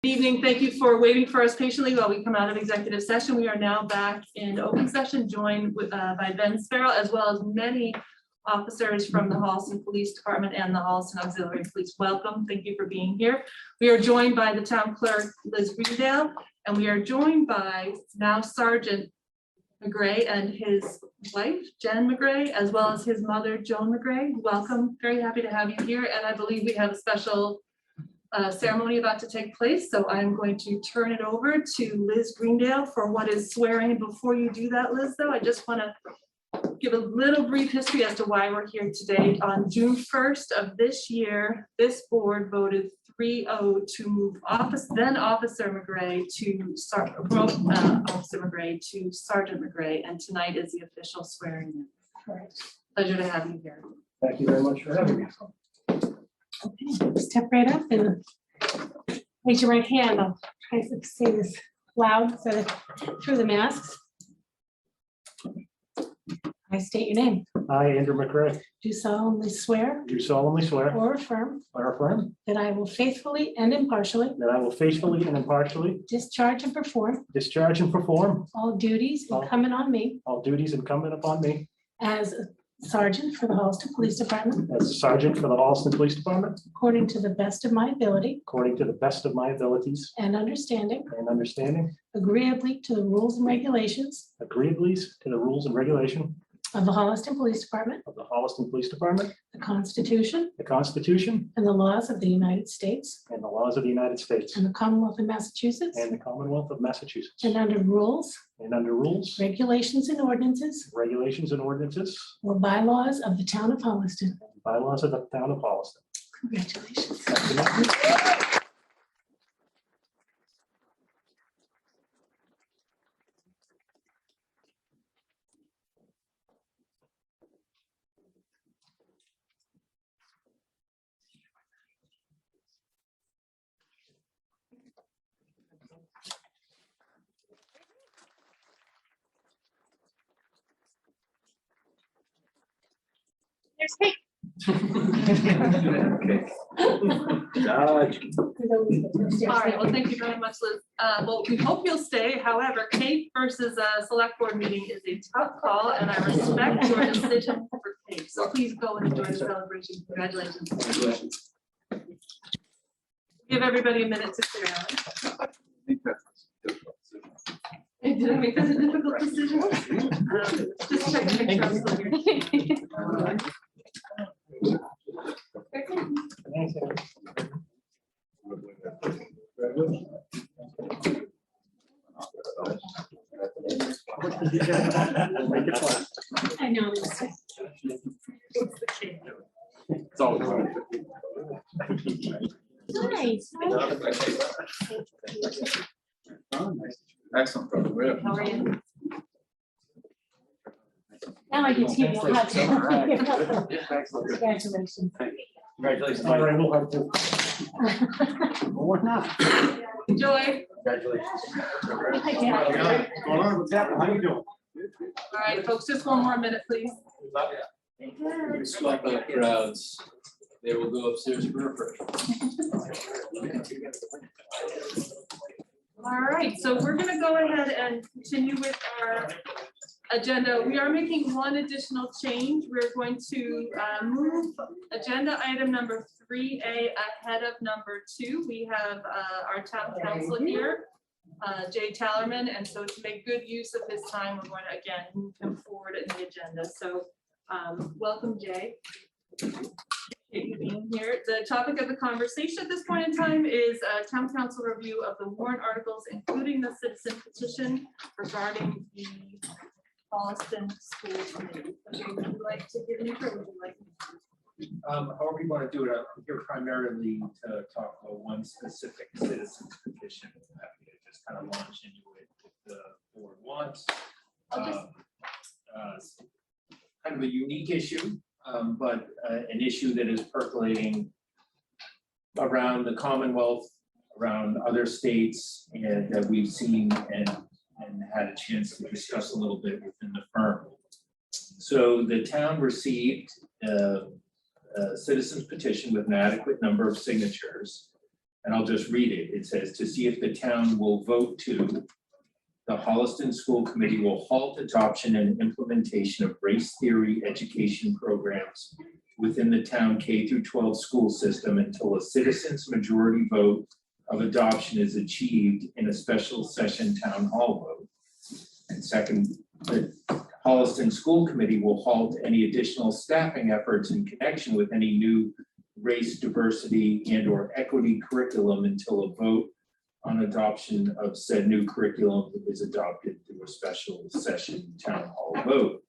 Good evening. Thank you for waiting for us patiently while we come out of executive session. We are now back in open session, joined by Ben Sparrow, as well as many officers from the Holliston Police Department and the Holliston Auxiliary Police. Welcome. Thank you for being here. We are joined by the town clerk, Liz Greendale, and we are joined by now Sergeant McGray and his wife, Jen McGray, as well as his mother, Joan McGray. Welcome. Very happy to have you here. And I believe we have a special ceremony about to take place. So I'm going to turn it over to Liz Greendale for what is swearing. Before you do that, Liz, though, I just want to give a little brief history as to why we're here today. On June 1st of this year, this board voted 3-0 to move then Officer McGray to Officer McGray to Sergeant McGray, and tonight is the official swearing in. Correct. Pleasure to have you here. Thank you very much for having me. Okay, step right up and raise your right hand. I'll try to say this loud so that through the masks. I state your name. I, Andrew McRae, Do solemnly swear do solemnly swear or affirm or affirm that I will faithfully and impartially that I will faithfully and impartially discharge and perform discharge and perform all duties incumbent on me all duties incumbent upon me as a sergeant for the Holliston Police Department as a sergeant for the Holliston Police Department according to the best of my ability according to the best of my abilities and understanding, and agreeably to the rules and regulations agreeably to the rules and regulation of the Holliston Police Department, of the Holliston Police Department, the Constitution the Constitution, and the laws of the United States and the laws of the United States and the Commonwealth of Massachusetts, and the Commonwealth of Massachusetts, and under rules, and under rules, regulations, and ordinances regulations, and ordinances, or bylaws of the town of Holliston. and bylaws of the town of Holliston. Congratulations. Thank you. There's cake. All right, well, thank you very much, Liz. Well, we hope you'll stay. However, cake versus a select board meeting is a tough call, and I respect your decision for cake. So please go and enjoy the celebration. Congratulations. Give everybody a minute to clear out. Did I make that a difficult decision? Just check to make sure I'm still here. I know. It's all good. Nice. Excellent. How are you? Now I can see you. Congratulations. Congratulations. All right, we'll have to. Or not. Enjoy. Congratulations. What's going on? What's happening? How you doing? All right, folks, just one more minute, please. Respect the crowds. They will go upstairs for refreshments. All right, so we're going to go ahead and continue with our agenda. We are making one additional change. We're going to move agenda item number 3A ahead of number 2. We have our town council here, Jay Tallerman, and so to make good use of his time, we're going to again move him forward in the agenda. So welcome, Jay. Appreciate you being here. The topic of the conversation at this point in time is a town council review of the warrant articles, including the citizen petition regarding the Holliston School Committee. Okay, would you like to give me, or would you like? However you want to do it, I'm here primarily to talk about one specific citizen's petition. I'm happy to just kind of launch into it if the board wants. Kind of a unique issue, but an issue that is percolating around the Commonwealth, around other states, and that we've seen and had a chance to discuss a little bit within the firm. So the town received a citizen's petition with an adequate number of signatures And I'll just read it. It says, to see if the town will vote to, the Holliston School Committee will halt adoption and implementation of race theory education programs within the town K through 12 school system until a citizens majority vote of adoption is achieved in a special session town hall vote. And second, the Holliston School Committee will halt any additional staffing efforts in connection with any new race, diversity, and or equity curriculum until a vote on adoption of said new curriculum is adopted through a special session town hall vote.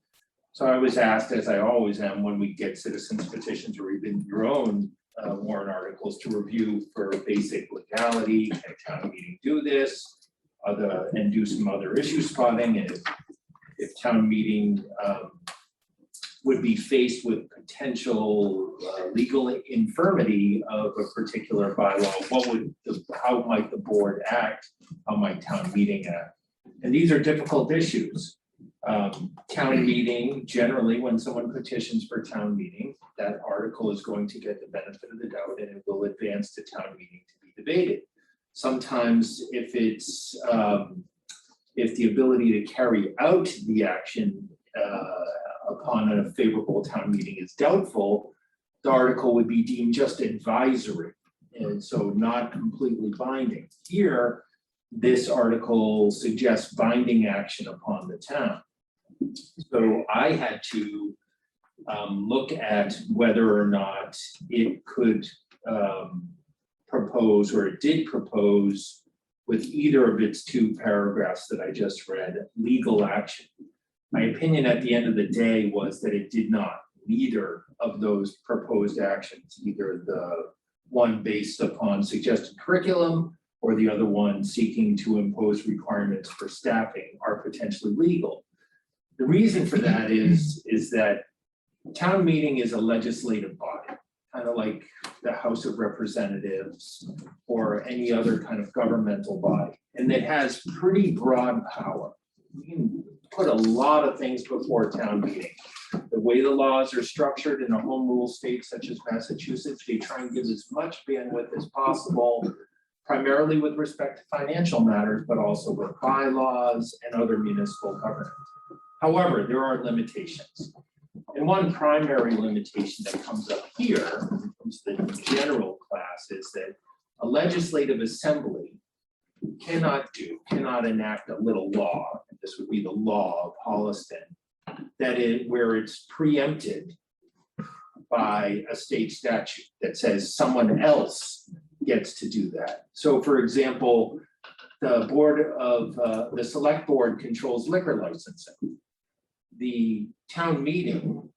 So I was asked, as I always am, when we get citizens petitions or even your own warrant articles, to review for basic legality, can a town meeting do this, and do some other issue spotting, and if town meeting would be faced with potential legal infirmity of a particular bylaw, how might the board act? How might town meeting act? And these are difficult issues. Town meeting, generally, when someone petitions for town meeting, that article is going to get the benefit of the doubt and it will advance to town meeting to be debated. Sometimes if it's, if the ability to carry out the action upon a favorable town meeting is doubtful, the article would be deemed just advisory and so not completely binding. Here, this article suggests binding action upon the town. So I had to look at whether or not it could propose, or it did propose, with either of its two paragraphs that I just read, legal action. My opinion at the end of the day was that it did not. Neither of those proposed actions, either the one based upon suggested curriculum or the other one seeking to impose requirements for staffing, are potentially legal. The reason for that is that town meeting is a legislative body, kind of like the House of Representatives or any other kind of governmental body, and it has pretty broad power. We can put a lot of things before town meeting. The way the laws are structured in a home rule state such as Massachusetts, they try and give as much bandwidth as possible, primarily with respect to financial matters, but also with bylaws and other municipal governance. However, there are limitations. And one primary limitation that comes up here, when it comes to the general class, is that a legislative assembly cannot enact a little law, and this would be the law of Holliston, where it's preempted by a state statute that says someone else gets to do that. So for example, the select board controls liquor licensing. The town meeting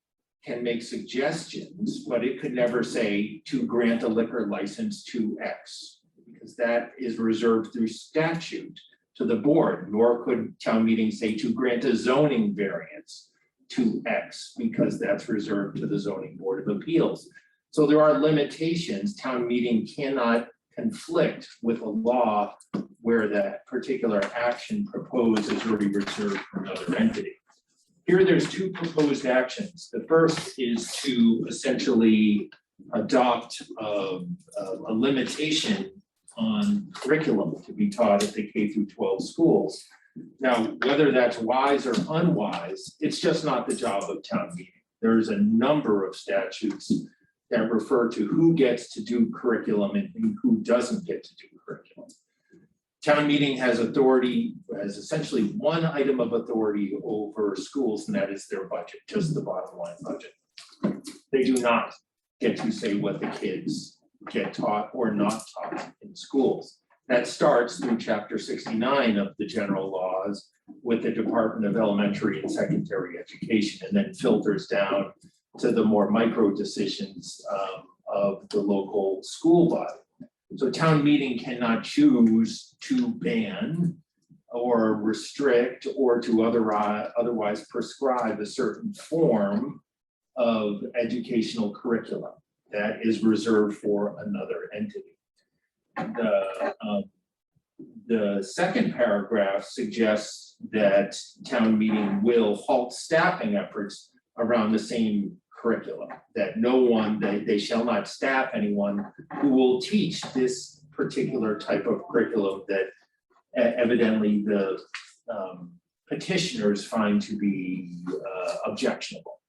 can make suggestions, but it could never say to grant a liquor license to X, because that is reserved through statute to the board, nor could town meeting say to grant a zoning variance to X, because that's reserved to the zoning board of appeals. So there are limitations. Town meeting cannot conflict with a law where that particular action proposed is already reserved for another entity. Here, there's two proposed actions. The first is to essentially adopt a limitation on curriculum to be taught at the K through 12 schools. Now, whether that's wise or unwise, it's just not the job of town meeting. There's a number of statutes that refer to who gets to do curriculum and who doesn't get to do curriculum. Town meeting has authority, has essentially one item of authority over schools, and that is their budget, just the bottom line budget. They do not get to say what the kids get taught or not taught in schools. That starts through Chapter 69 of the general laws with the Department of Elementary and Secondary Education, and then filters down to the more micro decisions of the local school body. So town meeting cannot choose to ban or restrict or to otherwise prescribe a certain form of educational curriculum. That is reserved for another entity. The second paragraph suggests that town meeting will halt staffing efforts around the same curriculum, that they shall not staff anyone who will teach this particular type of curriculum that evidently the petitioners find to be objectionable.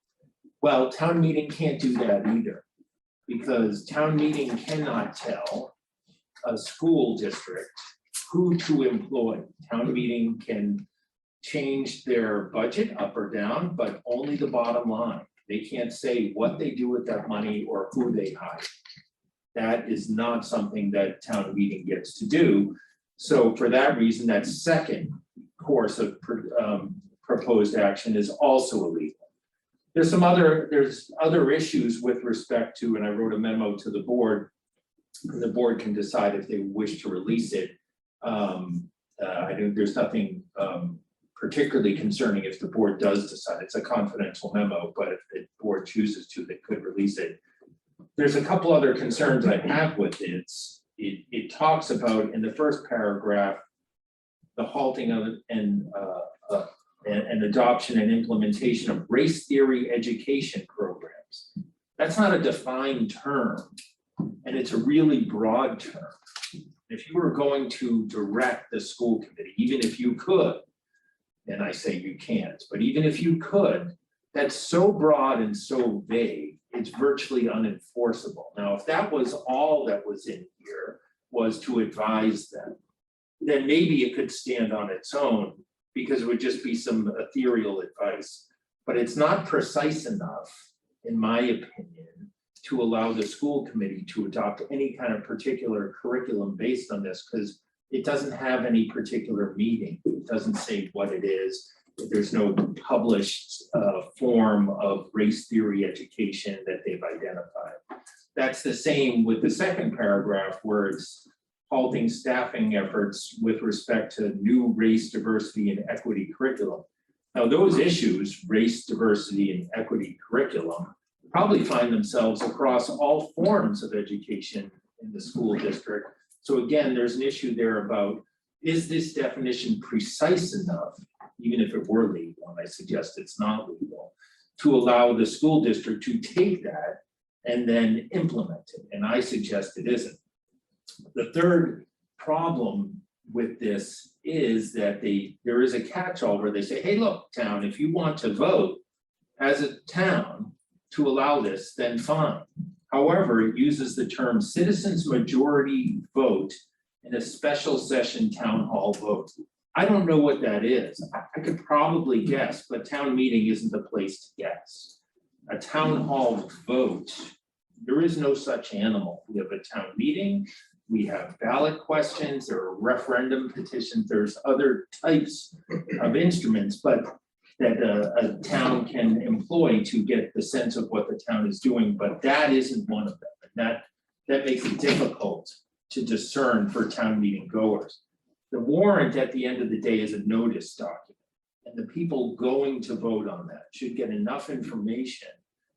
Well, town meeting can't do that either, because town meeting cannot tell a school district who to employ. Town meeting can change their budget up or down, but only the bottom line. They can't say what they do with that money or who they hire. That is not something that town meeting gets to do. So for that reason, that second course of proposed action is also illegal. There's other issues with respect to, and I wrote a memo to the board, and the board can decide if they wish to release it. I think there's nothing particularly concerning if the board does decide. It's a confidential memo, but if the board chooses to, they could release it. There's a couple other concerns I have with it. It talks about in the first paragraph, the halting of and adoption and implementation of race theory education programs. That's not a defined term, and it's a really broad term. If you were going to direct the school committee, even if you could, and I say you can't, but even if you could, that's so broad and so vague, it's virtually unenforceable. Now, if that was all that was in here, was to advise them, then maybe it could stand on its own, because it would just be some ethereal advice. But it's not precise enough, in my opinion, to allow the school committee to adopt any kind of particular curriculum based on this, because it doesn't have any particular meaning. It doesn't say what it is. There's no published form of race theory education that they've identified. That's the same with the second paragraph, where it's halting staffing efforts with respect to new race, diversity, and equity curriculum. Now, those issues, race, diversity, and equity curriculum, probably find themselves across all forms of education in the school district. So again, there's an issue there about, is this definition precise enough, even if it were legal, and I suggest it's not legal, to allow the school district to take that and then implement it? And I suggest it isn't. The third problem with this is that there is a catch-all where they say, hey, look, town, if you want to vote as a town to allow this, then fine. However, it uses the term citizens majority vote in a special session town hall vote. I don't know what that is. I could probably guess, but town meeting isn't the place to guess. A town hall vote, there is no such animal. We have a town meeting, we have ballot questions, there are referendum petitions, there's other types of instruments, but that a town can employ to get the sense of what the town is doing, but that isn't one of them. And that makes it difficult to discern for town meeting goers. The warrant at the end of the day is a notice document, and the people going to vote on that should get enough information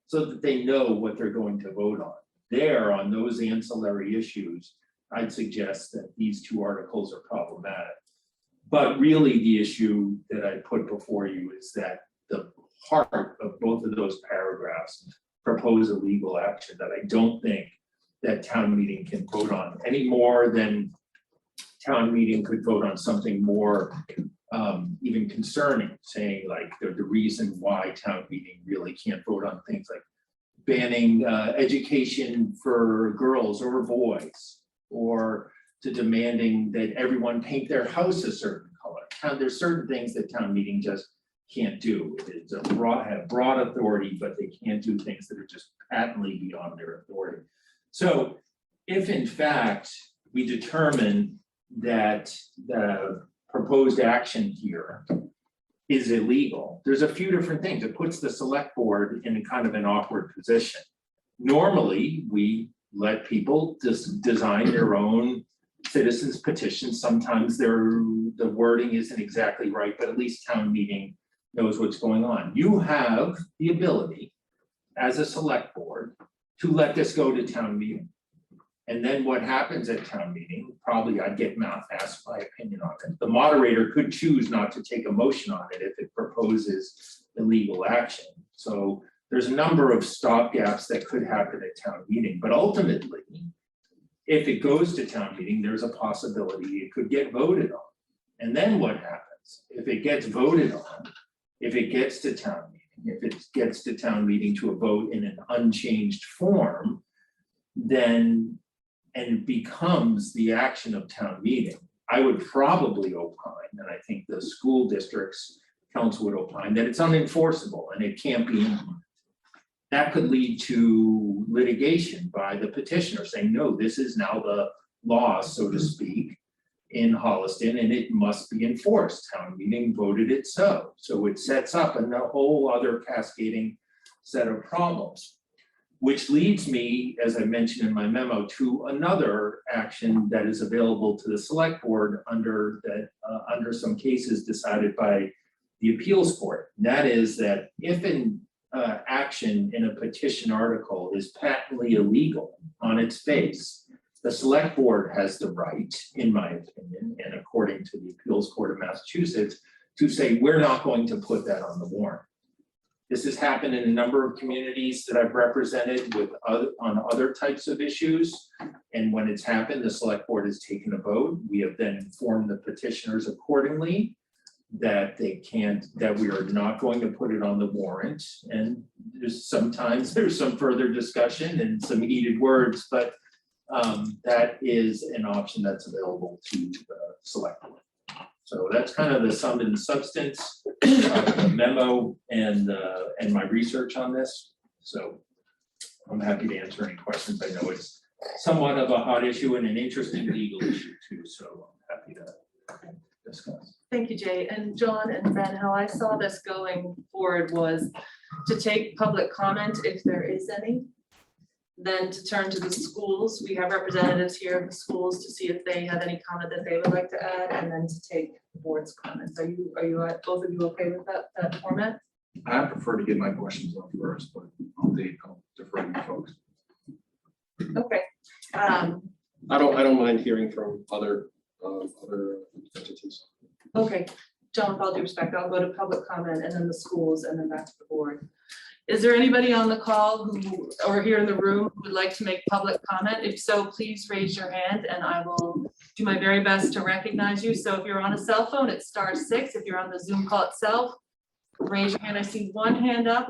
so that they know what they're going to vote on. There, on those ancillary issues, I'd suggest that these two articles are problematic. But really the issue that I put before you is that the heart of both of those paragraphs propose a legal action that I don't think that town meeting can vote on, any more than town meeting could vote on something more even concerning, saying like the reason why town meeting really can't vote on things like banning education for girls or boys, or to demanding that everyone paint their house a certain color. There's certain things that town meeting just can't do. It's a broad authority, but they can't do things that are just patently beyond their authority. So if in fact we determine that the proposed action here is illegal, there's a few different things. It puts the select board in kind of an awkward position. Normally, we let people just design their own citizens petitions. Sometimes the wording isn't exactly right, but at least town meeting knows what's going on. You have the ability as a select board to let this go to town meeting. And then what happens at town meeting, probably I'd get asked my opinion on it. The moderator could choose not to take a motion on it if it proposes illegal action. So there's a number of stopgaps that could happen at town meeting, but ultimately, if it goes to town meeting, there's a possibility it could get voted on. And then what happens? If it gets voted on, if it gets to town meeting, if it gets to town meeting to a vote in an unchanged form, then, and it becomes the action of town meeting, I would probably opine, and I think the school district's council would opine, that it's unenforceable and it can't be implemented. That could lead to litigation by the petitioner saying, no, this is now the law, so to speak, in Holliston, and it must be enforced. Town meeting voted it so. So it sets up a whole other cascading set of problems, which leads me, as I mentioned in my memo, to another action that is available to the select board under some cases decided by the appeals court. And that is that if an action in a petition article is patently illegal on its face, the select board has the right, in my opinion, and according to the appeals court of Massachusetts, to say, we're not going to put that on the warrant. This has happened in a number of communities that I've represented on other types of issues. And when it's happened, the select board has taken a vote. We have then informed the petitioners accordingly that we are not going to put it on the warrant. And sometimes there's some further discussion and some heated words, but that is an option that's available to the select board. So that's kind of the sum and substance of the memo and my research on this. So I'm happy to answer any questions. I know it's somewhat of a hot issue and an interesting legal issue too. So I'm happy to discuss. Thank you, Jay. And John and Ben, how I saw this going forward was to take public comment if there is any, then to turn to the schools. We have representatives here of the schools to see if they have any comment that they would like to add, and then to take the board's comments. Are you both of you okay with that format? I prefer to get my questions off first, but I'll defer to you folks. Okay. I don't mind hearing from other entities. Okay, John, with all due respect, I'll go to public comment and then the schools and then back to the board. Is there anybody on the call or here in the room who would like to make public comment? If so, please raise your hand and I will do my very best to recognize you. So if you're on a cell phone, it's *6. If you're on the Zoom call itself, raise your hand. I see one hand up.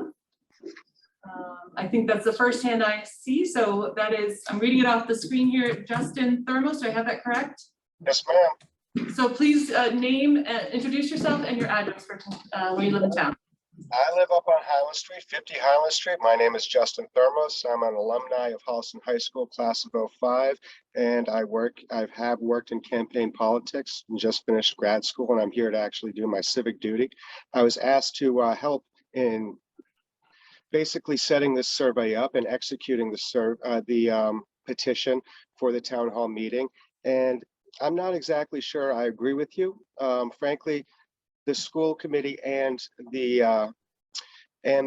I think that's the first hand I see. So that is, I'm reading it off the screen here. Justin Thermos, do I have that correct? Yes, ma'am. So please name, introduce yourself and your address for where you live in town. I live up on Highland Street, 50 Highland Street. My name is Justin Thermos. I'm an alumni of Holliston High School, class of 05, and I have worked in campaign politics and just finished grad school, and I'm here to actually do my civic duty. I was asked to help in basically setting this survey up and executing the petition for the town hall meeting. And I'm not exactly sure I agree with you. Frankly, the school committee and the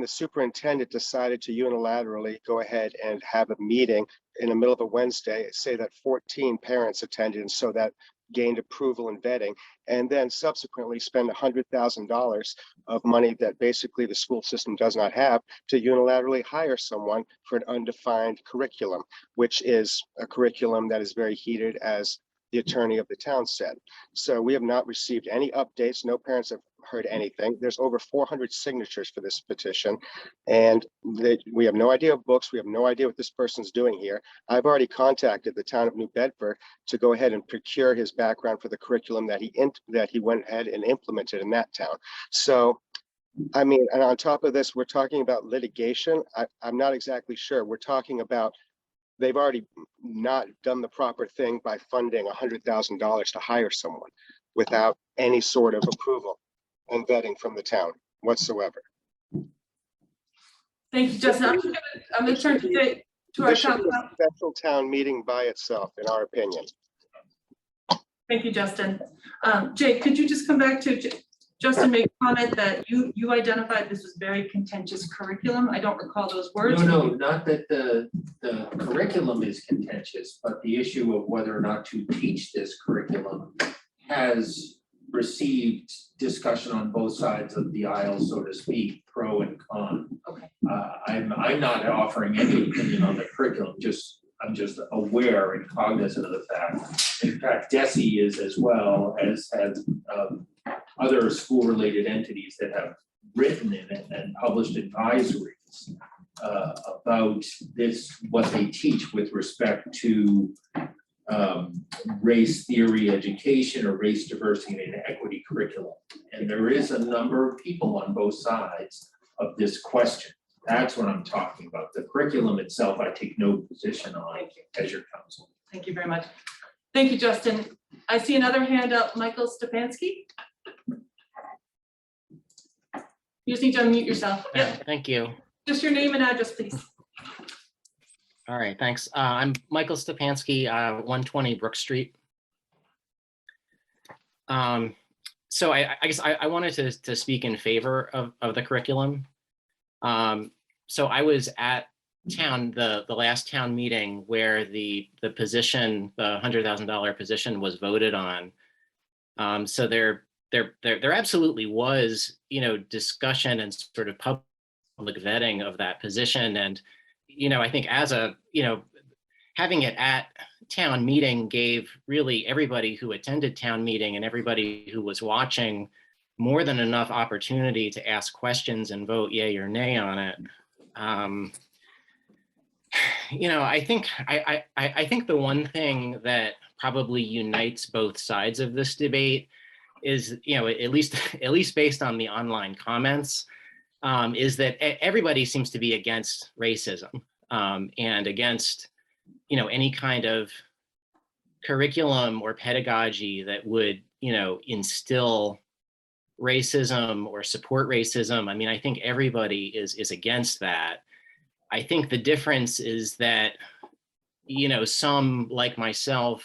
superintendent decided to unilaterally go ahead and have a meeting in the middle of a Wednesday, say that 14 parents attended, and so that gained approval and vetting, and then subsequently spend $100,000 of money that basically the school system does not have to unilaterally hire someone for an undefined curriculum, which is a curriculum that is very heated, as the attorney of the town said. So we have not received any updates. No parents have heard anything. There's over 400 signatures for this petition, and we have no idea of books. We have no idea what this person's doing here. I've already contacted the town of New Bedford to go ahead and procure his background for the curriculum that he went ahead and implemented in that town. So, I mean, and on top of this, we're talking about litigation. I'm not exactly sure. We're talking about they've already not done the proper thing by funding $100,000 to hire someone without any sort of approval and vetting from the town whatsoever. Thank you, Justin. I'm going to turn to our This should town. be a special town meeting by itself, in our opinion. Thank you, Justin. Jake, could you just come back to Justin made a comment that you identified this was very contentious curriculum. I don't recall those words. No, not that the curriculum is contentious, but the issue of whether or not to teach this curriculum has received discussion on both sides of the aisle, so to speak, pro and con. Okay. I'm not offering any opinion on the curriculum, just I'm just aware and cognizant of the fact. In fact, DESI is as well as other school-related entities that have written in it and published advisories about this, what they teach with respect to race theory education or race diversity and equity curriculum. And there is a number of people on both sides of this question. That's what I'm talking about. The curriculum itself, I take no position on as your counsel. Thank you very much. Thank you, Justin. I see another hand up, Michael Stefanski. You just need to unmute yourself. Yep, Thank you. just your name and address, please. All right, thanks. I'm Michael Stefanski, 120 Brook Street. So I guess I wanted to speak in favor of the curriculum. So I was at the last town meeting where the position, the $100,000 position was voted on. So there absolutely was, discussion and sort of public vetting of that position. And, I think as having it at town meeting gave really everybody who attended town meeting and everybody who was watching more than enough opportunity to ask questions and vote yay or nay on it. I think the one thing that probably unites both sides of this debate is, at least based on the online comments, is that everybody seems to be against racism and against, any kind of curriculum or pedagogy that would, instill racism or support racism. I mean, I think everybody is against that. I think the difference is that, some like myself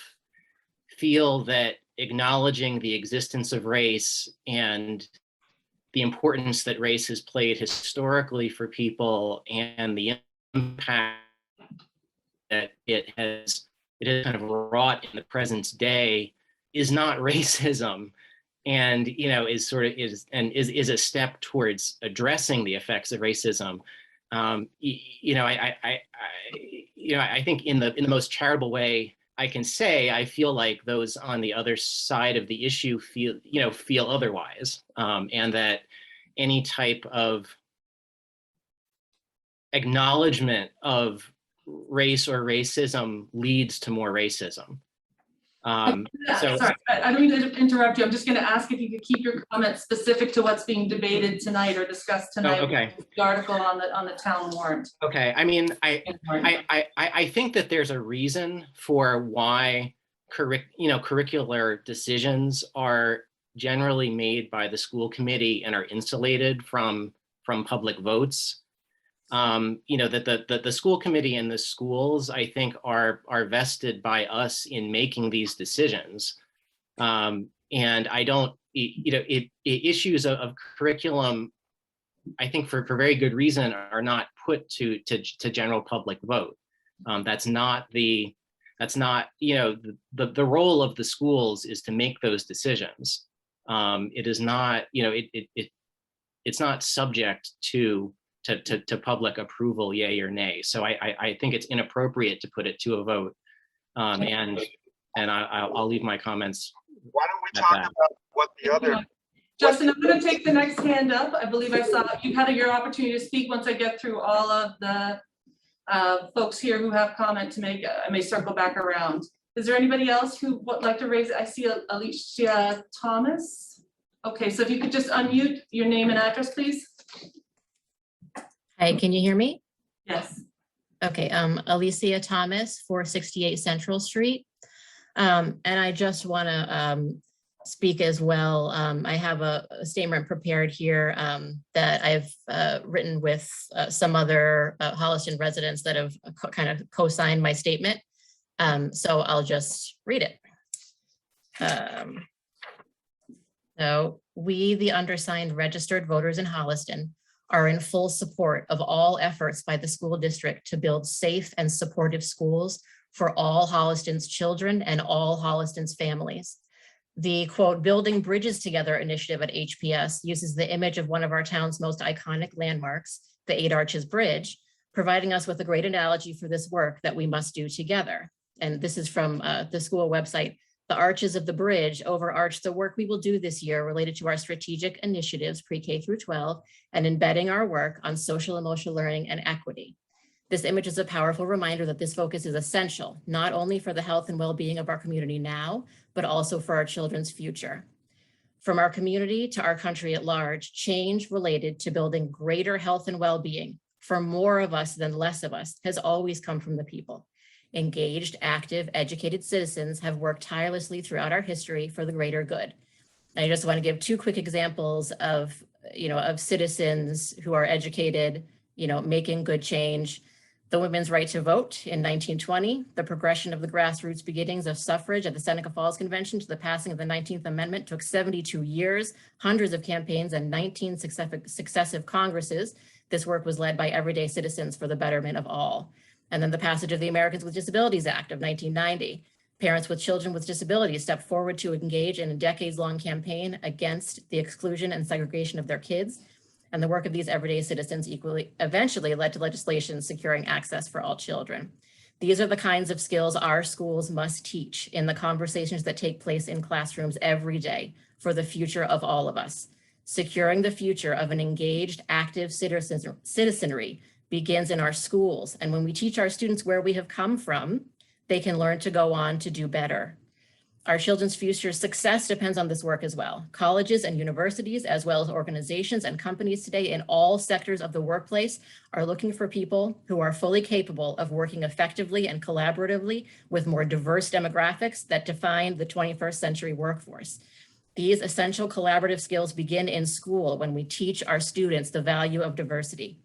feel that acknowledging the existence of race and the importance that race has played historically for people and the impact that it has kind of wrought in the present day is not racism, and is a step towards addressing the effects of racism. I think in the most charitable way I can say, I feel like those on the other side of the issue feel otherwise, and that any type of acknowledgement of race or racism leads to more racism. Sorry, I don't mean to interrupt you. I'm just going to ask if you could keep your comments specific to what's being debated tonight or discussed tonight. Okay. The article on the town warrant. Okay, I mean, I think that there's a reason for why curricular decisions are generally made by the school committee and are insulated from public votes. That the school committee and the schools, I think, are vested by us in making these decisions. And I don't, issues of curriculum, I think for very good reason, are not put to general public vote. That's not the role of the schools is to make those decisions. It is not, it's not subject to public approval, yay or nay. So I think it's inappropriate to put it to a vote. And I'll leave my comments. Why don't we talk about what the other? Justin, I'm going to take the next hand up. I believe I saw you had your opportunity to speak. Once I get through all of the folks here who have comment to make, I may circle back around. Is there anybody else who would like to raise? I see Alicia Thomas. Okay, so if you could just unmute your name and address, please. Hi, can you hear me? Yes. Okay, Alicia Thomas, 468 Central Street. And I just want to speak as well. I have a statement prepared here that I've written with some other Holliston residents that have kind of co-signed my statement. So I'll just read it. So we, the undersigned registered voters in Holliston, are in full support of all efforts by the school district to build safe and supportive schools for all Holliston's children and all Holliston's families. The quote, Building Bridges Together initiative at HPS uses the image of one of our town's most iconic landmarks, the 8 Arches Bridge, providing us with a great analogy for this work that we must do together. And this is from the school website. The arches of the bridge overarch the work we will do this year related to our strategic initiatives, pre-K through 12, and embedding our work on social emotional learning and equity. This image is a powerful reminder that this focus is essential, not only for the health and well-being of our community now, but also for our children's future. From our community to our country at large, change related to building greater health and well-being for more of us than less of us has always come from the people. Engaged, active, educated citizens have worked tirelessly throughout our history for the greater good. I just want to give two quick examples of citizens who are educated, making good change. The women's right to vote in 1920, the progression of the grassroots beginnings of suffrage at the Seneca Falls Convention to the passing of the 19th Amendment took 72 years, hundreds of campaigns, and 19 successive Congresses. This work was led by everyday citizens for the betterment of all. And then the passage of the Americans with Disabilities Act of 1990. Parents with children with disabilities stepped forward to engage in a decades-long campaign against the exclusion and segregation of their kids. And the work of these everyday citizens eventually led to legislation securing access for all children. These are the kinds of skills our schools must teach in the conversations that take place in classrooms every day for the future of all of us. Securing the future of an engaged, active citizenry begins in our schools. And when we teach our students where we have come from, they can learn to go on to do better. Our children's future success depends on this work as well. Colleges and universities, as well as organizations and companies today in all sectors of the workplace, are looking for people who are fully capable of working effectively and collaboratively with more diverse demographics that define the 21st century workforce. These essential collaborative skills begin in school when we teach our students the value of diversity.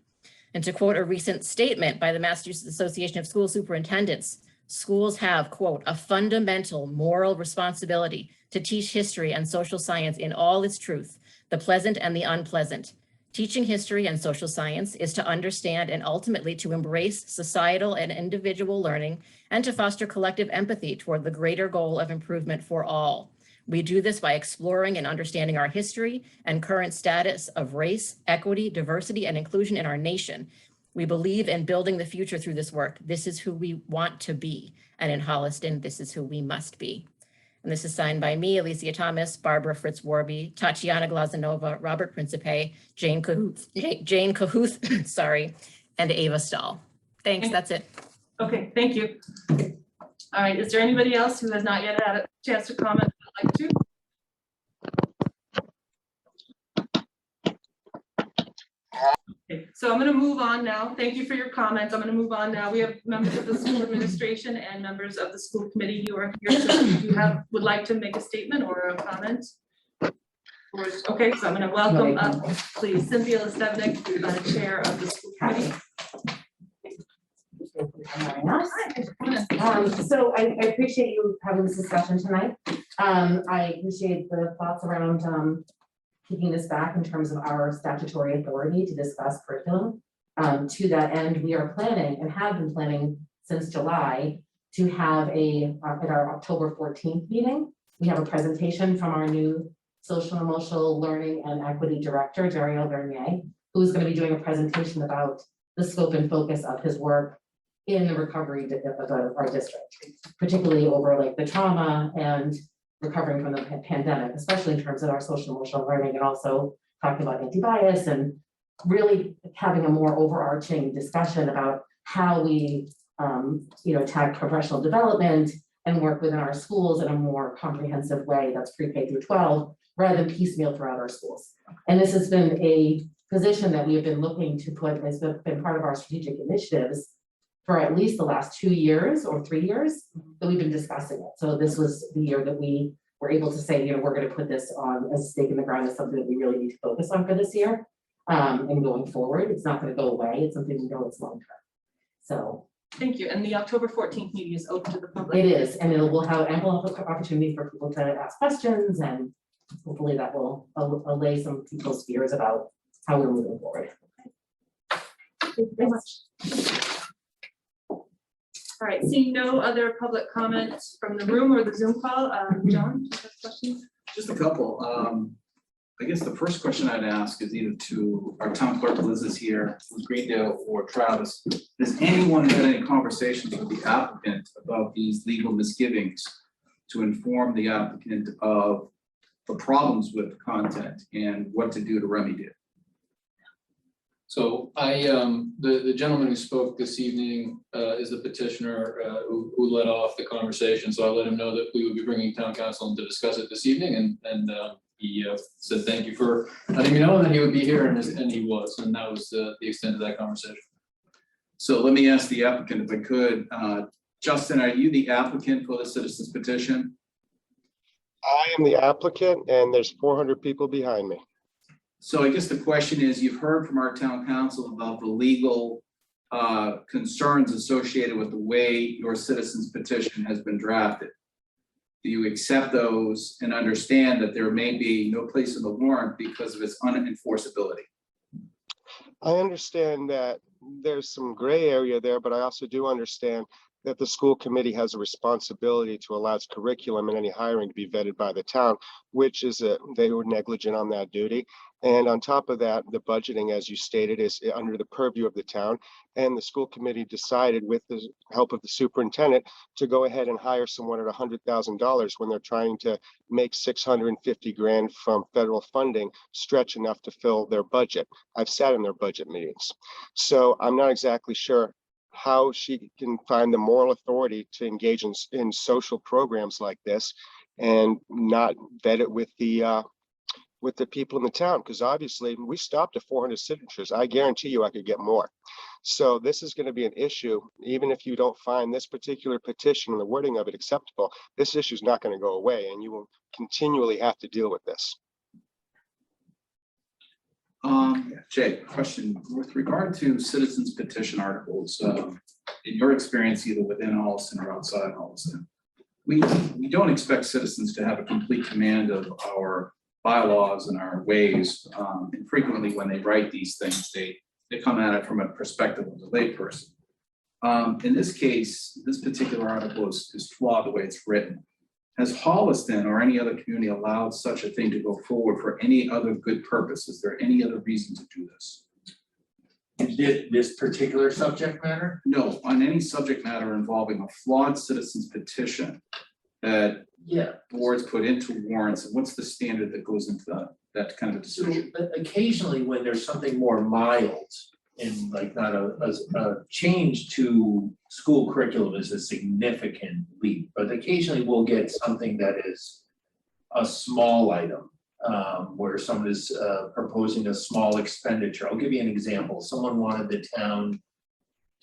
And to quote a recent statement by the Massachusetts Association of School Superintendents, schools have, quote, a fundamental moral responsibility to teach history and social science in all its truth, the pleasant and the unpleasant. Teaching history and social science is to understand and ultimately to embrace societal and individual learning and to foster collective empathy toward the greater goal of improvement for all. We do this by exploring and understanding our history and current status of race, equity, diversity, and inclusion in our nation. We believe in building the future through this work. This is who we want to be. And in Holliston, this is who we must be. And this is signed by me, Alicia Thomas, Barbara Fritz Warby, Tatiana Glazanova, Robert Principe, Jane Cahuth, sorry, and Ava Stahl. Thanks, that's it. Okay, thank you. All right, is there anybody else who has not yet had a chance to comment who would like to? Okay, so I'm going to move on now. Thank you for your comments. I'm going to move on now. We have members of the school administration and members of the school committee who are here. So if you would like to make a statement or a comment. Okay, so I'm going to welcome up, please, Cynthia Listevnik, Chair of the school committee. So I appreciate you having this discussion tonight. I appreciate the thoughts around keeping this back in terms of our statutory authority to discuss curriculum. To that end, we are planning and have been planning since July to have at our October 14th meeting, we have a presentation from our new social and emotional learning and equity director, Dario Vernier, who's going to be doing a presentation about the scope and focus of his work in the recovery of our district, particularly over like the trauma and recovering from the pandemic, especially in terms of our social emotional learning, and also talking about anti-bias and really having a more overarching discussion about how we attack professional development and work within our schools in a more comprehensive way that's pre-K through 12 rather than piecemeal throughout our schools. And this has been a position that we have been looking to put, has been part of our strategic initiatives for at least the last 2 years or 3 years that we've been discussing it. So this was the year that we were able to say, we're going to put this on as a stake in the ground as something that we really need to focus on for this year. And going forward, it's not going to go away. It's something we know it's long term. So thank you. And the October 14th meeting is open to the public. it is, and we'll have ample opportunity for people to ask questions, and hopefully that will allay some people's fears about how we're moving forward. Thank you very much. All right, seeing no other public comments from the room or the Zoom call, John, do you have questions? Just a couple. I guess the first question I'd ask is either to our town clerk, Liz is here, from Greendale, or Travis. Has anyone had any conversations with the applicant about these legal misgivings to inform the applicant of the problems with content and what to do to remedy it? So the gentleman who spoke this evening is the petitioner who led off the conversation. So I let him know that we would be bringing town council in to discuss it this evening, and he said thank you for letting me know that he would be here, and he was, and that was the extent of that conversation. So let me ask the applicant if I could. Justin, are you the applicant for the citizens petition? I am the applicant and there's 400 people behind me. So I guess the question is, you've heard from our town council about the legal concerns associated with the way your citizens petition has been drafted. Do you accept those and understand that there may be no place in the warrant because of its unenforceability? I understand that there's some gray area there, but I also do understand that the school committee has a responsibility to allow its curriculum and any hiring to be vetted by the town, which is they were negligent on that duty. And on top of that, the budgeting, as you stated, is under the purview of the town. And the school committee decided, with the help of the superintendent, to go ahead and hire someone at $100,000 when they're trying to make 650 grand from federal funding stretch enough to fill their budget. I've sat in their budget meetings. So I'm not exactly sure how she can find the moral authority to engage in social programs like this and not vet it with the people in the town, because obviously we stopped at 400 signatures. I guarantee you I could get more. So this is going to be an issue. Even if you don't find this particular petition and the wording of it acceptable, this issue is not going to go away, and you will continually have to deal with this. Jay, question with regard to citizens petition articles, in your experience, either within Holliston or outside Holliston, we don't expect citizens to have a complete command of our bylaws and our ways. And frequently when they write these things, they come at it from a perspective of the layperson. In this case, this particular article is flawed the way it's written. Has Holliston or any other community allowed such a thing to go forward for any other good purpose? Is there any other reason to do this? This particular subject matter? No, on any subject matter involving a flawed citizens petition that boards put into warrants, and what's the standard that goes into that kind of decision? So occasionally when there's something more mild and like not a change to school curriculum is a significant leap, but occasionally we'll get something that is a small item where someone is proposing a small expenditure. I'll give you an example. Someone wanted the town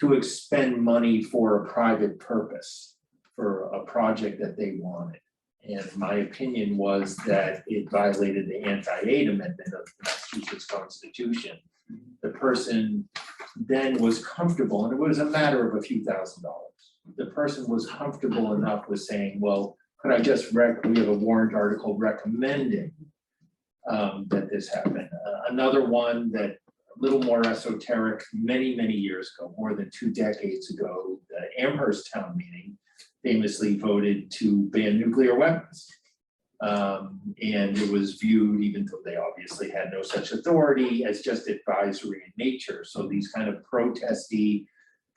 to expend money for a private purpose for a project that they wanted. And my opinion was that it violated the anti-aid amendment of the Massachusetts Constitution. The person then was comfortable, and it was a matter of a few $1,000s. The person was comfortable enough with saying, well, could I just we have a warrant article recommending that this happen. Another one that a little more esoteric, many years ago, more than 2 decades ago, the Amherst town meeting famously voted to ban nuclear weapons. And it was viewed, even though they obviously had no such authority, as just advisory in nature. So these kind of protesty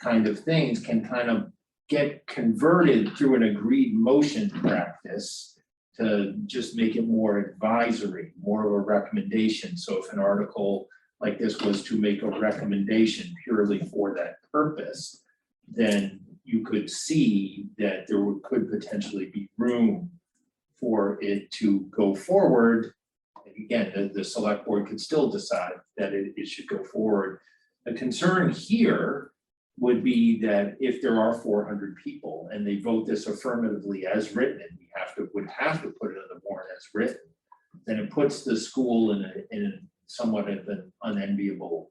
kind of things can kind of get converted through an agreed motion practice to just make it more advisory, more of a recommendation. So if an article like this was to make a recommendation purely for that purpose, then you could see that there could potentially be room for it to go forward. And again, the select board could still decide that it should go forward. The concern here would be that if there are 400 people and they vote this affirmatively as written, and would have to put it in the warrant as written, then it puts the school in a somewhat of an unenviable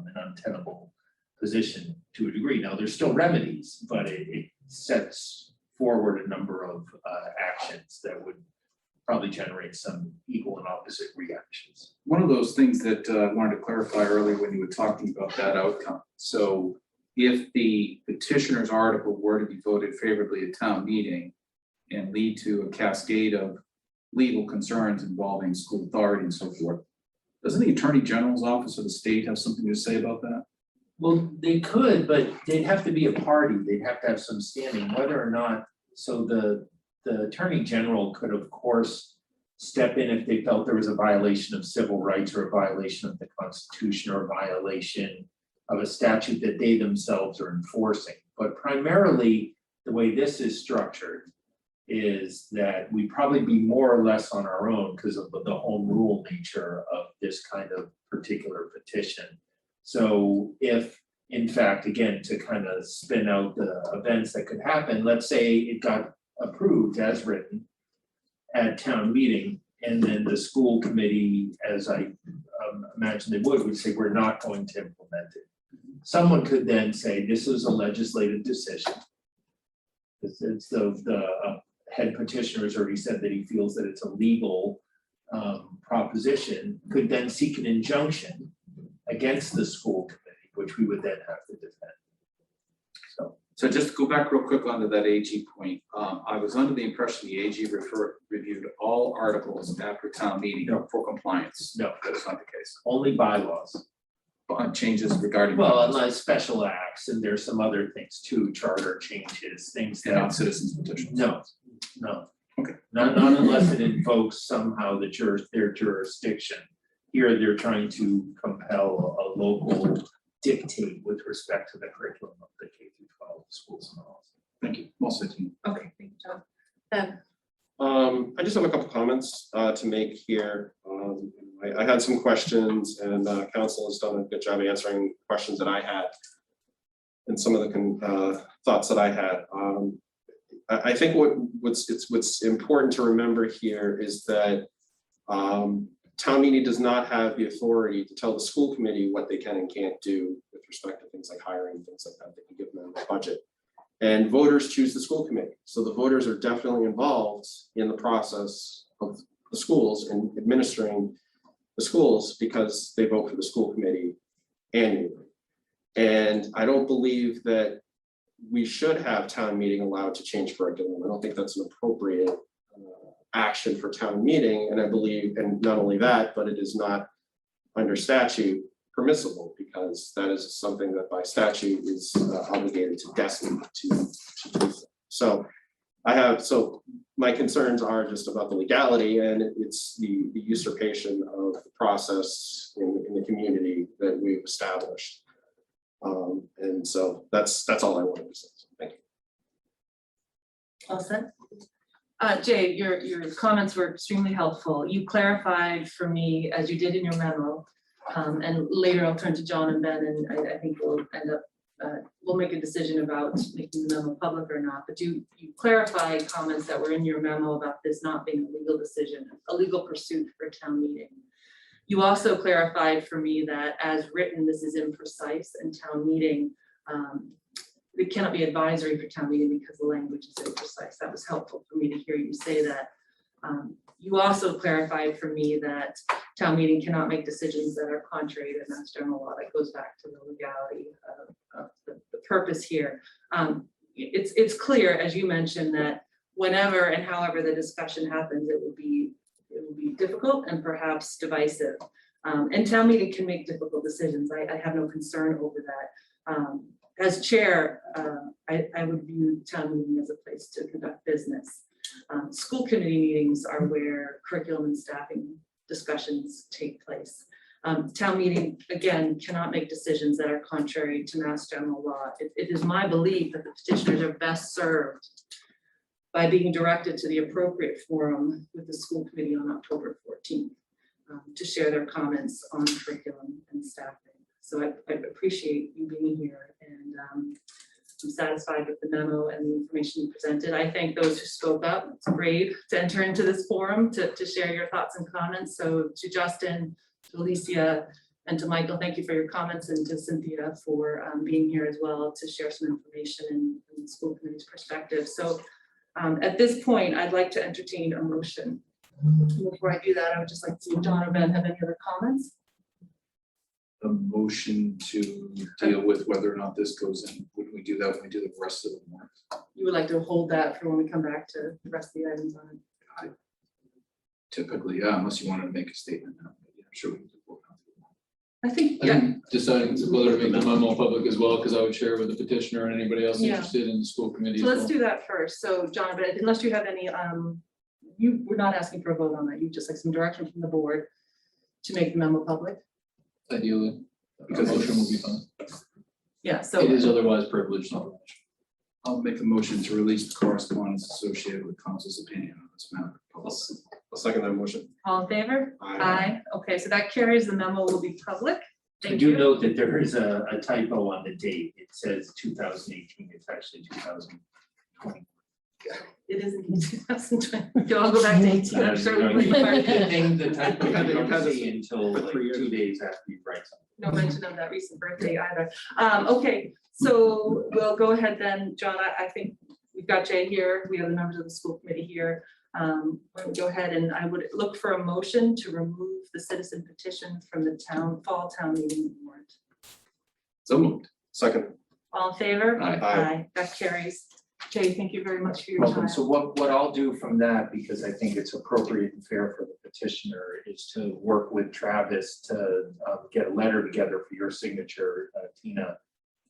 and untenable position to a degree. Now, there's still remedies, but it sets forward a number of actions that would probably generate some equal and opposite reactions. One of those things that I wanted to clarify earlier when you were talking about that outcome. So if the petitioner's article were to be voted favorably at town meeting and lead to a cascade of legal concerns involving school authority and so forth. Doesn't the Attorney General's office of the state have something to say about that? Well, they could, but they'd have to be a party, they'd have to have some standing, whether or not, so the Attorney General could, of course, step in if they felt there was a violation of civil rights or a violation of the Constitution or a violation of a statute that they themselves are enforcing. But primarily, the way this is structured is that we probably be more or less on our own because of the home rule nature of this kind of particular petition. So if, in fact, again, to kind of spin out the events that could happen, let's say it got approved as written at town meeting, and then the school committee, as I imagine they would say, we're not going to implement it. Someone could then say, this is a legislative decision. It's the head petitioner has already said that he feels that it's a legal proposition, could then seek an injunction against the school committee, which we would then have to defend. So just to go back real quick onto that AG point, I was under the impression the AG reviewed all articles after town meeting for compliance. No, That is not the case. only bylaws. Changes regarding. Well, unless special acts, and there's some other things too, charter changes, things And that. not citizens petitions. No. Okay. Not unless it invokes somehow their jurisdiction. Here, they're trying to compel a local dictate with respect to the curriculum of the K through 12 schools and all. Thank you. Well said, team. Okay, thank you, John. Ben, I just have a couple comments to make here. I had some questions, and council has done a good job answering questions that I had and some of the thoughts that I had. I think what's important to remember here is that town meeting does not have the authority to tell the school committee what they can and can't do with respect to things like hiring, things like that. They can give them a budget. And voters choose the school committee. So the voters are definitely involved in the process of the schools and administering the schools because they vote for the school committee annually. And I don't believe that we should have town meeting allowed to change curriculum. I don't think that's an appropriate action for town meeting. And I believe, and not only that, but it is not under statute permissible because that is something that by statute is obligated to DESNY to do. So my concerns are just about the legality and it's the usurpation of the process in the community that we've established. And so that's all I wanted to say. So thank you. all set? Jay, your comments were extremely helpful. You clarified for me, as you did in your memo, and later I'll turn to John and Ben, and I think we'll end up, we'll make a decision about making the memo public or not, but you clarified comments that were in your memo about this not being a legal decision, a legal pursuit for a town meeting. You also clarified for me that as written, this is imprecise and town meeting, it cannot be advisory for town meeting because the language is imprecise. That was helpful for me to hear you say that. You also clarified for me that town meeting cannot make decisions that are contrary to Mass General law. That goes back to the legality of the purpose here. It's clear, as you mentioned, that whenever and however the discussion happens, it will be difficult and perhaps divisive. And town meeting can make difficult decisions. I have no concern over that. As chair, I would view town meeting as a place to conduct business. School committee meetings are where curriculum and staffing discussions take place. Town meeting, again, cannot make decisions that are contrary to Mass General law. It is my belief that the petitioners are best served by being directed to the appropriate forum with the school committee on October 14th to share their comments on curriculum and staffing. So I appreciate you being here, and I'm satisfied with the memo and the information you presented. I thank those who spoke up. It's brave to enter into this forum to share your thoughts and comments. So to Justin, to Alicia, and to Michael, thank you for your comments, and to Cynthia for being here as well to share some information and the school committee's perspective. So at this point, I'd like to entertain a motion. Before I do that, I would just like to see if John or Ben have any other comments. A motion to deal with whether or not this goes in. Would we do that when we do the rest of the warrant? You would like to hold that for when we come back to the rest of the items on it. Typically, yeah, unless you wanted to make a statement. Yeah, I'm sure we can. I think, I yeah, think deciding whether to make the memo public as well, because I would share with the petitioner and anybody else Yeah. interested in the school committee. so as let's well. do that first. So John, but unless you have any, we're not asking for a vote on that. You just like some direction from the board to make the memo public. Ideally, because motion will be fine. Yeah, so. It is otherwise privileged. So I'll make a motion to release the correspondence associated with council's opinion on this matter. I'll second that motion. All in favor? Aye. Okay, so that carries. The memo will be public. I Thank do you. note that there is a typo on the date. It says 2018, it's actually 2020. It is in 2020. I'll go back to 18. I'm sure we will. The typo You've had you don't this see until for like 3 years. 2 days after you write something. No mention of that recent birthday either. Okay, so we'll go ahead then, John. I think we've got Jay here. We have the members of the school committee here. We'll go ahead and I would look for a motion to remove the citizen petition from the fall town meeting warrant. So moved. Second. All in favor? Aye. That carries. Jay, thank you very much for your Welcome. time. So what I'll do from that, because I think it's appropriate and fair for the petitioner, is to work with Travis to get a letter together for your signature, Tina,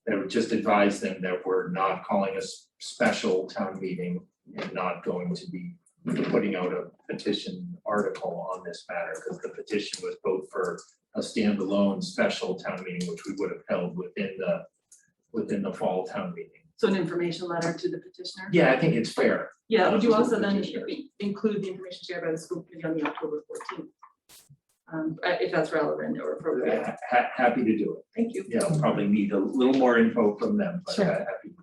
that would just advise them that we're not calling a special town meeting and not going to be putting out a petition article on this matter, because the petition was both for a standalone special town meeting, which we would have held within the fall town meeting. So an information letter to the petitioner? Yeah, I think it's fair. Yeah, would you To the also then petitioner. include the information shared by the school committee on the October 14th? If that's relevant or appropriate. Happy to do it. Thank you. Yeah, I'll probably need a little more info from them, but Sure. happy.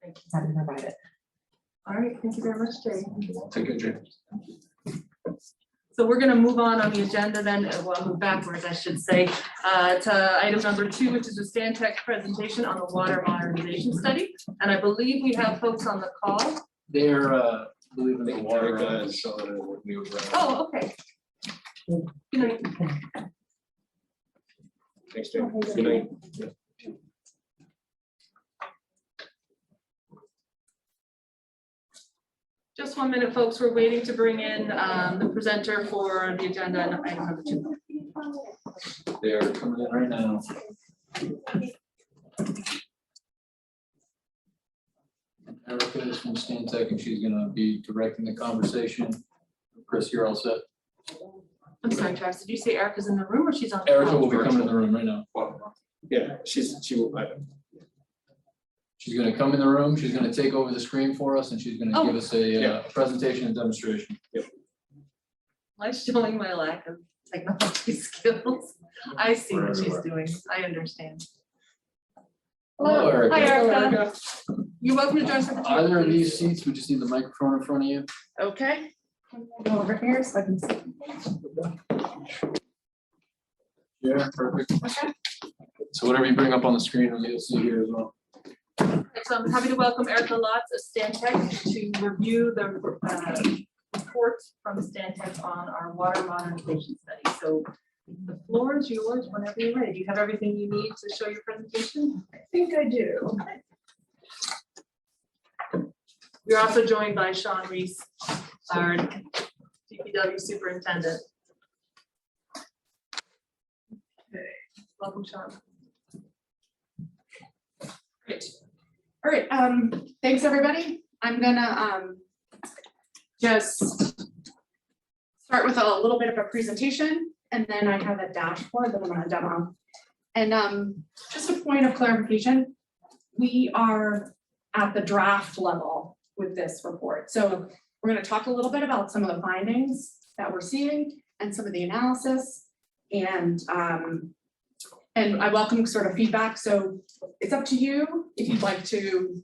Thank you. Happy to provide it. All right, thank you very much, Jay. take it, Jay. So we're gonna move on the agenda then, well, move backwards, I should say, to item number 2, which is a Stantec presentation on the water modernization study. And I believe we have folks on the call. They're, believe in the water. Erica and Sean are working over there. Oh, okay. Good night. Thanks, Jay. Good night. Just 1 minute, folks. We're waiting to bring in the presenter for the agenda and item number 2. They're coming in right now. Erica is from Stantec and she's gonna be directing the conversation. Chris, you're all set. I'm sorry, Travis, did you say Erica's in the room or she's on? the Erica phone? will be coming in the room right now. Yeah, she will. She's gonna come in the room, she's gonna take over the screen for us, and she's gonna give us a presentation and demonstration. I'm showing my lack of technology skills. I see what she's doing. I understand. Hello, Erica. Hi, Erica. You're welcome to join us. Either of these seats, we just need the microphone in front of you. Okay. Go over here so I can see. Yeah, perfect. So whatever you bring up on the screen, you'll see here as well. So I'm happy to welcome Erica Lotz of Stantec to review the report from Stantec on our water modernization study. So the floor is yours whenever you're ready. Do you have everything you need to show your presentation? I think I do. We're also joined by Sean Reese, our DPW superintendent. Okay, welcome, Sean. Great. All right, thanks, everybody. I'm gonna just start with a little bit of a presentation, and then I have a dashboard that I'm gonna demo. And just a point of clarification, we are at the draft level with this report. So we're gonna talk a little bit about some of the findings that we're seeing and some of the analysis. And I welcome sort of feedback. So it's up to you if you'd like to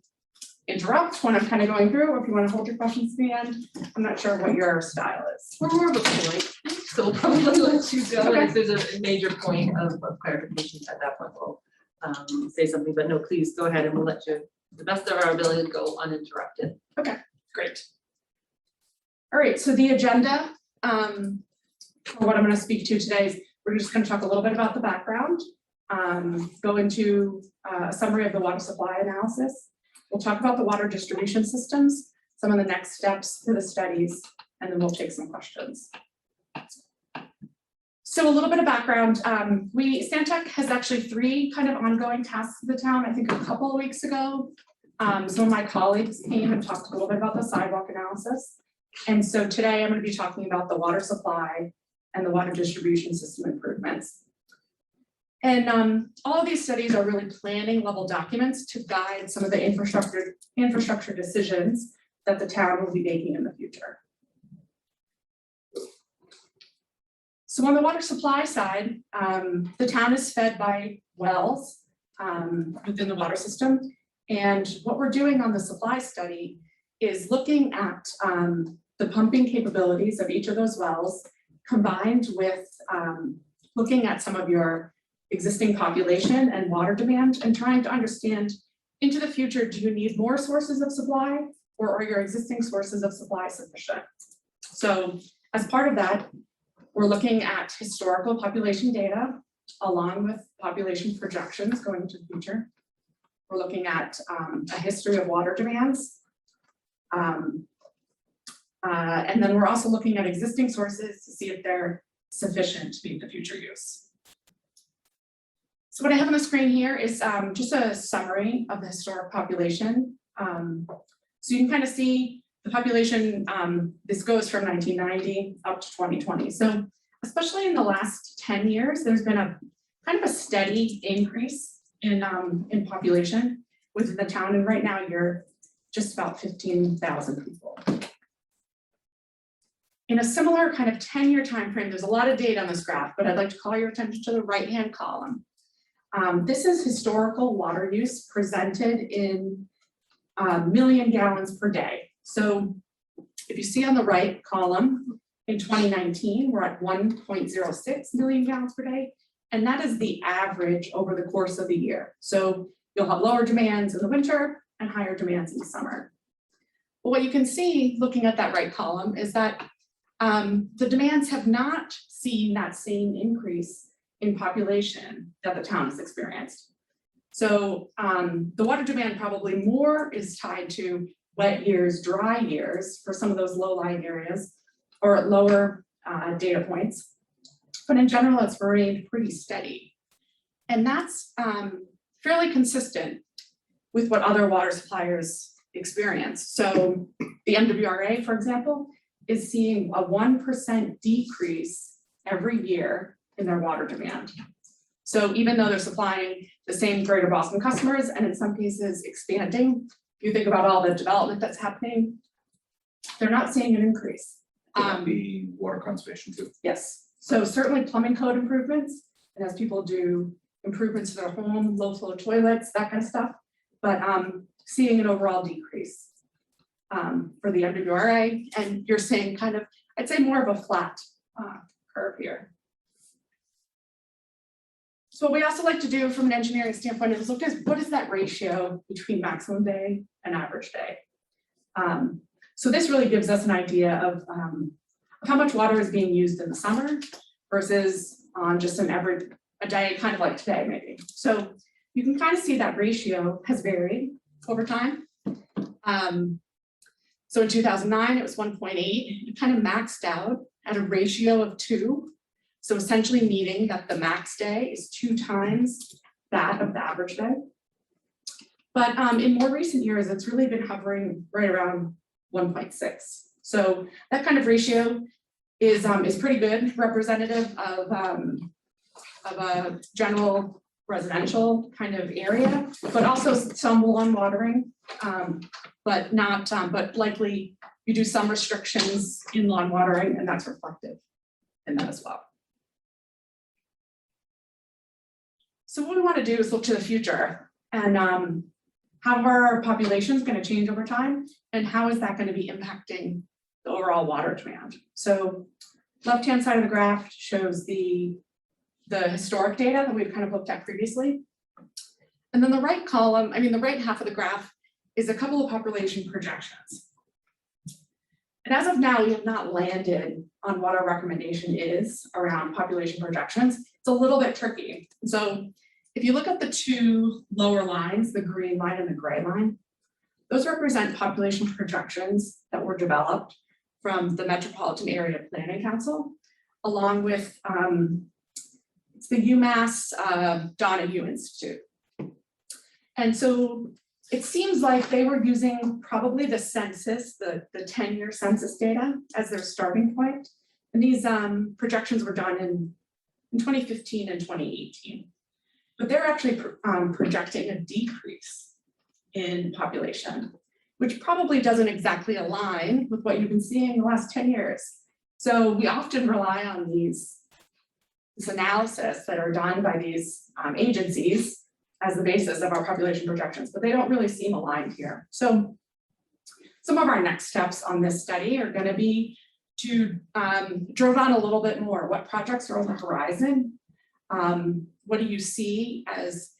interrupt when I'm kind of going through, or if you want to hold your questions to the end. I'm not sure what your style is. We're more of a point, so we'll probably let you go, and if there's a major point of clarification at that point, we'll say something, but no, please go ahead and we'll let you, the best of our ability, go uninterrupted. Okay, great. All right, so the agenda for what I'm going to speak to today is we're just going to talk a little bit about the background, go into a summary of the water supply analysis. We'll talk about the water distribution systems, some of the next steps for the studies, and then we'll take some questions. So a little bit of background, Stantec has actually 3 kind of ongoing tasks of the town. I think a couple of weeks ago, some of my colleagues came and talked a little bit about the sidewalk analysis. And so today I'm going to be talking about the water supply and the water distribution system improvements. And all of these studies are really planning level documents to guide some of the infrastructure decisions that the town will be making in the future. So on the water supply side, the town is fed by wells within the water system. And what we're doing on the supply study is looking at the pumping capabilities of each of those wells, combined with looking at some of your existing population and water demand, and trying to understand into the future, do you need more sources of supply, or are your existing sources of supply sufficient? So as part of that, we're looking at historical population data along with population projections going into the future. We're looking at a history of water demands. And then we're also looking at existing sources to see if they're sufficient to meet the future use. So what I have on the screen here is just a summary of the historic population. So you can kind of see the population, this goes from 1990 up to 2020. So especially in the last 10 years, there's been a kind of a steady increase in population within the town. And right now you're just about 15,000 people. In a similar kind of 10-year time frame, there's a lot of data on this graph, but I'd like to call your attention to the right-hand column. This is historical water use presented in million gallons per day. So if you see on the right column, in 2019, we're at 1.06 million gallons per day. And that is the average over the course of the year. So you'll have lower demands in the winter and higher demands in the summer. But what you can see looking at that right column is that the demands have not seen that same increase in population that the town has experienced. So the water demand probably more is tied to wet years, dry years for some of those low-lying areas or at lower data points. But in general, it's remained pretty steady. And that's fairly consistent with what other water suppliers experience. So the MWRA, for example, is seeing a 1% decrease every year in their water demand. So even though they're supplying the same Greater Boston customers, and in some cases expanding, if you think about all the development that's happening, they're not seeing an increase. Could that be water conservation too? Yes, so certainly plumbing code improvements, and as people do improvements to their home, low flow toilets, that kind of stuff, but seeing an overall decrease for the MWRA, and you're seeing kind of, I'd say more of a flat curve here. So what we also like to do from an engineering standpoint is look at what is that ratio between maximum day and average day. So this really gives us an idea of how much water is being used in the summer versus on just a day, kind of like today maybe. So you can kind of see that ratio has varied over time. So in 2009, it was 1.8. It kind of maxed out at a ratio of 2. So essentially meaning that the max day is 2 times that of the average day. But in more recent years, it's really been hovering right around 1.6. So that kind of ratio is pretty good, representative of a general residential kind of area, but also some lawn watering, but likely you do some restrictions in lawn watering, and that's reflected in that as well. So what we want to do is look to the future and how are our populations going to change over time, and how is that going to be impacting the overall water demand? So left-hand side of the graph shows the historic data that we've kind of looked at previously. And then the right column, the right half of the graph is a couple of population projections. And as of now, we have not landed on what our recommendation is around population projections. It's a little bit tricky. So if you look at the 2 lower lines, the green line and the gray line, those represent population projections that were developed from the Metropolitan Area Planning Council along with it's the UMass Donahue Institute. And so it seems like they were using probably the census, the 10-year census data as their starting point. And these projections were done in 2015 and 2018. But they're actually projecting a decrease in population, which probably doesn't exactly align with what you've been seeing the last 10 years. So we often rely on this analysis that are done by these agencies as the basis of our population projections, but they don't really seem aligned here. So some of our next steps on this study are going to be to drill down a little bit more. What projects are on the horizon? What do you see as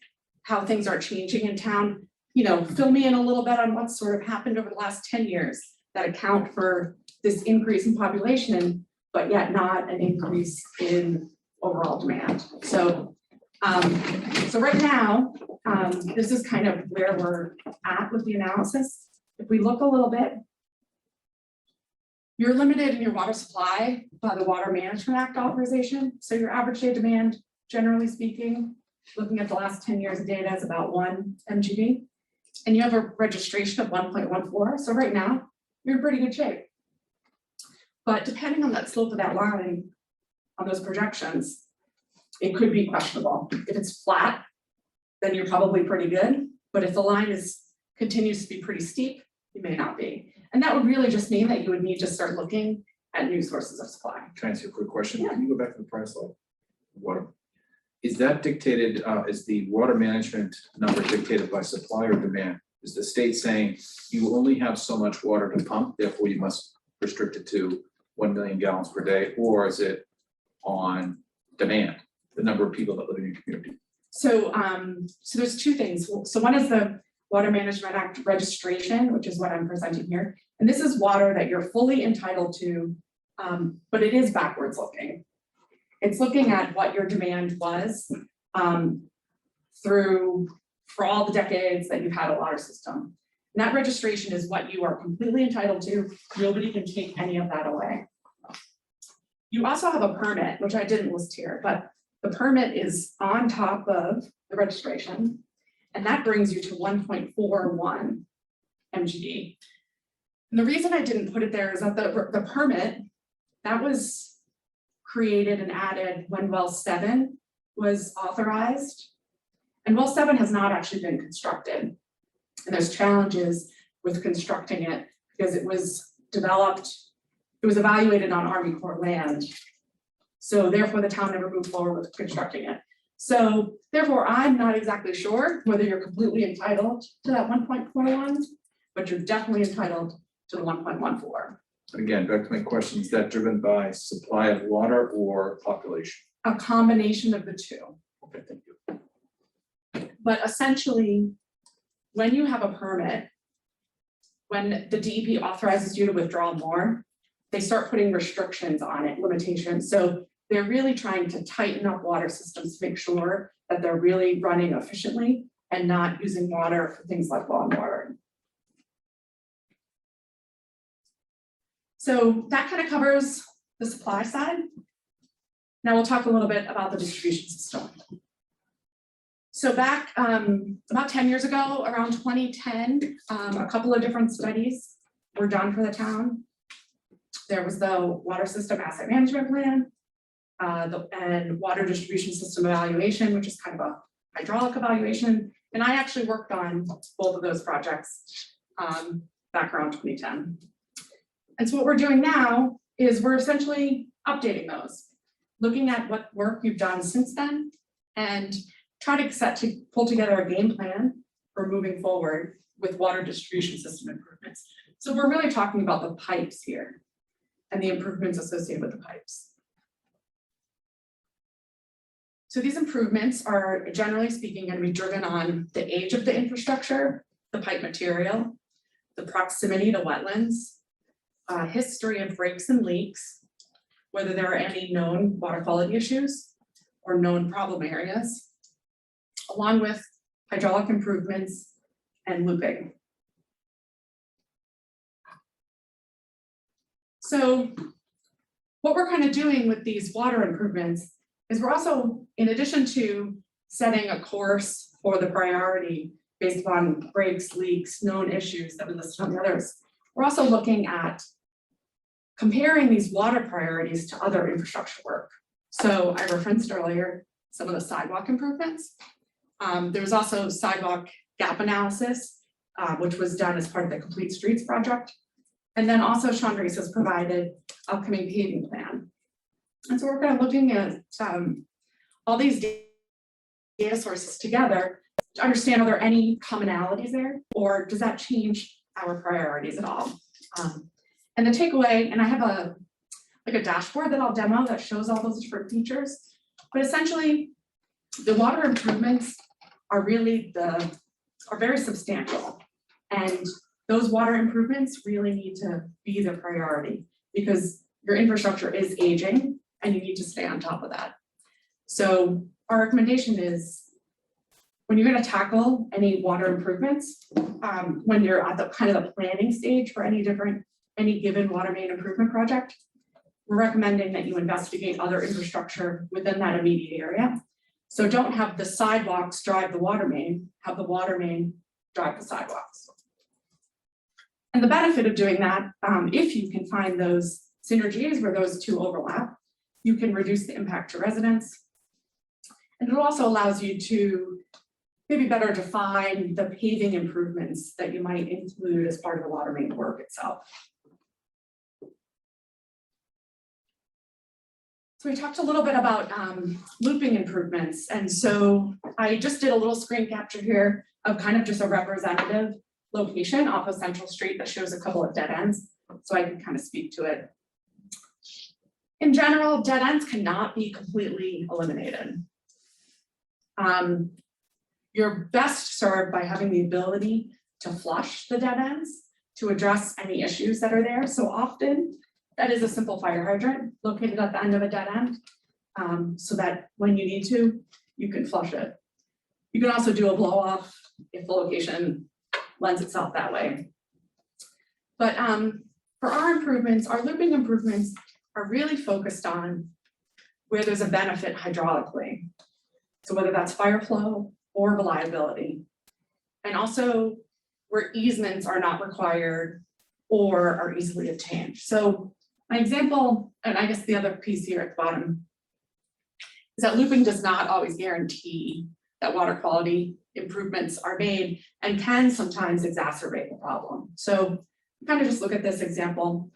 how things are changing in town? You know, fill me in a little bit on what's sort of happened over the last 10 years that account for this increase in population, but yet not an increase in overall demand. So, so right now, this is kind of where we're at with the analysis. If we look a little bit, you're limited in your water supply by the Water Management Act authorization. So your average day demand, generally speaking, looking at the last 10 years of data, is about 1 MGD. And you have a registration of 1.14. So right now, you're in pretty good shape. But depending on that slope of that line, on those projections, it could be questionable. If it's flat, then you're probably pretty good. But if the line continues to be pretty steep, you may not be. And that would really just mean that you would need to start looking at new sources of supply. Can I ask you a quick question? Yeah. Can you go back to the price level? Water. Is that dictated, is the water management number dictated by supply or demand? Is the state saying you only have so much water to pump, therefore you must restrict it to 1 million gallons per day? Or is it on demand, the number of people that live in your community? So, so there's two things. So one is the Water Management Act registration, which is what I'm presenting here. And this is water that you're fully entitled to, but it is backwards looking. It's looking at what your demand was for all the decades that you've had a water system. And that registration is what you are completely entitled to. Nobody can take any of that away. You also have a permit, which I didn't list here, but the permit is on top of the registration, and that brings you to 1.41 MGD. And the reason I didn't put it there is that the permit, that was created and added when well 7 was authorized. And well 7 has not actually been constructed. And there's challenges with constructing it because it was developed, it was evaluated on Army Corps land. So therefore the town never moved forward with constructing it. So therefore I'm not exactly sure whether you're completely entitled to that 1.41, but you're definitely entitled to the 1.14. Again, back to my question, is that driven by supply of water or population? A combination of the two. Okay, thank you. But essentially, when you have a permit, when the DEP authorizes you to withdraw more, they start putting restrictions on it, limitations. So they're really trying to tighten up water systems to make sure that they're really running efficiently and not using water for things like lawn watering. So that kind of covers the supply side. Now we'll talk a little bit about the distribution system. So back about 10 years ago, around 2010, a couple of different studies were done for the town. There was the Water System Asset Management Plan and Water Distribution System Evaluation, which is kind of a hydraulic evaluation. And I actually worked on both of those projects back around 2010. And so what we're doing now is we're essentially updating those, looking at what work we've done since then and try to pull together a game plan for moving forward with water distribution system improvements. So we're really talking about the pipes here and the improvements associated with the pipes. So these improvements are, generally speaking, going to be driven on the age of the infrastructure, the pipe material, the proximity to wetlands, history of breaks and leaks, whether there are any known water quality issues or known problem areas, along with hydraulic improvements and looping. So what we're kind of doing with these water improvements is we're also, in addition to setting a course for the priority based upon breaks, leaks, known issues that we listed on the others, we're also looking at comparing these water priorities to other infrastructure work. So I referenced earlier some of the sidewalk improvements. There's also sidewalk gap analysis, which was done as part of the Complete Streets project. And then also Sean Reese has provided upcoming paving plan. And so we're kind of looking at all these data sources together to understand, are there any commonalities there, or does that change our priorities at all? And the takeaway, and I have a dashboard that I'll demo that shows all those different features, but essentially the water improvements are really are very substantial. And those water improvements really need to be the priority because your infrastructure is aging and you need to stay on top of that. So our recommendation is when you're going to tackle any water improvements, when you're at the kind of the planning stage for any given water main improvement project, we're recommending that you investigate other infrastructure within that immediate area. So don't have the sidewalks drive the water main, have the water main drive the sidewalks. And the benefit of doing that, if you can find those synergies where those two overlap, you can reduce the impact to residents. And it also allows you to maybe better define the paving improvements that you might include as part of the water main work itself. So we talked a little bit about looping improvements. And so I just did a little screen capture here of kind of just a representative location off of Central Street that shows a couple of dead ends. So I can kind of speak to it. In general, dead ends cannot be completely eliminated. You're best served by having the ability to flush the dead ends to address any issues that are there. So often that is a simple fire hydrant located at the end of a dead end, so that when you need to, you can flush it. You can also do a blow off if the location lends itself that way. But for our improvements, our looping improvements are really focused on where there's a benefit hydraulically. So whether that's fire flow or reliability, and also where easements are not required or are easily obtained. So my example, and I guess the other piece here at the bottom, is that looping does not always guarantee that water quality improvements are made and can sometimes exacerbate the problem. So kind of just look at this example.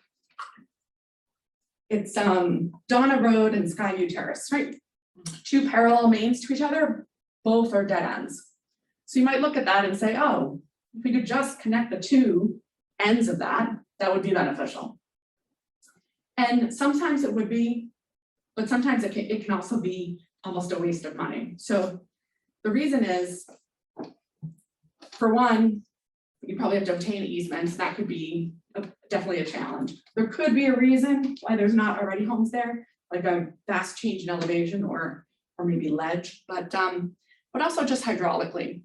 It's Donna Road and Skyview Terrace, right? Two parallel mains to each other, both are dead ends. So you might look at that and say, oh, if we could just connect the two ends of that, that would be beneficial. And sometimes it would be, but sometimes it can also be almost a waste of money. So the reason is, for one, you probably have to obtain easements. That could be definitely a challenge. There could be a reason why there's not already homes there, like a vast change in elevation or maybe ledge, but also just hydraulically.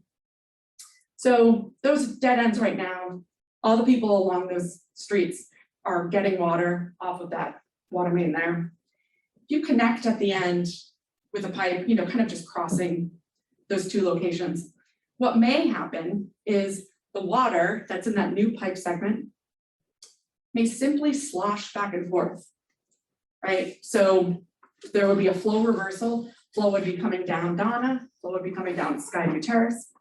So those dead ends right now, all the people along those streets are getting water off of that water main there. If you connect at the end with a pipe, kind of just crossing those two locations, what may happen is the water that's in that new pipe segment may simply slosh back and forth, right? So there would be a flow reversal. Flow would be coming down Donna, flow would be coming down Skyview Terrace,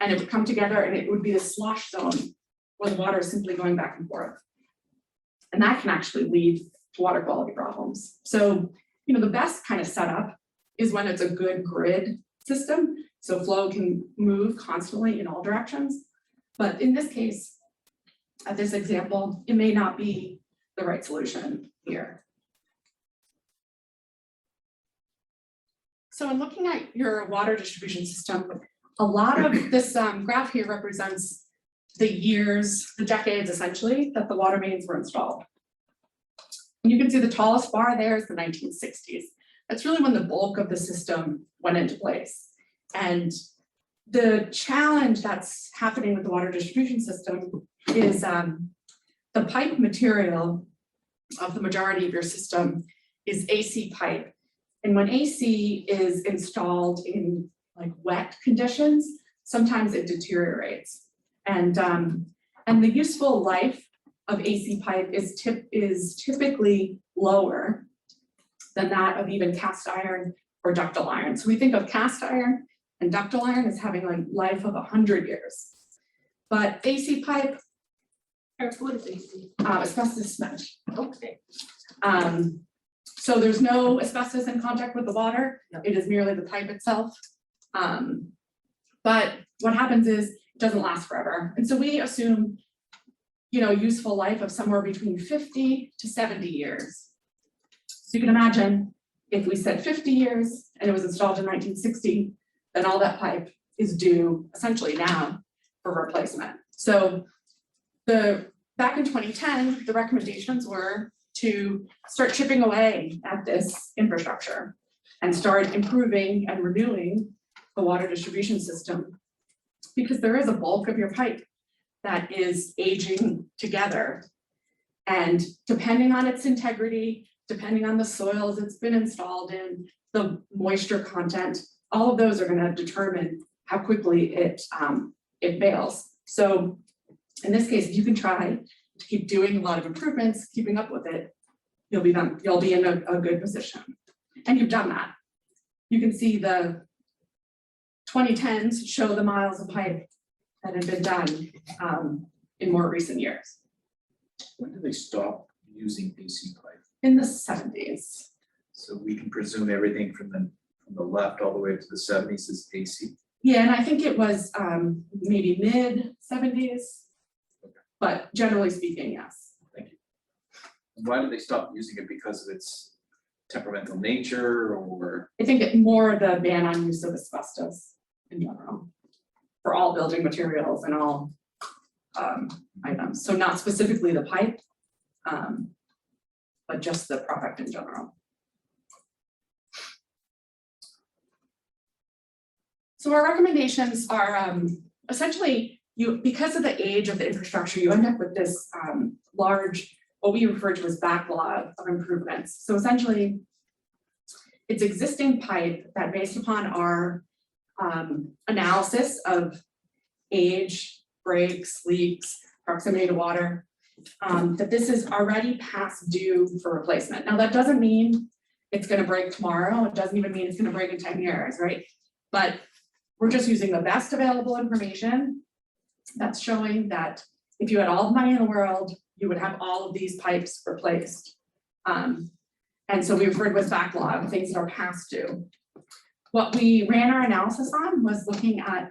and it would come together and it would be a slosh zone where the water is simply going back and forth. And that can actually lead to water quality problems. So, the best kind of setup is when it's a good grid system. So flow can move constantly in all directions. But in this case, at this example, it may not be the right solution here. So in looking at your water distribution system, a lot of this graph here represents the years, the decades essentially, that the water mains were installed. And you can see the tallest bar there is the 1960s. That's really when the bulk of the system went into place. And the challenge that's happening with the water distribution system is the pipe material of the majority of your system is AC pipe. And when AC is installed in like wet conditions, sometimes it deteriorates. And the useful life of AC pipe is typically lower than that of even cast iron or ductile iron. So we think of cast iron and ductile iron as having like life of 100 years. But AC pipe, What is AC? asbestos smash. Okay. So there's no asbestos in contact with the water. It is merely the pipe itself. But what happens is it doesn't last forever. And so we assume, useful life of somewhere between 50 to 70 years. So you can imagine if we said 50 years and it was installed in 1960, then all that pipe is due essentially now for replacement. So back in 2010, the recommendations were to start chipping away at this infrastructure and start improving and renewing the water distribution system, because there is a bulk of your pipe that is aging together. And depending on its integrity, depending on the soils it's been installed in, the moisture content, all of those are going to determine how quickly it fails. So in this case, if you can try to keep doing a lot of improvements, keeping up with it, you'll be in a good position. And you've done that. You can see the 2010s show the miles of pipe that have been done in more recent years. When do they stop using AC pipe? In the 70s. So we can presume everything from the left all the way to the 70s is AC. Yeah, and I think it was maybe mid 70s, but generally speaking, yes. Thank you. And why did they stop using it? Because of its temperamental nature, or? I think it more the ban on use of asbestos in general for all building materials and all items. So not specifically the pipe, but just the product in general. So our recommendations are essentially because of the age of the infrastructure, you end up with this large, what we refer to as backlog of improvements. So essentially, it's existing pipe that, based upon our analysis of age, breaks, leaks, proximity to water, that this is already past due for replacement. Now, that doesn't mean it's going to break tomorrow. It doesn't even mean it's going to break in 10 years, right? But we're just using the best available information that's showing that if you had all the money in the world, you would have all of these pipes replaced. And so we referred with backlog, things that are past due. What we ran our analysis on was looking at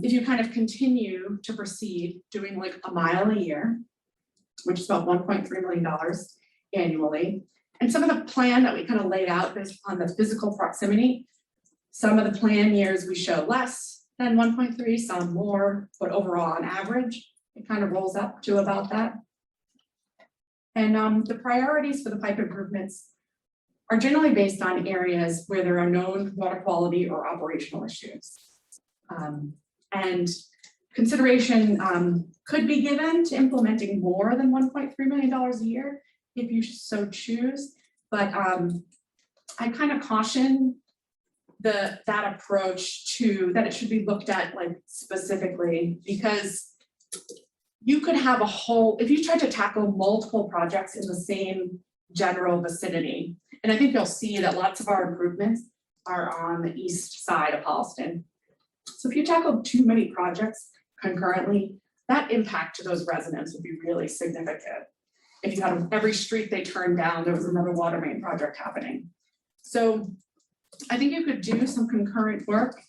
if you kind of continue to proceed doing like a mile a year, which is about $1.3 million annually. And some of the plan that we kind of laid out based on the physical proximity, some of the plan years we show less than 1.3, some more, but overall on average, it kind of rolls up to about that. And the priorities for the pipe improvements are generally based on areas where there are known water quality or operational issues. And consideration could be given to implementing more than $1.3 million a year if you so choose. But I kind of caution that approach to that it should be looked at like specifically, because you could have a whole, if you try to tackle multiple projects in the same general vicinity, and I think you'll see that lots of our improvements are on the east side of Holliston. So if you tackle too many projects concurrently, that impact to those residents would be really significant. If you had every street they turned down, there was another water main project happening. So I think you could do some concurrent work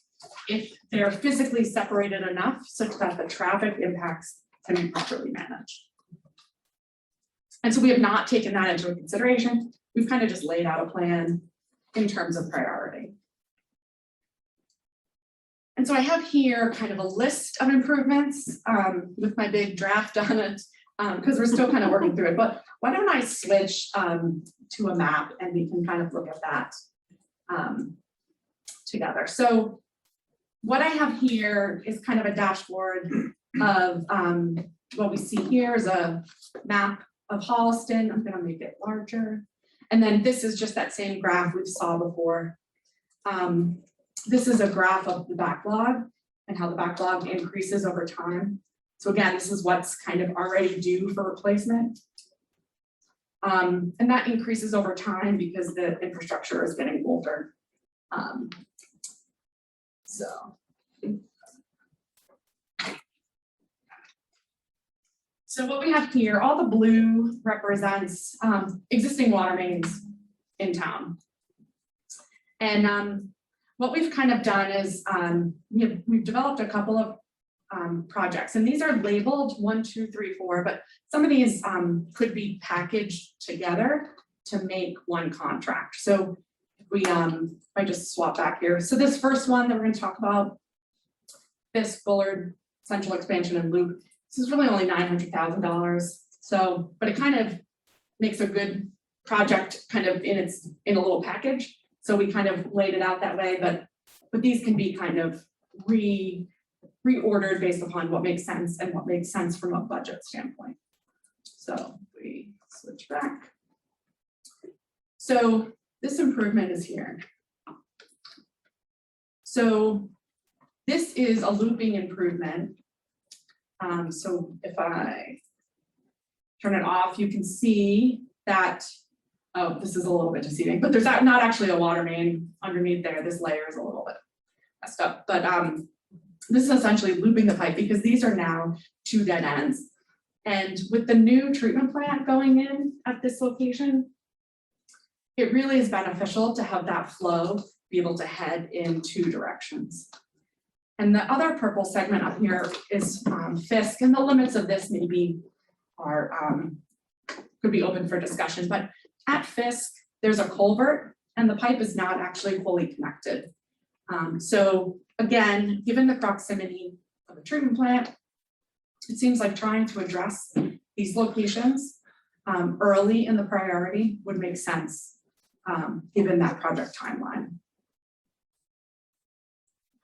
if they're physically separated enough such that the traffic impacts can be properly managed. And so we have not taken that into consideration. We've kind of just laid out a plan in terms of priority. And so I have here kind of a list of improvements with my big draft on it, because we're still kind of working through it. But why don't I switch to a map and we can kind of look at that together. So what I have here is kind of a dashboard of what we see here is a map of Holliston. I'm gonna make it larger. And then this is just that same graph we saw before. This is a graph of the backlog and how the backlog increases over time. So again, this is what's kind of already due for replacement. And that increases over time because the infrastructure is getting older. So what we have here, all the blue represents existing water mains in town. And what we've kind of done is we've developed a couple of projects, and these are labeled 1, 2, 3, 4, but some of these could be packaged together to make one contract. So we, if I just swap back here. So this first one that we're going to talk about, this Bullard Central Expansion and Loop, this is really only $900,000. So, but it kind of makes a good project kind of in a little package. So we kind of laid it out that way, but these can be kind of reordered based upon what makes sense and what makes sense from a budget standpoint. So we switch back. So this improvement is here. So this is a looping improvement. So if I turn it off, you can see that, oh, this is a little bit deceiving, but there's not actually a water main underneath there. This layer is a little bit messed up, but this is essentially looping the pipe because these are now 2 dead ends. And with the new treatment plant going in at this location, it really is beneficial to have that flow be able to head in 2 directions. And the other purple segment up here is Fisk, and the limits of this maybe are could be open for discussion, but at Fisk, there's a culvert and the pipe is not actually fully connected. So again, given the proximity of a treatment plant, it seems like trying to address these locations early in the priority would make sense, given that project timeline.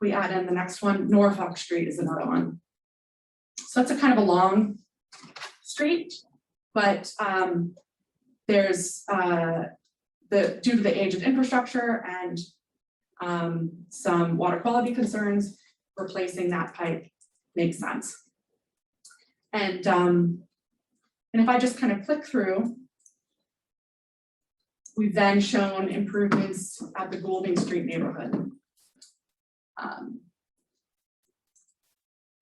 We add in the next one, Norfolk Street is another one. So that's a kind of a long street, but there's due to the age of infrastructure and some water quality concerns, replacing that pipe makes sense. And if I just kind of click through, we've then shown improvements at the Goulding Street neighborhood.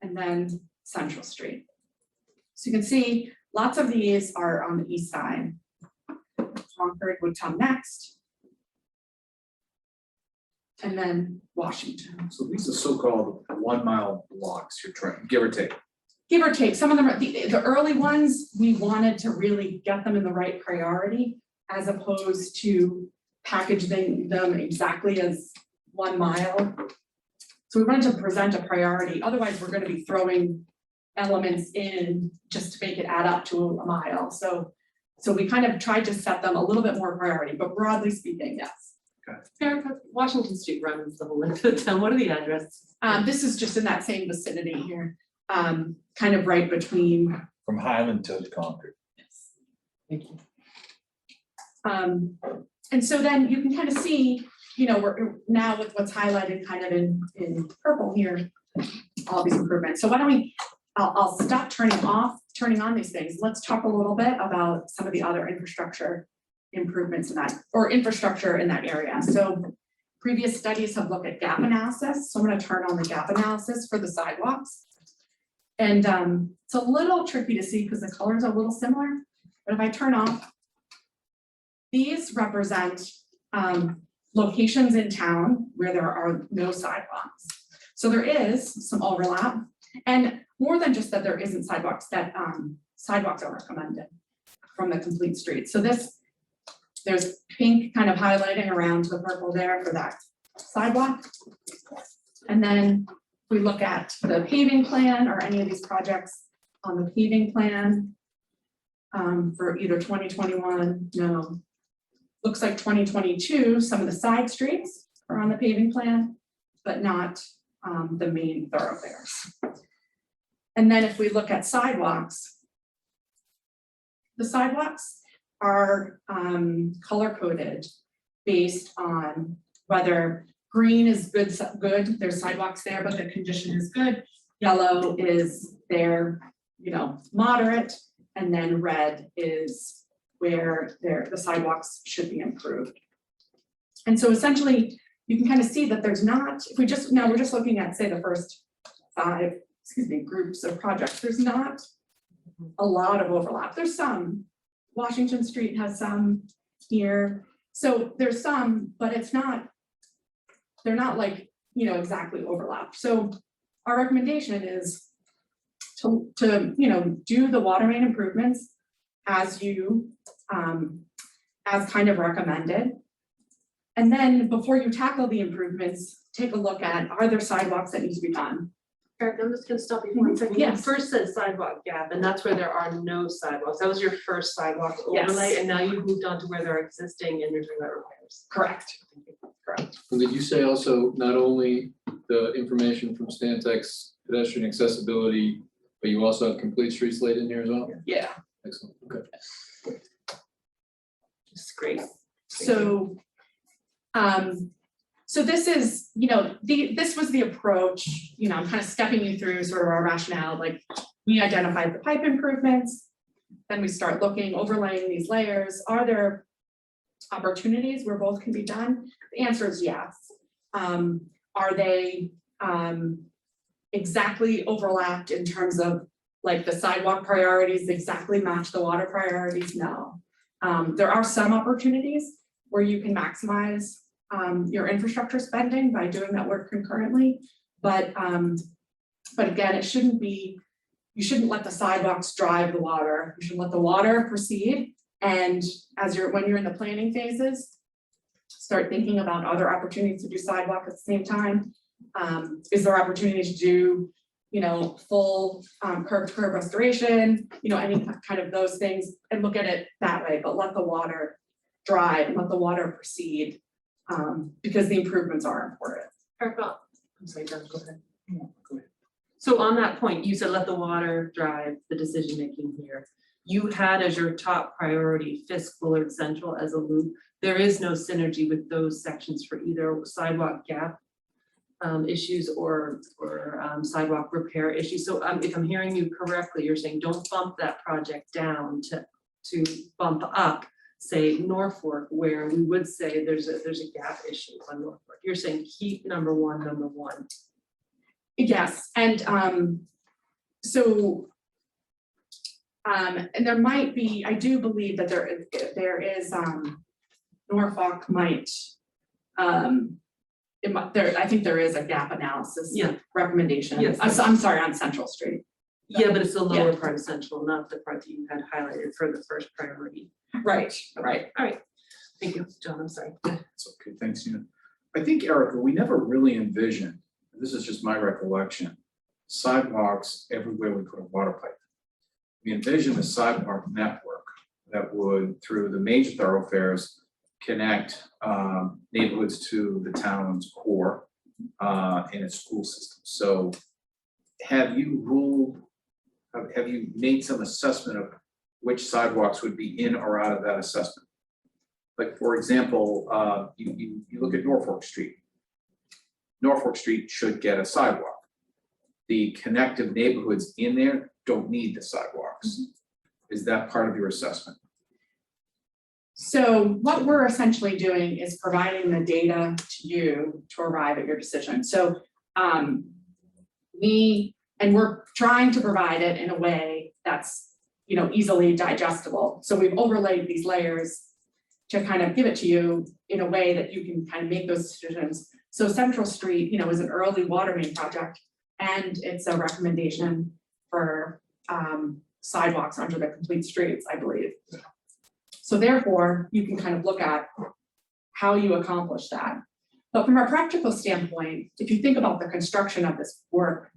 And then Central Street. So you can see lots of these are on the east side. Concord would come next. And then Washington. So these are so-called 1 mile blocks you're trying, give or take. Give or take, some of them are the early ones, we wanted to really get them in the right priority as opposed to packaging them exactly as 1 mile. So we wanted to present a priority, otherwise we're going to be throwing elements in just to make it add up to a mile. So we kind of tried to set them a little bit more priority, but broadly speaking, yes. Erica, Washington Street runs the whole length of the town. What are the addresses? This is just in that same vicinity here, kind of right between. From Highland to Concord. Yes. Thank you. And so then you can kind of see, you know, we're now with what's highlighted kind of in purple here, all these improvements. So why don't we, I'll stop turning on these things. Let's talk a little bit about some of the other infrastructure improvements in that, or infrastructure in that area. So previous studies have looked at gap analysis. So I'm going to turn on the gap analysis for the sidewalks. And it's a little tricky to see because the colors are a little similar, but if I turn off, these represent locations in town where there are no sidewalks. So there is some overlap, and more than just that there isn't sidewalks, that sidewalks are recommended from the complete street. So there's pink kind of highlighting around the purple there for that sidewalk. And then we look at the paving plan or any of these projects on the paving plan for either 2021, no. Looks like 2022, some of the side streets are on the paving plan, but not the main thoroughfares. And then if we look at sidewalks, the sidewalks are color coded based on whether green is good, there's sidewalks there, but the condition is good. Yellow is there, moderate, and then red is where the sidewalks should be improved. And so essentially, you can kind of see that there's not, if we just, now we're just looking at, say, the first 5, groups of projects, there's not a lot of overlap. There's some. Washington Street has some here. So there's some, but it's not, they're not like, exactly overlap. So our recommendation is to do the water main improvements as you, as kind of recommended. And then before you tackle the improvements, take a look at, are there sidewalks that need to be done? Eric, I'm just gonna stop you for 1 second. Yes. You first said sidewalk gap, and that's where there are no sidewalks. That was your first sidewalk Yes. overlay, and now you've moved on to where there are existing and you're doing that repairs. Correct. And did you say also not only the information from Stantec's pedestrian accessibility, but you also have complete streets laid in here as well? Yeah. Excellent, okay. It's great. So, so this is, this was the approach, I'm kind of stepping you through sort of our rationale, like we identified the pipe improvements, then we start looking, overlaying these layers. Are there opportunities where both can be done? The answer is yes. Are they exactly overlapped in terms of like the sidewalk priorities exactly match the water priorities? No. There are some opportunities where you can maximize your infrastructure spending by doing that work concurrently. But again, it shouldn't be, you shouldn't let the sidewalks drive the water. You should let the water proceed. And when you're in the planning phases, start thinking about other opportunities to do sidewalk at the same time. Is there opportunity to do, full curb to curb restoration, any kind of those things, and look at it that way, but let the water drive and let the water proceed, because the improvements are important. Eric, I'm sorry, John, go ahead. So on that point, you said let the water drive the decision making here. You had as your top priority Fisk, Bullard Central as a loop. There is no synergy with those sections for either sidewalk gap issues or sidewalk repair issues. So if I'm hearing you correctly, you're saying don't bump that project down to bump up, say Norfolk, where we would say there's a gap issue on Norfolk. You're saying keep number one. Yes, and and there might be, I do believe that there is Norfolk might I think there is a gap analysis recommendation. Yes. I'm sorry, on Central Street. Yeah, but it's the lower part of Central, not the part that you had highlighted for the first priority. Right. All right. Thank you, John, I'm sorry. It's okay, thanks, Nina. I think, Erica, we never really envisioned, this is just my recollection, sidewalks everywhere we put a water pipe. We envisioned a sidewalk network that would, through the major thoroughfares, connect neighborhoods to the town's core and its school system. So have you made some assessment of which sidewalks would be in or out of that assessment? Like, for example, you look at Norfolk Street. Norfolk Street should get a sidewalk. The connective neighborhoods in there don't need the sidewalks. Is that part of your assessment? So what we're essentially doing is providing the data to you to arrive at your decision. So we're trying to provide it in a way that's easily digestible. So we've overlaid these layers to kind of give it to you in a way that you can kind of make those decisions. So Central Street, is an early water main project, and it's a recommendation for sidewalks under the complete streets, I believe. So therefore, you can kind of look at how you accomplish that. But from a practical standpoint, if you think about the construction of this work,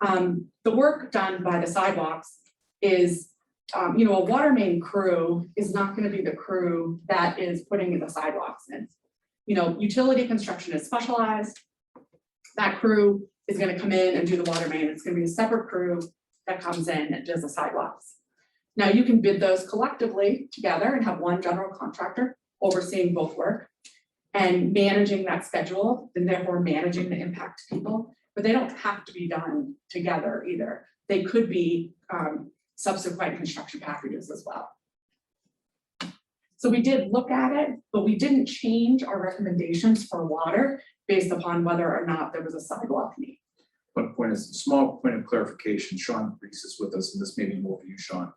the work done by the sidewalks is, a water main crew is not going to be the crew that is putting the sidewalks in. Utility construction is specialized. That crew is going to come in and do the water main. It's going to be a separate crew that comes in and does the sidewalks. Now you can bid those collectively together and have one general contractor overseeing both work and managing that schedule, and therefore managing the impact to people, but they don't have to be done together either. They could be subsequent construction packages as well. So we did look at it, but we didn't change our recommendations for water based upon whether or not there was a sidewalk need. One point is, small point of clarification, Sean Reese is with us, and this may be more for you, Sean.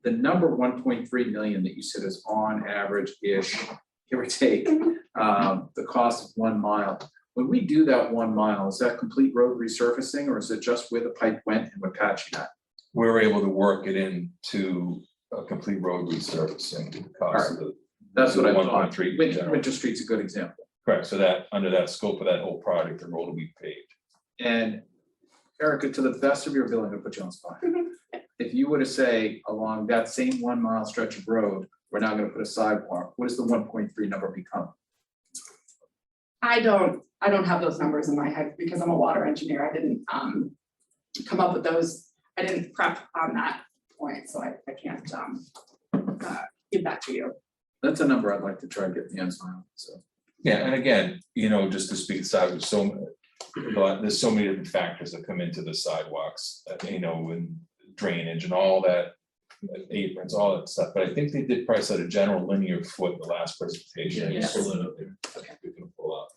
The number 1.3 million that you said is on average-ish, give or take, the cost of 1 mile. When we do that 1 mile, is that complete road resurfacing, or is it just where the pipe went and we're patching that? We were able to work it into a complete road resurfacing cost of the. That's what I thought. 1.3 in general. Winter Street's a good example. Correct, so that, under that scope of that whole project, the road will be paved. And Erica, to the best of your ability, I'm gonna put you on the spot. If you were to say along that same 1 mile stretch of road, we're now gonna put a sidewalk, what does the 1.3 number become? I don't have those numbers in my head because I'm a water engineer. I didn't come up with those. I didn't prep on that point, so I can't give that to you. That's a number I'd like to try and get the answer on, so. Yeah, and again, you know, just to speak aside, there's so many different factors that come into the sidewalks, you know, and drainage and all that, aprons, all that stuff, but I think they did price at a general linear foot in the last presentation. Yeah, Just yes. pull it up there. We can pull up.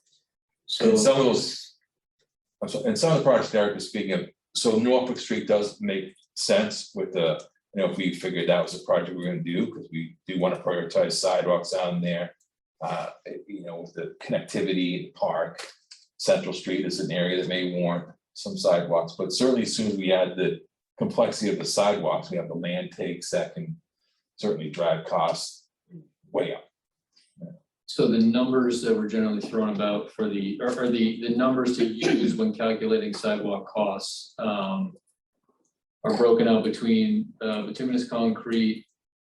So And some of those, and some of the projects Derek was speaking of, so Norfolk Street does make sense with the, you know, if we figured that was a project we're gonna do, because we do want to prioritize sidewalks down there. You know, with the connectivity, the park, Central Street is an area that may warrant some sidewalks, but certainly as soon as we add the complexity of the sidewalks, we have the land takes that can certainly drive costs way up. So the numbers that were generally thrown about for the, or the numbers to use when calculating sidewalk costs are broken out between bituminous concrete,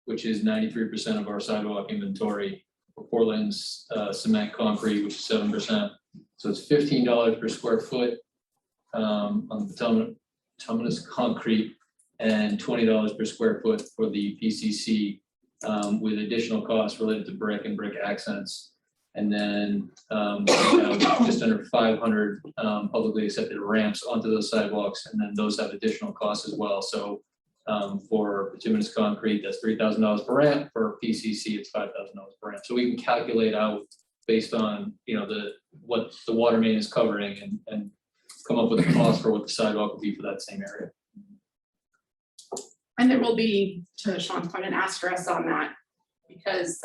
which is 93% of our sidewalk inventory, Portland's cement concrete, which is 7%. So it's $15 per square foot on the bituminous concrete and $20 per square foot for the PCC, with additional costs related to brick and brick accents. And then we have just under 500 publicly accepted ramps onto those sidewalks, and then those have additional costs as well. So for bituminous concrete, that's $3,000 per ramp. For PCC, it's $5,000 per ramp. So we can calculate out based on, you know, what the water main is covering and come up with a cost for what the sidewalk would be for that same area. And there will be, to Sean's point, an asterisk on that, because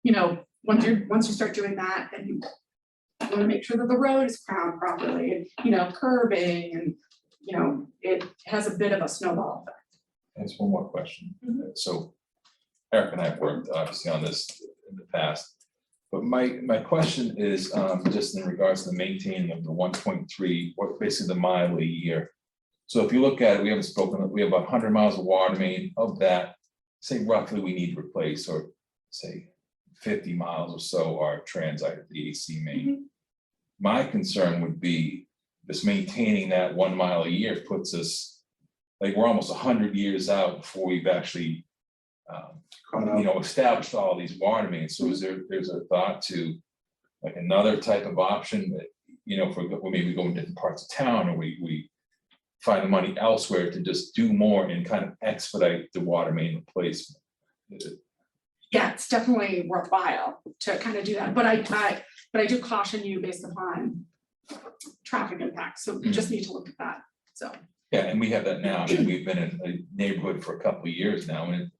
you know, once you start doing that, then you want to make sure that the road is crowned properly, and you know, curbing, and you know, it has a bit of a snowball effect. That's one more question. So Eric and I have worked obviously on this in the past, but my question is just in regards to the maintaining of the 1.3, what basically the mile a year. So if you look at it, we haven't spoken, we have 100 miles of water main. Of that, say roughly we need to replace, or say 50 miles or so are transite, the AC main. My concern would be this maintaining that 1 mile a year puts us, like, we're almost 100 years out before we've actually you know, established all these water mains. So there's a thought to like another type of option that, you know, for maybe go in different parts of town, or we find the money elsewhere to just do more and kind of expedite the water main replacement. Yeah, it's definitely worthwhile to kind of do that, but I do caution you based upon traffic impacts, so you just need to look at that, so. Yeah, and we have that now. I mean, we've been in a neighborhood for a couple of years now, and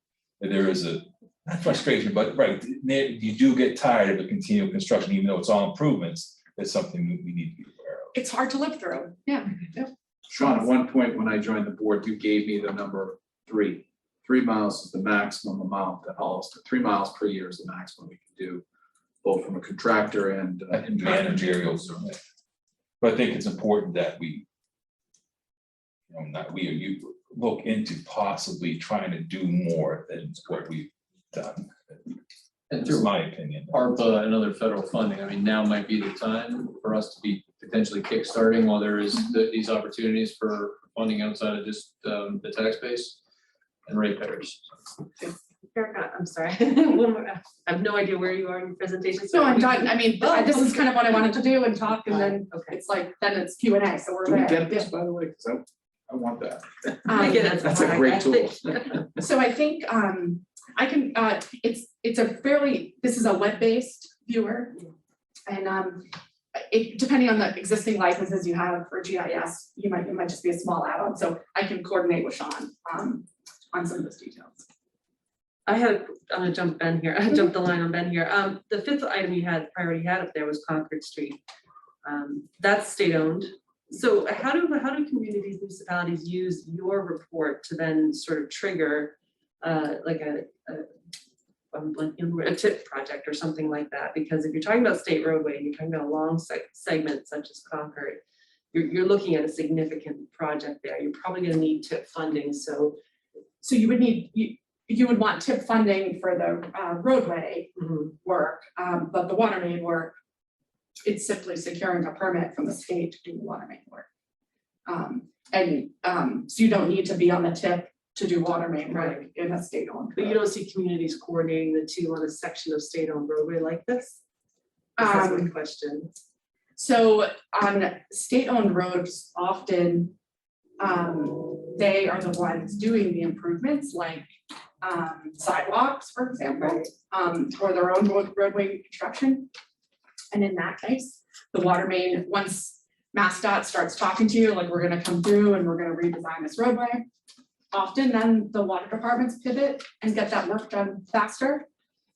there is a not frustration, but right, you do get tired of the continual construction, even though it's all improvements. It's something we need to be aware of. It's hard to live through, yeah. Sean, at one point when I joined the board, you gave me the number 3. 3 miles is the maximum amount that Holliston, 3 miles per year is the maximum we can do, both from a contractor and Managerial. But I think it's important that we, you know, you look into possibly trying to do more than what we've done. And That's through my opinion. ARPA and other federal funding, I mean, now might be the time for us to be potentially kickstarting while there is these opportunities for funding outside of just the tax base. and ratepayers. Erica, I'm sorry. One more. I have no idea where you are in your presentation. So I'm done. I mean, Oh, this is kind of what I wanted to do and talk, and then Okay. it's like, then it's Q and A, so we're Do we there. get this, by the way? Because I want that. Um, That's a great tool. So I think I can, it's a fairly, this is a web-based viewer. And it, depending on the existing licenses you have for GIS, it might just be a small add-on, so I can coordinate with Sean on some of those details. I'm gonna jump Ben here. I jumped the line on Ben here. The fifth item you had, priority had up there was Concord Street. That's state-owned. So how do communities, municipalities use your report to then sort of trigger like I'm blanking on the word, a tip project or something like that? Because if you're talking about state roadway and you're talking about a long segment such as Concord, you're looking at a significant project there. You're probably gonna need tip funding. So You would need, you would want tip funding for the roadway work, but the water main work, it's simply securing a permit from the state to do the water main work. So you don't need to be on the tip to do water main work in a state-owned. but you don't see communities coordinating the two on a section of state-owned roadway like this? That's my question. So on state-owned roads, often they are the ones doing the improvements, like sidewalks, for example, for their own roadway construction. And in that case, the water main, once MassDOT starts talking to you, like, we're gonna come through and we're gonna redesign this roadway, often then the water departments pivot and get that work done faster,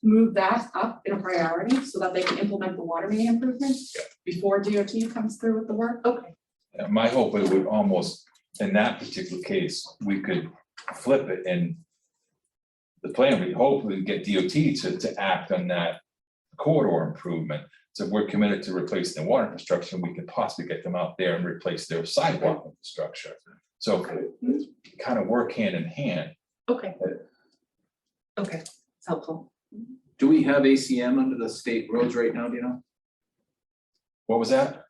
move that up in a priority so that they can implement the water main improvements before DOT comes through with the work. Okay. My hope it would almost, in that particular case, we could flip it and the plan, we hopefully get DOT to act on that corridor improvement. So if we're committed to replacing the water infrastructure, we could possibly get them out there and replace their sidewalk infrastructure. So kind of work hand in hand. Okay. Okay, it's helpful. Do we have ACM under the state roads right now, do you know? What was that?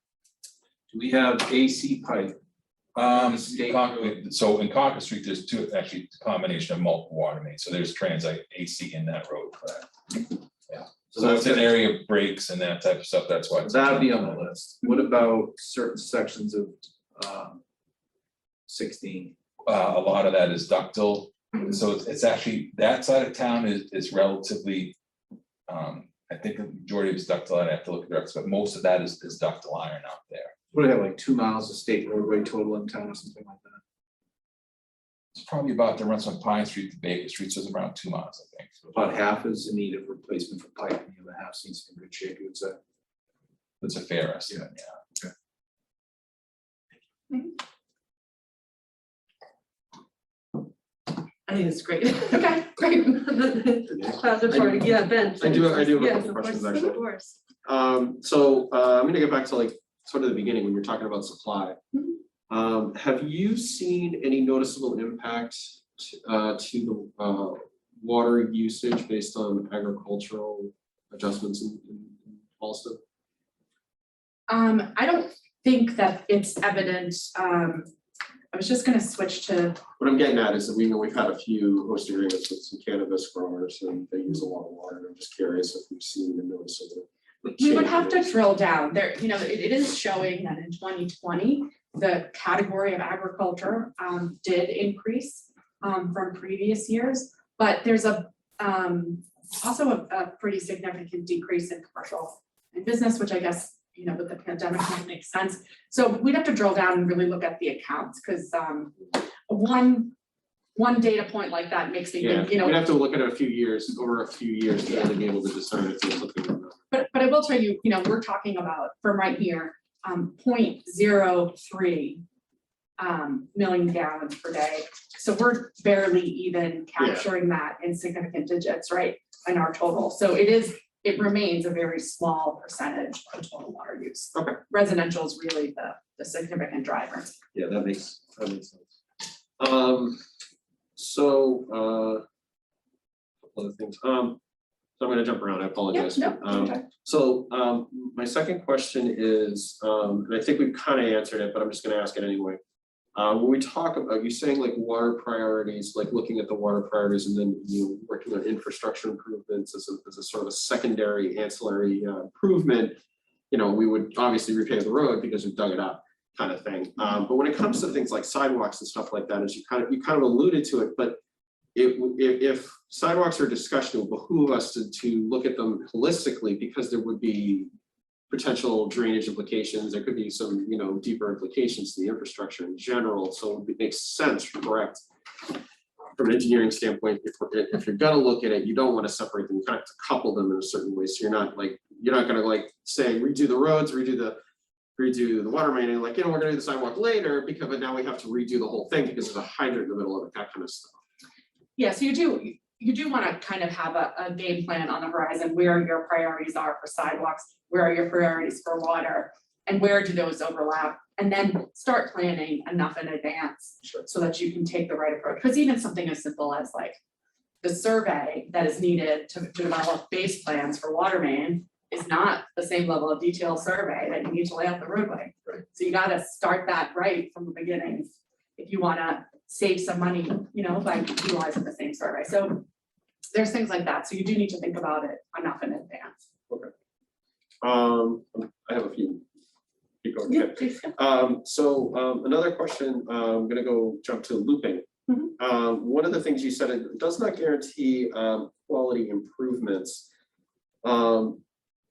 Do we have AC pipe? State So in Concord Street, there's two, actually, a combination of multiple water mains. So there's AC in that road, correct? Yeah. So it's an area of breaks and that type of stuff. That's why. That'd be on the list. What about certain sections of 16? A lot of that is ductile. So it's actually, that side of town is relatively, I think the majority of it's ductile. I'd have to look at the rest, but most of that is ductile iron out there. What do they have, like 2 miles of state roadway total in town or something like that? It's probably about the runs on Pine Street to Baker Street, so it's around 2 miles, I think. So About half is in need of replacement for pipe, and the other half seems in good shape, you would say. that's a fair estimate, yeah. I think it's great. Okay, great. Clouds are parting. Yeah, Ben. I do have a Yes, couple of questions, course, actually. Of course. So I'm gonna get back to like sort of the beginning when you're talking about supply. Have you seen any noticeable impact to the water usage based on agricultural adjustments in Holliston? I don't think that it's evident. I was just gonna switch to, What I'm getting at is that we know we've had a few host agreements with some cannabis growers and they use a lot of water. And I'm just curious if we've seen a noticeable. we would have to drill down there, it is showing that in 2020, the category of agriculture did increase from previous years, but there's also a pretty significant decrease in commercial and business, which I guess, with the pandemic might make sense. So we'd have to drill down and really look at the accounts, because one data point like that makes me think, We'd have to look at it over a few years to really be able to discern if there's something going on. But I will tell you, we're talking about from right here, 0.03 million gallons per day. So we're barely even capturing that in significant digits, right, in our total. So it remains a very small percentage of total water use. Okay. Residential is really the significant driver. Yeah, that makes sense. Couple of things. So I'm gonna jump around, I apologize. Yeah, no, okay. So my second question is, and I think we've kind of answered it, but I'm just gonna ask it anyway. When we talk about, you saying like water priorities, like looking at the water priorities and then working on infrastructure improvements as a sort of a secondary ancillary improvement, we would obviously repave the road because we've dug it up kind of thing. But when it comes to things like sidewalks and stuff like that, as you kind of alluded to it, but if sidewalks are a discussion, it would behoove us to look at them holistically, because there would be potential drainage implications. There could be some, deeper implications to the infrastructure in general. So it makes sense, correct? From an engineering standpoint, if you're gonna look at it, you don't want to separate them, you kind of have to couple them in a certain way. So you're not gonna say redo the roads, redo the water main, and we're gonna do the sidewalk later, but now we have to redo the whole thing because there's a hydrant in the middle of it, that kind of stuff. Yeah, so you do want to kind of have a game plan on the horizon, where your priorities are for sidewalks, where are your priorities for water, and where do those overlap? And then start planning enough in advance so that you can take the right approach. Because even something as simple as like the survey that is needed to develop base plans for water main is not the same level of detail survey that you need to lay out the roadway. Right. So you got to start that right from the beginning if you want to save some money, by utilizing the same survey. So there's things like that. So you do need to think about it enough in advance. Okay. I have a few. Keep going. Yeah, Okay. please. Another question, I'm gonna jump to looping. One of the things you said, it does not guarantee quality improvements.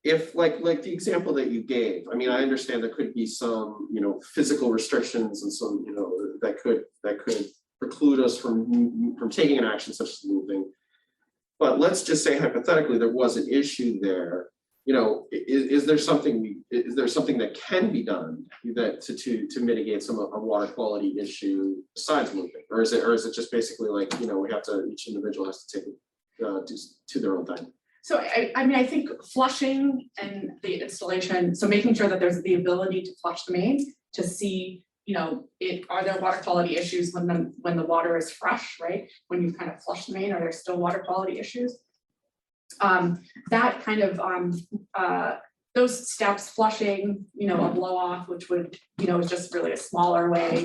If like the example that you gave, I mean, I understand there could be some, physical restrictions and some, that could preclude us from taking an action such as looping. But let's just say hypothetically there was an issue there. Is there something that can be done that to mitigate some of a water quality issue besides looping, or is it just basically like we have to, each individual has to take it to their own thing? So I think flushing and the installation, so making sure that there's the ability to flush the main to see, are there water quality issues when the water is fresh, right? When you kind of flush the main, are there still water quality issues? That kind of those steps, flushing, a blow off, which would, is just really a smaller way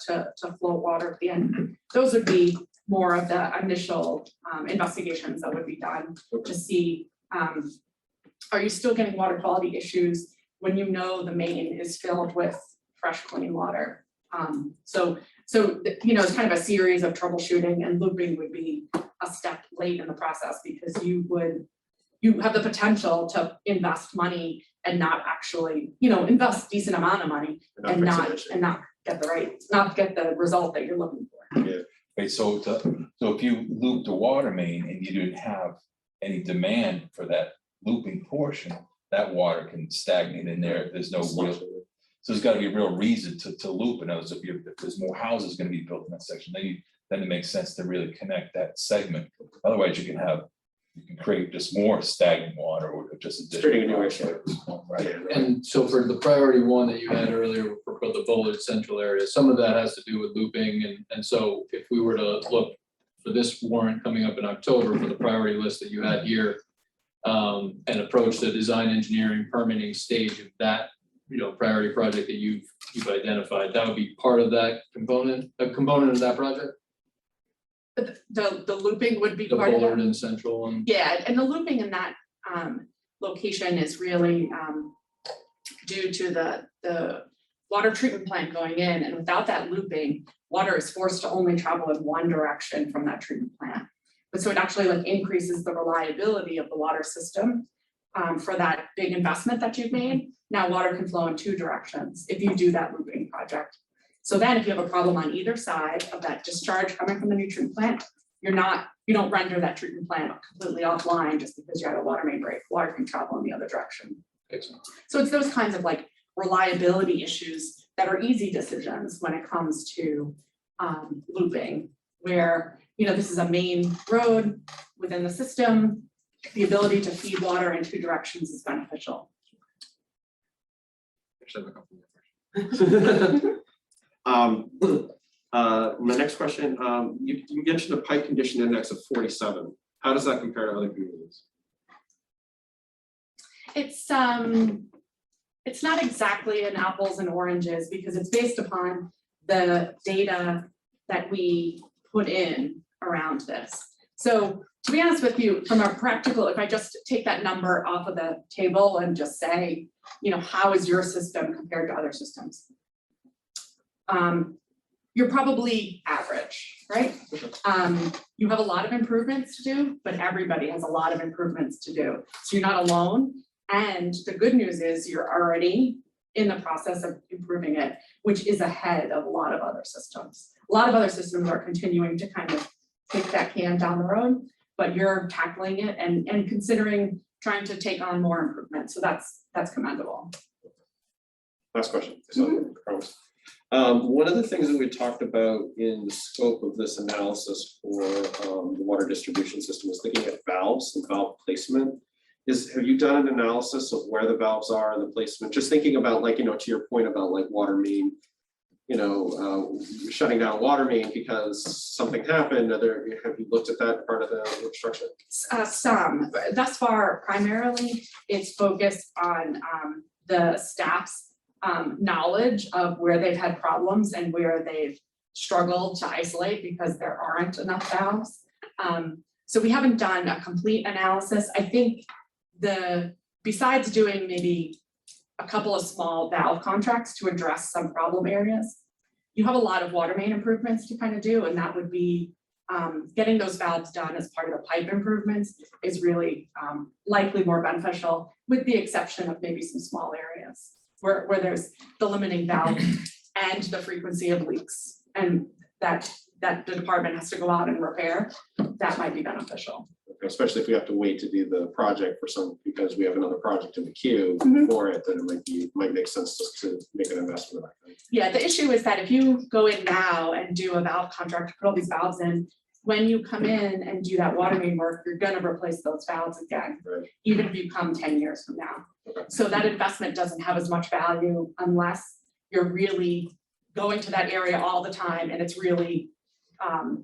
to flow water at the end. Those would be more of the initial investigations that would be done to see, are you still getting water quality issues when the main is filled with fresh, clean water? So it's kind of a series of troubleshooting, and looping would be a step late in the process, because you have the potential to invest money and not actually, invest decent amount of money and not get the result that you're looking for. Yeah. Right, so if you loop the water main and you didn't have any demand for that looping portion, that water can stagnate in there. There's no real, so there's got to be a real reason to loop. And if there's more houses going to be built in that section, then it makes sense to really connect that segment. Otherwise, you can create just more stagnant water or just creating a new issue. Right. And so for the priority one that you had earlier for the Village Central area, some of that has to do with looping. And so if we were to look for this warrant coming up in October for the priority list that you had here, and approach the design engineering permitting stage of that, priority project that you've identified, that would be part of that component of that project? The looping would be The part of Bullard it. and Central and. Yeah, and the looping in that location is really due to the water treatment plant going in, and without that looping, water is forced to only travel in one direction from that treatment plant. But so it actually increases the reliability of the water system for that big investment that you've made. Now water can flow in two directions if you do that looping project. So then if you have a problem on either side of that discharge coming from the new treatment plant, you don't render that treatment plant completely offline just because you had a water main break. Water can travel in the other direction. Excellent. So it's those kinds of reliability issues that are easy decisions when it comes to looping, where this is a main road within the system. The ability to feed water in two directions is beneficial. Actually, I have a couple more questions. My next question, you mentioned a pipe condition index of 47. How does that compare to other communities? It's not exactly an apples and oranges, because it's based upon the data that we put in around this. So to be honest with you, from a practical, if I just take that number off of the table and just say, you know, how is your system compared to other systems? You're probably average, right? You have a lot of improvements to do, but everybody has a lot of improvements to do. So you're not alone. And the good news is you're already in the process of improving it, which is ahead of a lot of other systems. A lot of other systems are continuing to kind of kick that can down the road, but you're tackling it and considering trying to take on more improvements. So that's commendable. Last question. One of the things that we talked about in the scope of this analysis for the water distribution system is looking at valves and valve placement. Have you done an analysis of where the valves are and the placement? Just thinking about, like, you know, to your point about like water main, you know, shutting down a water main because something happened. Have you looked at that part of the construction? Some. Thus far, primarily, it's focused on the staff's knowledge of where they've had problems and where they've struggled to isolate because there aren't enough valves. So we haven't done a complete analysis. I think besides doing maybe a couple of small valve contracts to address some problem areas, you have a lot of water main improvements to kind of do, and that would be getting those valves done as part of the pipe improvements is really likely more beneficial, with the exception of maybe some small areas where there's the limiting valve and the frequency of leaks, and that the department has to go out and repair. That might be beneficial. Especially if we have to wait to do the project for some, because we have another project in the queue for it, then it might make sense just to make an investment. I think. Yeah, the issue is that if you go in now and do a valve contract, put all these valves in, when you come in and do that water main work, you're gonna replace those valves again, Right. even if you come 10 years from now. Okay. So that investment doesn't have as much value unless you're really going to that area all the time and it's really,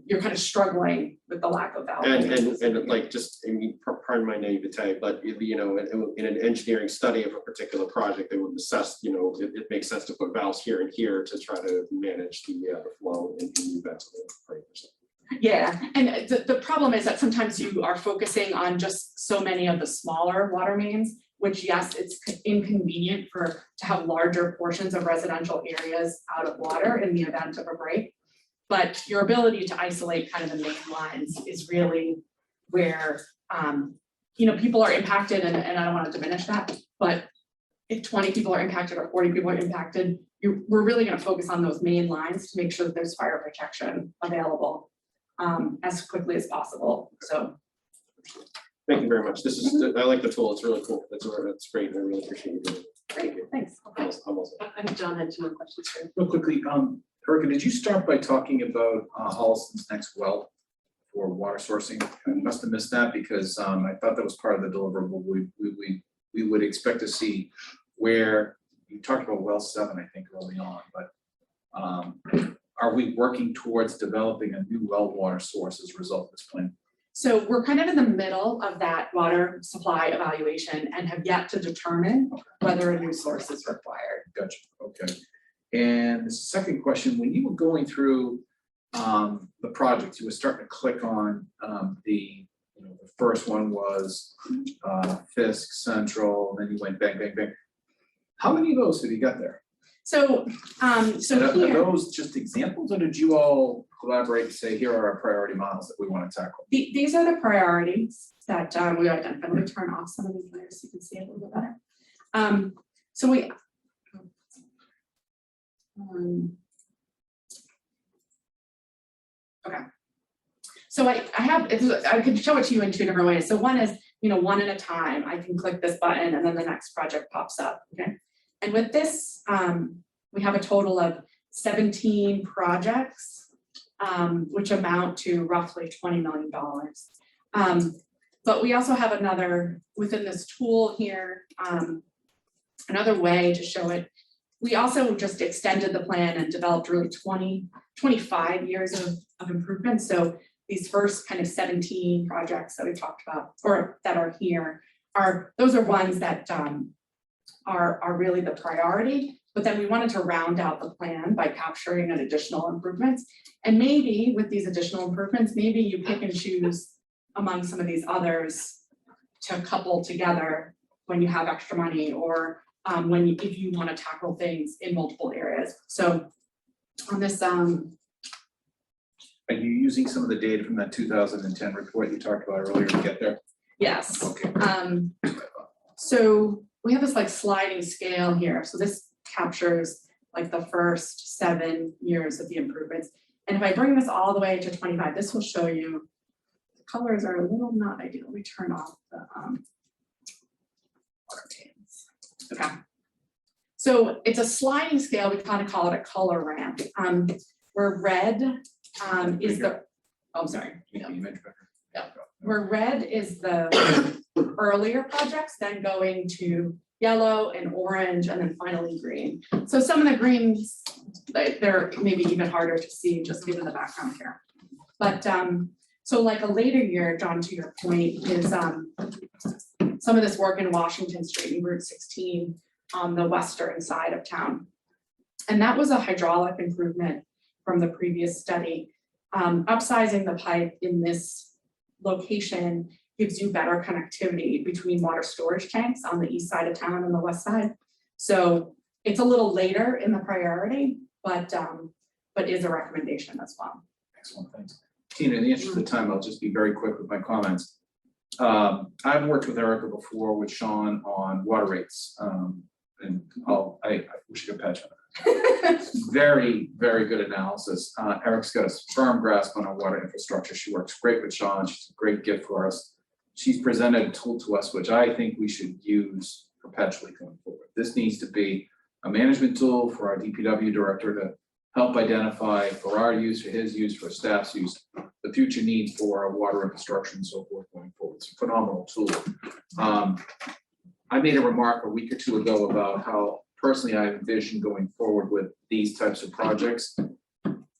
you're kind of struggling with the lack of valve. And like, just, I mean, pardon my naivete, but you know, in an engineering study of a particular project, they would assess, you know, it makes sense to put valves here and here to try to manage the flow in the event of the. Yeah, and the problem is that sometimes you are focusing on just so many of the smaller water mains, which, yes, it's inconvenient to have larger portions of residential areas out of water in the event of a break. But your ability to isolate kind of the main lines is really where, you know, people are impacted, and I don't want to diminish that, but if 20 people are impacted or 40 people are impacted, we're really going to focus on those main lines to make sure that there's fire protection available as quickly as possible. So. Thank you very much. This is, I like the tool. It's really cool. That's great. I really appreciate you doing it. Great, thanks. I think John had 2 more questions for you. Real quickly, Erica, did you start by talking about Holliston's next well for water sourcing? I must have missed that because I thought that was part of the deliverable. We would expect to see where you talked about well 7, I think, early on, but are we working towards developing a new well water source as a result of this plan? So we're kind of in the middle of that water supply evaluation and have yet to determine whether a new source is required. Gotcha. Okay. And the second question, when you were going through the projects, you were starting to click on the first one was Fisk Central, then you went bang, bang, bang. How many of those have you got there? So, are are those just examples, or did you all collaborate and say, here are our priority models that we want to tackle? These are the priorities that we identified. Let me turn off some of these layers so you can see it a little bit better. So we. Okay. So I can show it to you in 2 different ways. So one is, one at a time. I can click this button and then the next project pops up. Okay. And with this, we have a total of 17 projects, which amount to roughly $20 million. But we also have another, within this tool here, another way to show it. We also just extended the plan and developed really 25 years of improvement. So these first kind of 17 projects that we talked about, or that are here, those are ones that are really the priority. But then we wanted to round out the plan by capturing an additional improvements. And maybe with these additional improvements, maybe you pick and choose among some of these others to couple together when you have extra money, or if you want to tackle things in multiple areas. So on this, Are you using some of the data from that 2010 report you talked about earlier to get there? yes. Okay. So we have this like sliding scale here. So this captures like the first 7 years of the improvements. And if I bring this all the way to 25, this will show you the colors are a little not ideal. Let me turn off the water tails. Okay. So it's a sliding scale. We kind of call it a color ramp. Where red is the, oh, I'm sorry. Make the image better. Yeah. Where red is the earlier projects, then going to yellow and orange, and then finally green. So some of the greens, they're maybe even harder to see just given the background here. But so like a later year, John, to your point, is some of this work in Washington Street and Route 16 on the western side of town. And that was a hydraulic improvement from the previous study. Upsizing the pipe in this location gives you better connectivity between water storage tanks on the east side of town and the west side. So it's a little later in the priority, but is a recommendation as well. Excellent, thanks. Tina, in the interest of time, I'll just be very quick with my comments. I've worked with Erica before with Sean on water rates. And I wish you could patch on that. Very, very good analysis. Eric's got a firm grasp on our water infrastructure. She works great with Sean. She's a great gift for us. She's presented a tool to us, which I think we should use perpetually going forward. This needs to be a management tool for our DPW director to help identify for our use, for his use, for staff's use, the future need for our water infrastructure and so forth going forward. It's a phenomenal tool. I made a remark a week or two ago about how personally I envision going forward with these types of projects.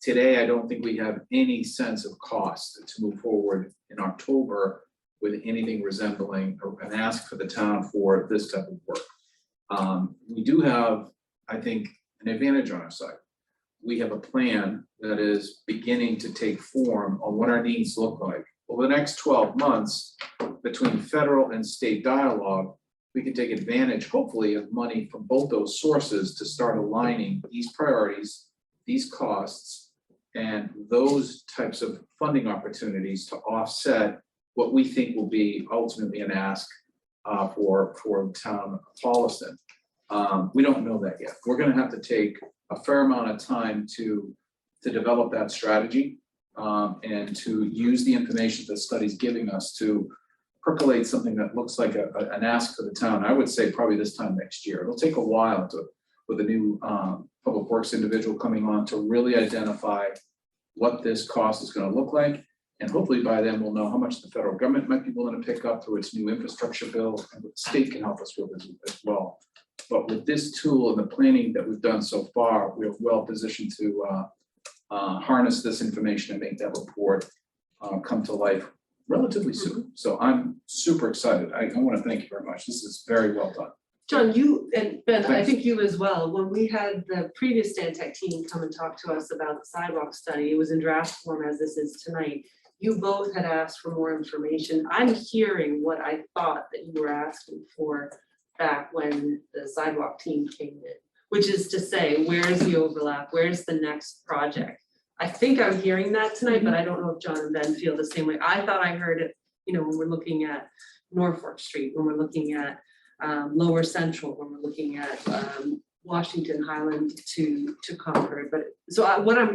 Today, I don't think we have any sense of cost to move forward in October with anything resembling an ask for the town for this type of work. We do have, I think, an advantage on our side. We have a plan that is beginning to take form on what our needs look like. Over the next 12 months, between federal and state dialogue, we can take advantage, hopefully, of money from both those sources to start aligning these priorities, these costs, and those types of funding opportunities to offset what we think will be ultimately an ask for the town of Holliston. We don't know that yet. We're gonna have to take a fair amount of time to develop that strategy and to use the information that the study's giving us to percolate something that looks like an ask for the town. I would say probably this time next year. It'll take a while with a new public works individual coming on to really identify what this cost is going to look like. And hopefully by then we'll know how much the federal government might be willing to pick up through its new infrastructure bill, and what the state can help us with as well. But with this tool and the planning that we've done so far, we're well positioned to harness this information and make that report come to life relatively soon. So I'm super excited. I want to thank you very much. This is very well done. John, you and Ben, I think you as well, when we had the previous Stantec team come and talk to us about the sidewalk study, it was in draft form as this is tonight. You both had asked for more information. I'm hearing what I thought that you were asking for back when the sidewalk team came in, which is to say, where's the overlap? Where's the next project? I think I'm hearing that tonight, but I don't know if John and Ben feel the same way. I thought I heard it, when we're looking at Norfolk Street, when we're looking at Lower Central, when we're looking at Washington Highland to Concord. But so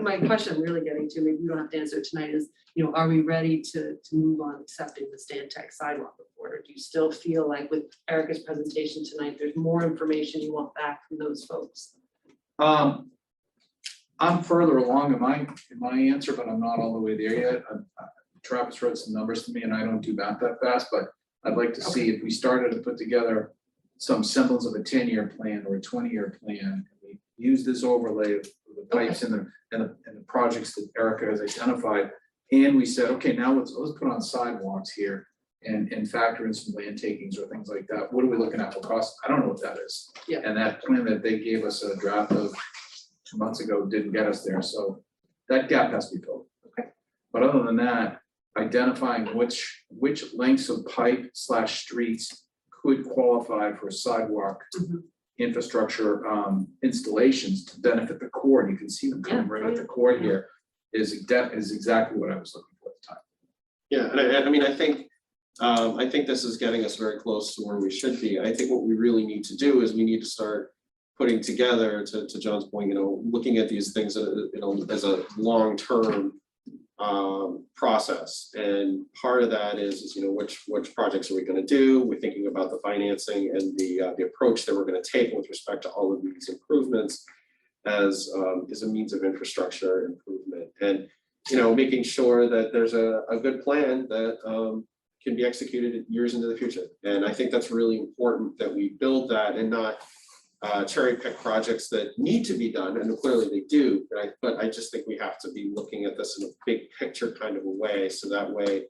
my question I'm really getting to, maybe you don't have to answer it tonight, is, are we ready to move on accepting the Stantec sidewalk report? Or do you still feel like with Erica's presentation tonight, there's more information you want back from those folks? I'm further along in my answer, but I'm not all the way there yet. Travis wrote some numbers to me, and I don't do math that fast, but I'd like to see if we started to put together some semblance of a 10-year plan or a 20-year plan. And we use this overlay of the pipes and the projects that Erica has identified, and we said, okay, now let's put on sidewalks here. and factor in some land takings or things like that. What are we looking at for cost? I don't know what that is. Yeah. And that plan that they gave us a draft of 2 months ago didn't get us there, so that gap has to be filled. Okay. But other than that, identifying which lengths of pipe / streets could qualify for sidewalk Mhm. infrastructure installations to benefit the core, and you can see them coming Yeah. right at the core here, is exactly what I was looking for at the time. Yeah, and I mean, I think this is getting us very close to where we should be. I think what we really need to do is we need to start putting together, to John's point, looking at these things, as a long-term process. And part of that is which projects are we gonna do? We're thinking about the financing and the approach that we're gonna take with respect to all of these improvements as a means of infrastructure improvement. And, making sure that there's a good plan that can be executed years into the future. And I think that's really important that we build that and not cherry pick projects that need to be done, and clearly they do, but I just think we have to be looking at this in a big picture kind of a way, so that way,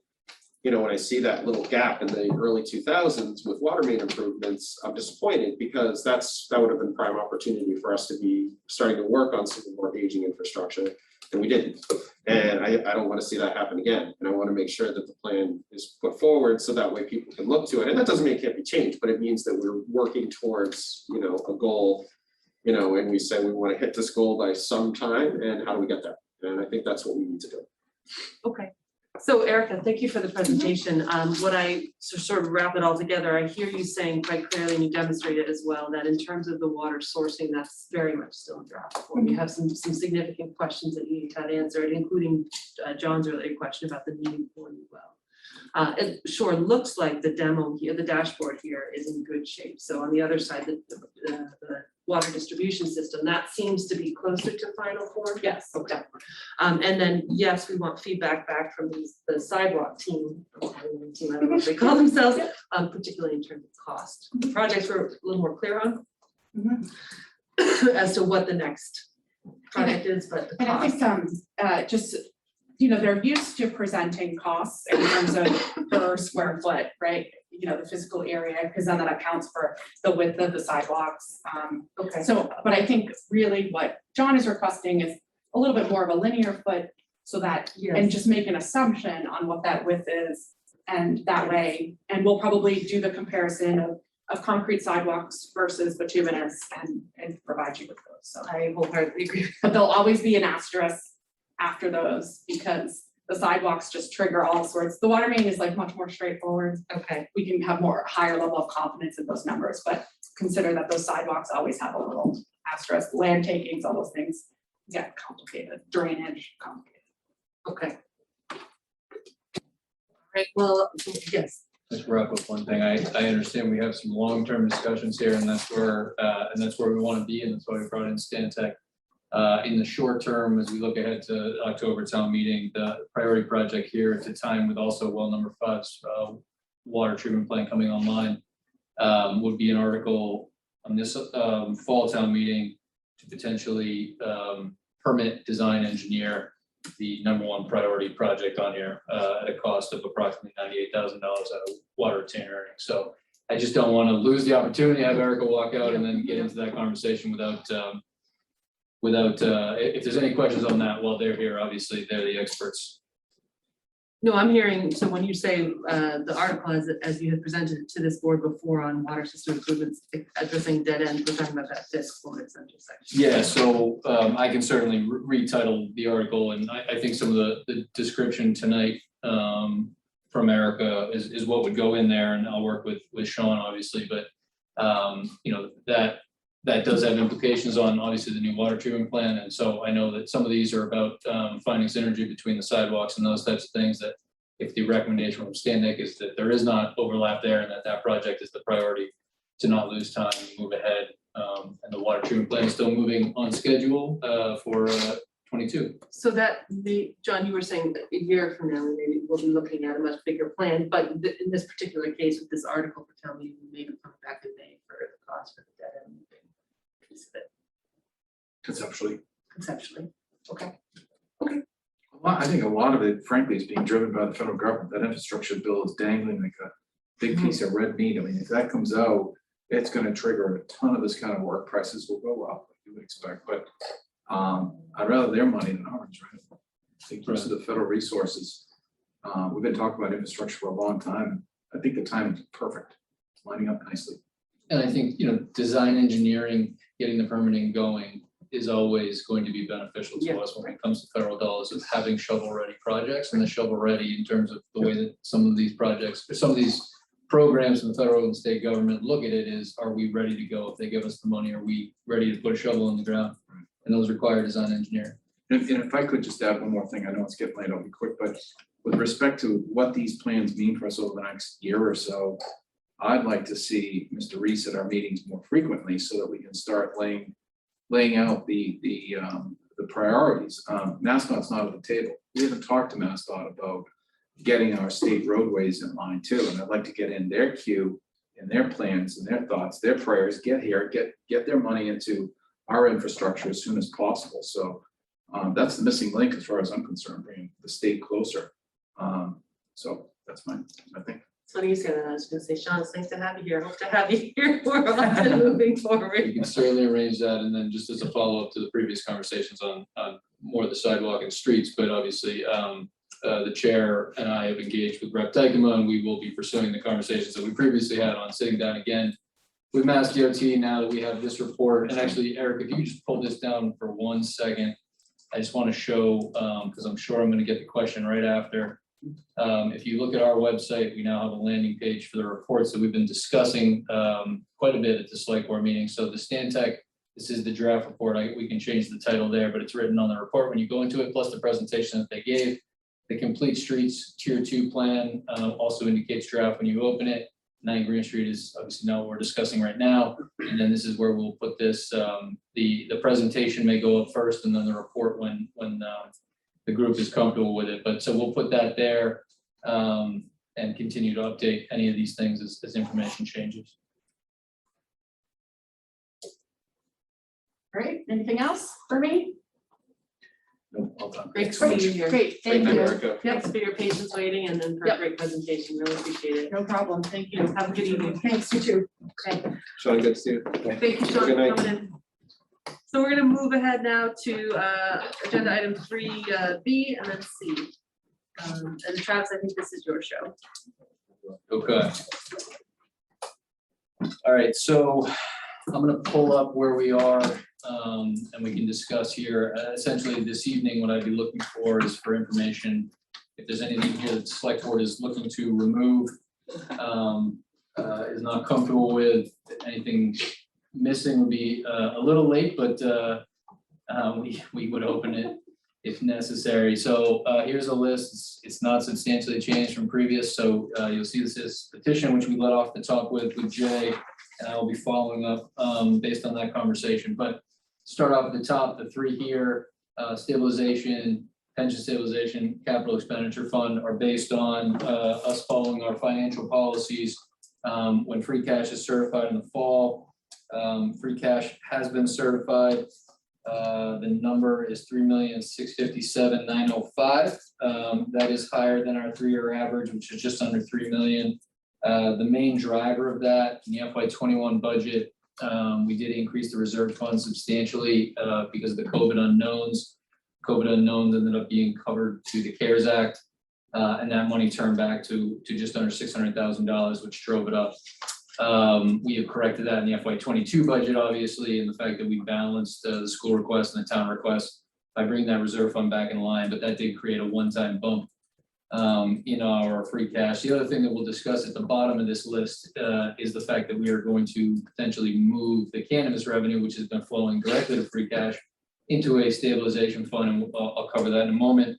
when I see that little gap in the early 2000s with water main improvements, I'm disappointed, because that would have been prime opportunity for us to be starting to work on some more aging infrastructure, and we didn't. And I don't want to see that happen again, and I want to make sure that the plan is put forward so that way people can look to it. And that doesn't mean it can't be changed, but it means that we're working towards, a goal, and we say we want to hit this goal by some time, and how do we get there? And I think that's what we need to do. Okay, so Erica, thank you for the presentation. What I sort of wrap it all together, I hear you saying quite clearly, and you demonstrated as well, that in terms of the water sourcing, that's very much still in draft form. You have some significant questions that you got answered, including John's earlier question about the meeting point as well. It sure looks like the demo here, the dashboard here is in good shape. So on the other side, the water distribution system, that seems to be closer to final form. Yes. Okay. And then, yes, we want feedback back from the sidewalk team. I don't know what they call themselves, particularly in terms of cost. The projects we're a little more clear on as to what the next project is, but the And I cost. think just, they're used to presenting costs in terms of per square foot, right? The physical area, because then that accounts for the width of the sidewalks. Okay. So, but I think really what John is requesting is a little bit more of a linear foot, so that, and just make an assumption on what that width is. And that way, and we'll probably do the comparison of concrete sidewalks versus bituminous and provide you with those. So I wholeheartedly agree. but there'll always be an asterisk after those, because the sidewalks just trigger all sorts. The water main is like much more straightforward. Okay. We can have higher level of confidence in those numbers, but consider that those sidewalks always have a little asterisk. Land takings, all those things get complicated. Drainage, complicated. Okay. All right, well, yes. Let's wrap up one thing. I understand we have some long-term discussions here, and that's where we want to be, and that's why we brought in Stantec. In the short term, as we look ahead to October town meeting, the priority project here at the time, with also well number 5's water treatment plant coming online, would be an article on this fall town meeting to potentially permit, design, engineer the #1 priority project on here at a cost of approximately $98,000 out of water retainer earnings. So I just don't want to lose the opportunity to have Erica walk out and then get into that conversation without if there's any questions on that while they're here, obviously they're the experts. No, I'm hearing, so when you say the article as you had presented it to this board before on water system improvements, addressing dead ends, we're talking about that fifth floor central section. Yeah, so I can certainly retitle the article, and I think some of the description tonight from Erica is what would go in there, and I'll work with Sean, obviously, but that does have implications on obviously the new water treatment plan. And so I know that some of these are about finding synergy between the sidewalks and those types of things, that if the recommendation from Stantec is that there is not overlap there, and that project is the priority, to not lose time and move ahead. And the water treatment plan is still moving on schedule for 22. So that, John, you were saying that a year from now, maybe we'll be looking at a much bigger plan, but in this particular case with this article for town meeting, we may be coming back in May for the cost for the dead end piece of it. Conceptually. Conceptually, okay. A I think a lot of it frankly is being driven by the federal government. That infrastructure bill is dangling like a big piece of red meat. I mean, if that comes out, it's gonna trigger a ton of this kind of work. Prices will go up, like you would expect, but I'd rather their money than ours, right? I think use of the federal resources. We've been talking about infrastructure for a long time. I think the time is perfect. It's lining up nicely. And I think, design engineering, getting the permitting going is always going to be beneficial to us when it comes to federal dollars, of having shovel-ready projects, and the shovel-ready in terms of the way that some of these projects, or some of these programs from the federal and state government look at it is, are we ready to go? If they give us the money, are we ready to put a shovel in the ground? And those require design engineering. And if I could just add one more thing, I know it's getting late, I'll be quick, but with respect to what these plans mean for us over the next year or so, I'd like to see Mr. Reese at our meetings more frequently so that we can start laying out the priorities. MassDOT's not at the table. We haven't talked to MassDOT about getting our state roadways in line too, and I'd like to get in their queue and their plans and their thoughts, their prayers, get their money into our infrastructure as soon as possible. So that's the missing link as far as I'm concerned, bringing the state closer. So that's my thing. It's funny you say that. I was gonna say, Sean, it's nice to have you here. Hope to have you here more often moving We forward. can certainly arrange that, and then just as a follow-up to the previous conversations on more of the sidewalk and streets, but obviously, the chair and I have engaged with Rep. Dykema, and we will be pursuing the conversations that we previously had on sitting down again with Mass DOT now that we have this report. And actually, Eric, if you could just pull this down for 1 second, I just want to show, because I'm sure I'm going to get the question right after. If you look at our website, we now have a landing page for the reports that we've been discussing quite a bit at the select board meeting. So the Stantec, this is the draft report. We can change the title there, but it's written on the report when you go into it, plus the presentation that they gave. The Complete Streets Tier 2 plan also indicates draft when you open it. 9 Green Street is obviously not what we're discussing right now. And then this is where we'll put this, the presentation may go up first and then the report when the group is comfortable with it. But so we'll put that there and continue to update any of these things as information changes. Great, anything else for me? No, all done. Great to see you here. Great, thank Thank you, you. Erica. Thanks for your patience waiting and then for a great presentation. Really appreciate it. No problem, thank you. Have a good evening. Thanks, you too. Okay. Sean, good to see you. Thank you, Sean, Good for night. coming in. So we're gonna move ahead now to agenda item 3B and then C. And Travis, I think this is your show. Okay. All right, so I'm gonna pull up where we are and we can discuss here. Essentially, this evening, what I'd be looking for is for information. If there's anything here that the select board is looking to remove, is not comfortable with, anything missing would be a little late, but we would open it if necessary. So here's a list. It's not substantially changed from previous. So you'll see this is petition, which we let off the top with Jay, and I will be following up based on that conversation. But start off at the top, the 3 here, stabilization, pension stabilization, capital expenditure fund are based on us following our financial policies. When free cash is certified in the fall, free cash has been certified. The number is 3,657,905. That is higher than our 3-year average, which is just under 3 million. The main driver of that in the FY21 budget, we did increase the reserve fund substantially because of the COVID unknowns. COVID unknowns ended up being covered through the CARES Act, and that money turned back to just under $600,000, which drove it up. We have corrected that in the FY22 budget, obviously, and the fact that we balanced the school request and the town request by bringing that reserve fund back in line, but that did create a one-time bump in our free cash. The other thing that we'll discuss at the bottom of this list is the fact that we are going to potentially move the cannabis revenue, which has been flowing directly to free cash, into a stabilization fund, and I'll cover that in a moment.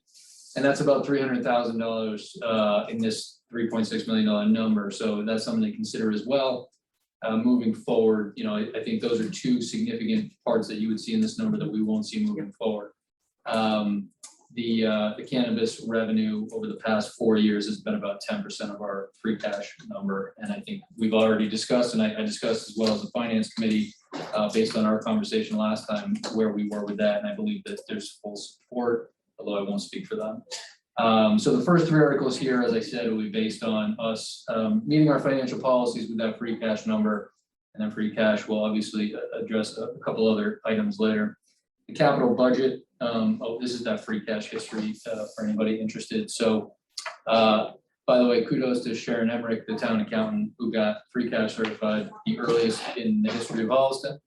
And that's about $300,000 in this $3.6 million number. So that's something to consider as well. Moving forward, I think those are 2 significant parts that you would see in this number that we won't see moving forward. The cannabis revenue over the past 4 years has been about 10% of our free cash number. And I think we've already discussed, and I discussed as well as the finance committee, based on our conversation last time, where we were with that. And I believe that there's full support although I won't speak for them. So the first 3 articles here, as I said, will be based on us meeting our financial policies with that free cash number. And then free cash will obviously address a couple other items later. The capital budget, this is that free cash history for anybody interested. So by the way, kudos to Sharon Emmerich, the town accountant, who got free cash certified the earliest in the history of Holliston.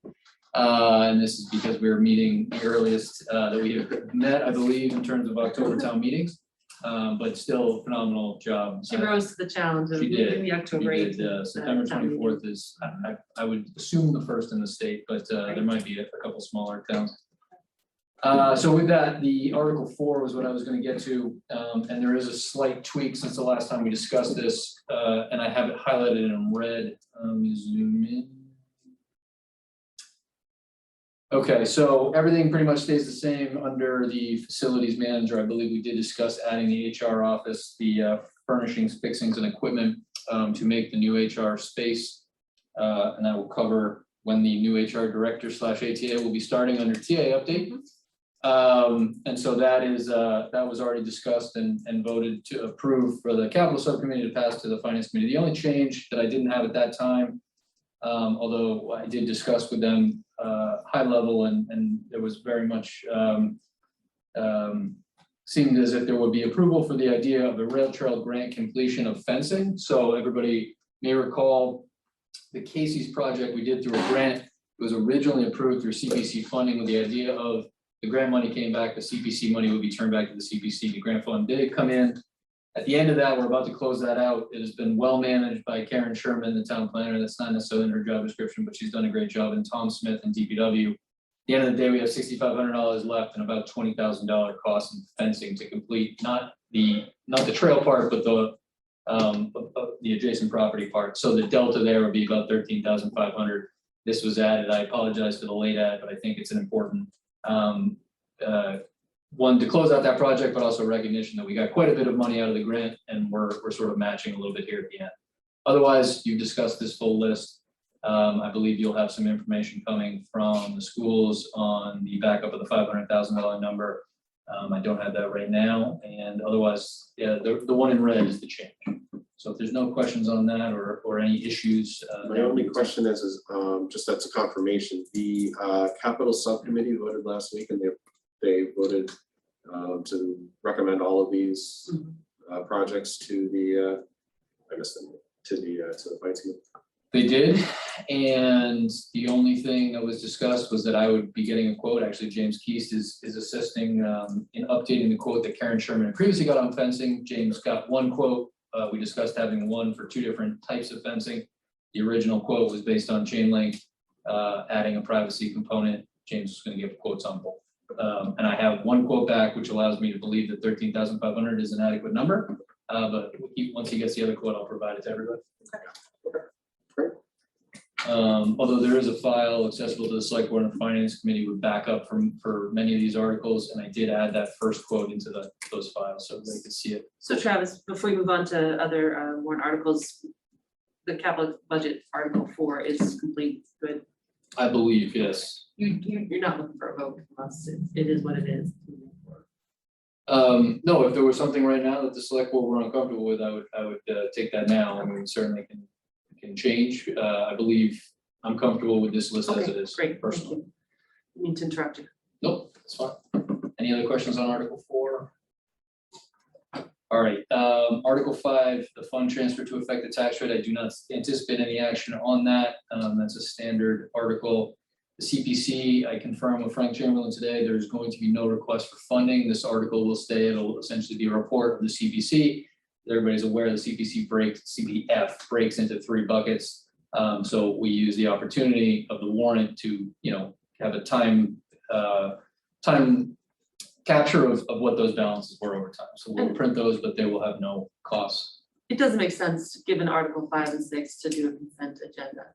And this is because we were meeting the earliest that we have met, I believe, in terms of October town meetings. But still phenomenal job. She rose to the challenge of She did. meeting the October We did, 18th. September town meeting. 24th is, I would assume the first in the state, but there might be a couple smaller towns. So with that, the Article 4 was what I was gonna get to, and there is a slight tweak since the last time we discussed this, and I have it highlighted in red. Zoom in. Okay, so everything pretty much stays the same under the facilities manager. I believe we did discuss adding the HR office, the furnishings, fixings, and equipment to make the new HR space. And that will cover when the new HR director / ATA will be starting under TA update. And so that was already discussed and voted to approve for the capital subcommittee to pass to the finance committee. The only change that I didn't have at that time, although I did discuss with them high level and there was very much seemed as if there would be approval for the idea of the rail trail grant completion of fencing. So everybody may recall the Casey's project we did through a grant. It was originally approved through CPC funding with the idea of the grant money came back, the CPC money would be turned back to the CPC. The grant fund did come in. At the end of that, we're about to close that out. It has been well managed by Karen Sherman, the town planner. That's not necessarily in her job description, but she's done a great job. And Tom Smith and DPW. At the end of the day, we have $6,500 left and about $20,000 cost in fencing to complete, not the trail part, but the adjacent property part. So the delta there would be about $13,500. This was added. I apologize for the late ad, but I think it's an important one to close out that project, but also recognition that we got quite a bit of money out of the grant and we're sort of matching a little bit here at the end. Otherwise, you've discussed this full list. I believe you'll have some information coming from the schools on the backup of the $500,000 number. I don't have that right now. And otherwise, yeah, the one in red is the change. So if there's no questions on that or any issues. My only question is just that's a confirmation. The capital subcommittee voted last week and they voted to recommend all of these projects to the, I guess, to the finance committee. They did, and the only thing that was discussed was that I would be getting a quote. Actually, James Keast is assisting in updating the quote that Karen Sherman had previously got on fencing. James got one quote. We discussed having one for 2 different types of fencing. The original quote was based on chain link, adding a privacy component. James was going to give quotes on both. And I have one quote back, which allows me to believe that 13,500 is an adequate number. But once he gets the other quote, I'll provide it to everybody. Although there is a file accessible to the select board and finance committee with backup for many of these articles, and I did add that first quote into those files so they could see it. So Travis, before we move on to other warrant articles, the capital budget Article 4 is complete, good. I believe, yes. You're not looking for a vote from us. It is what it is. No, if there was something right now that the select board were uncomfortable with, I would take that now. I mean, we certainly can change. I believe I'm comfortable with this list as it is. Great, personally. thank you. I mean to interrupt you. Nope, that's fine. Any other questions on Article 4? All right, Article 5, the fund transfer to affect the tax rate. I do not anticipate any action on that. That's a standard article. The CPC, I confirm with Frank Chamberlain today, there's going to be no request for funding. This article will stay. It'll essentially be a report of the CPC. Everybody's aware the CPF breaks into 3 buckets. So we use the opportunity of the warrant to, have a time capture of what those balances were over time. So we'll print those, but they will have no costs. It doesn't make sense, given Article 5 and 6, to do a consent agenda.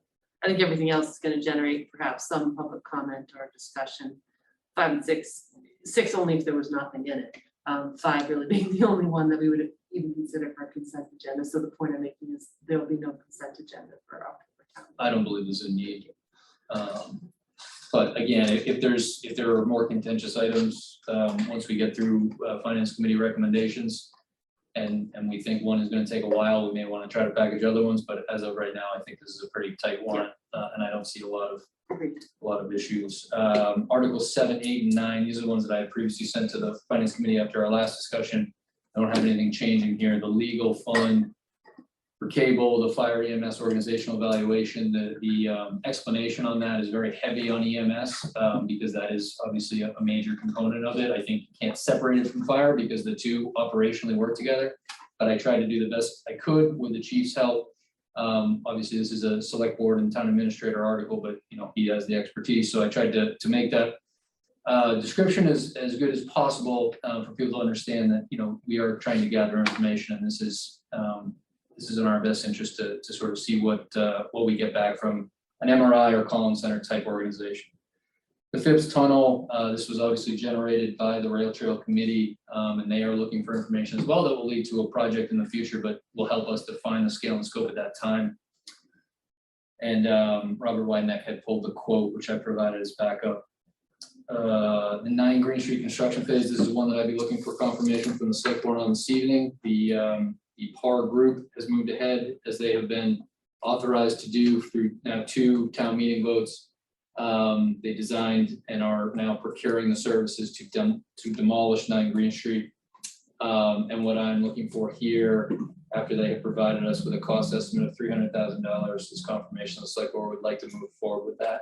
I think everything else is going to generate perhaps some public comment or discussion. 5 and 6 only if there was nothing in it. 5 really being the only one that we would even consider for a consent agenda. So the point I'm making is there will be no consent agenda for October. I don't believe there's a need. But again, if there are more contentious items, once we get through finance committee recommendations, and we think one is gonna take a while, we may wanna try to package other ones, but as of right now, I think this is a pretty tight warrant, and I don't see a lot of issues. Articles 7, 8, and 9, these are the ones that I had previously sent to the finance committee after our last discussion. I don't have anything changing here. The legal fund for cable, the fire EMS organizational evaluation, the explanation on that is very heavy on EMS, because that is obviously a major component of it. I think you can't separate it from fire because the two operationally work together. But I tried to do the best I could with the chief's help. Obviously, this is a select board and town administrator article, but he has the expertise. So I tried to make that description as good as possible for people to understand that we are trying to gather information, and this is in our best interest to sort of see what we get back from an MRI or Collins Center type organization. The Phipps Tunnel, this was obviously generated by the Rail Trail Committee, and they are looking for information as well that will lead to a project in the future, but will help us define the scale and scope at that time. And Robert Wydeneck had pulled the quote, which I provided as backup. The 9 Green Street construction phase, this is one that I'd be looking for confirmation from the select board on this evening. The PAR group has moved ahead as they have been authorized to do through now 2 town meeting votes. They designed and are now procuring the services to demolish 9 Green Street. And what I'm looking for here, after they have provided us with a cost estimate of $300,000, is confirmation the select board would like to move forward with that.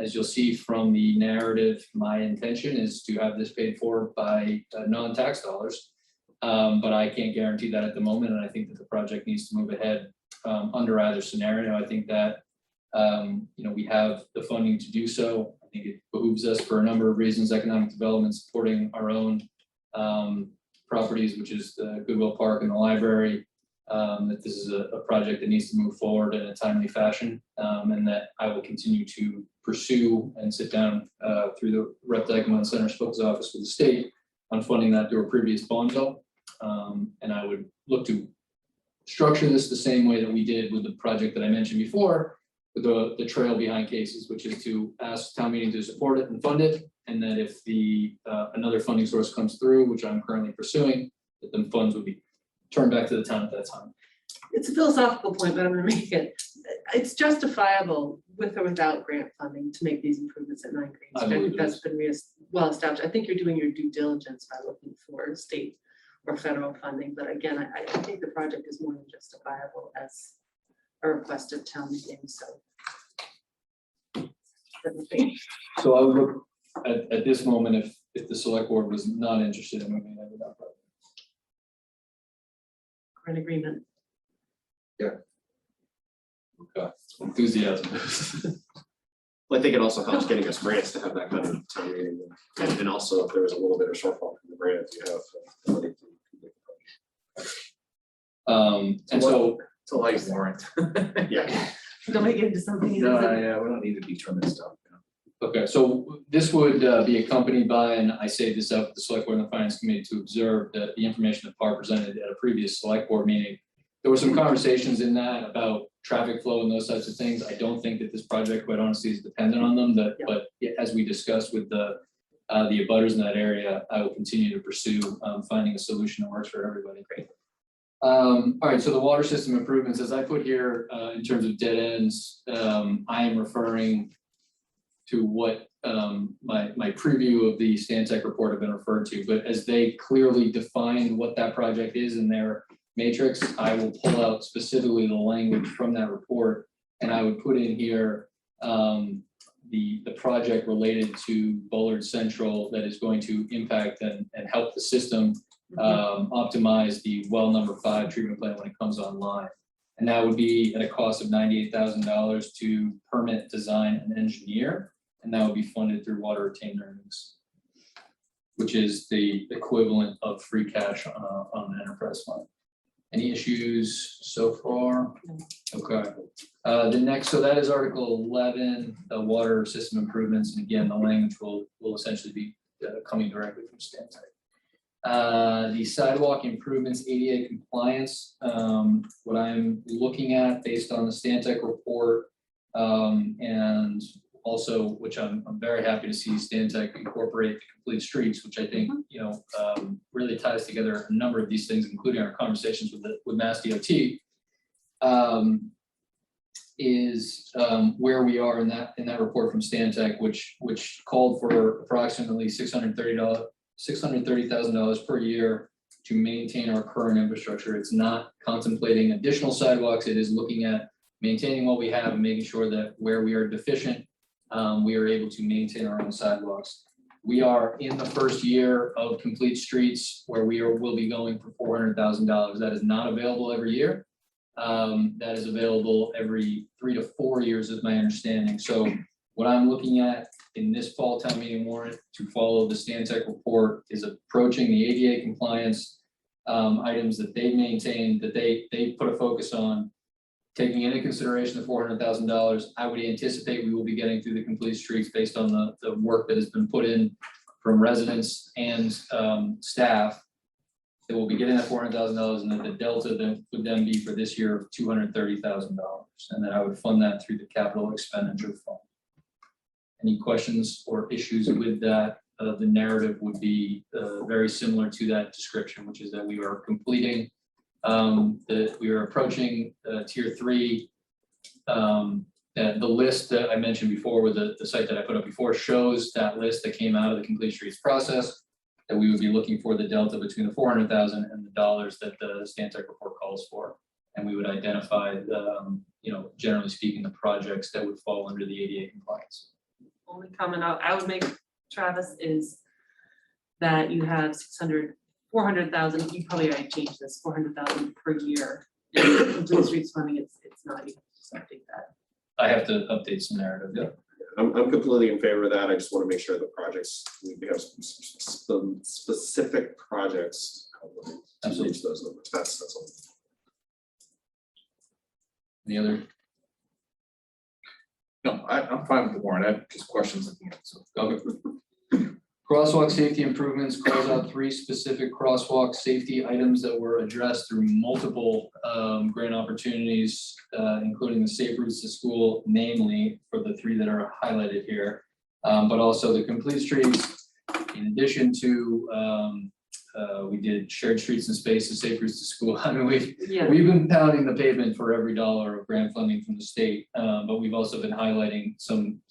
As you'll see from the narrative, my intention is to have this paid for by non-tax dollars. But I can't guarantee that at the moment, and I think that the project needs to move ahead under either scenario. I think that we have the funding to do so. I think it behooves us for a number of reasons: economic development, supporting our own properties, which is the Goodwill Park and the library. That this is a project that needs to move forward in a timely fashion, and that I will continue to pursue and sit down through the Rep. Dykeman Center Spokes office with the state on funding that through a previous bond bill. And I would look to structure this the same way that we did with the project that I mentioned before, with the trail behind cases, which is to ask town meeting to support it and fund it. And then if another funding source comes through, which I'm currently pursuing, that the funds would be turned back to the town at that time. It's a philosophical point, but I'm gonna make it. It's justifiable with or without grant funding to make these improvements at 9 Green I Street. I believe think it that's been well established. I think you're doing your due diligence by looking for state or federal funding, but again, I think the project is more than justifiable as a request of town meeting, so. So I would look at this moment, if the select board was not interested in moving ahead with that project. We're in agreement. Okay, enthusiasm. Well, I think it also helps getting us grants to have that kind of town meeting, and also if there was a little bit of shortfall from the grant, you have money to complete the project. And so, It's a light warrant. Yeah. Don't want to get into something. No, yeah, we don't need to be trimming stuff. okay, so this would be accompanied by, and I say this up to the select board and the finance committee to observe that the information that PAR presented at a previous select board meeting. There were some conversations in that about traffic flow and those types of things. I don't think that this project, quite honestly, is dependent on them, but as we discussed with the abutters in that area, I will continue to pursue finding a solution that works for everybody. Great. All right, so the water system improvements, as I put here, in terms of dead ends, I am referring to what my preview of the Stantec report have been referred to, but as they clearly define what that project is in their matrix, I will pull out specifically the language from that report, and I would put in here the project related to Bullard Central that is going to impact and help the system optimize the well number 5 treatment plant when it comes online. And that would be at a cost of $98,000 to permit, design, and engineer, and that would be funded through water retained earnings, which is the equivalent of free cash on an enterprise fund. Any issues so far? Okay. The next, so that is Article 11, the water system improvements, and again, the language will essentially be coming directly from Stantec. The sidewalk improvements, ADA compliance, what I'm looking at based on the Stantec report, and Also, which I'm very happy to see Stantec incorporate the complete streets, which I think, really ties together a number of these things, including our conversations with Mass DOT. Is where we are in that report from Stantec, which called for approximately $630,000 per year to maintain our current infrastructure. It's not contemplating additional sidewalks. It is looking at maintaining what we have and making sure that where we are deficient, we are able to maintain our own sidewalks. We are in the first year of complete streets where will be going for $400,000. That is not available every year. That is available every 3 to 4 years is my understanding. So what I'm looking at in this fall town meeting warrant to follow the Stantec report is approaching the ADA compliance items that they maintain, that they put a focus on. Taking into consideration the $400,000, I would anticipate we will be getting through the complete streets based on the work that has been put in from residents and staff. That will be getting that $400,000, and that the delta then would then be for this year of $230,000, and then I would fund that through the capital expenditure fund. Any questions or issues with that? The narrative would be very similar to that description, which is that we are completing, we are approaching tier 3. And the list that I mentioned before with the site that I put up before shows that list that came out of the complete streets process. That we would be looking for the delta between the $400,000 and the dollars that the Stantec report calls for. And we would identify the, generally speaking, the projects that would fall under the ADA compliance. Only comment I would make, Travis, is that you have 400,000, you probably already changed this, 400,000 per year. In complete streets funding, it's not, you just update that. I have to update some narrative, yeah. I'm completely in favor of that. I just want to make sure the projects, we have some specific projects to reach those numbers. That's all. Any other? No, I'm fine with the warrant. I have just questions at the end, so. Okay. Crosswalk safety improvements, calls out 3 specific crosswalk safety items that were addressed through multiple grant opportunities, including the Safe Routes to School, namely for the 3 that are highlighted here, but also the complete streets. In addition to, we did shared streets and spaces, Safe Routes to School. I mean, we've been pounding the pavement for every dollar of grant funding from the state, but we've also been highlighting some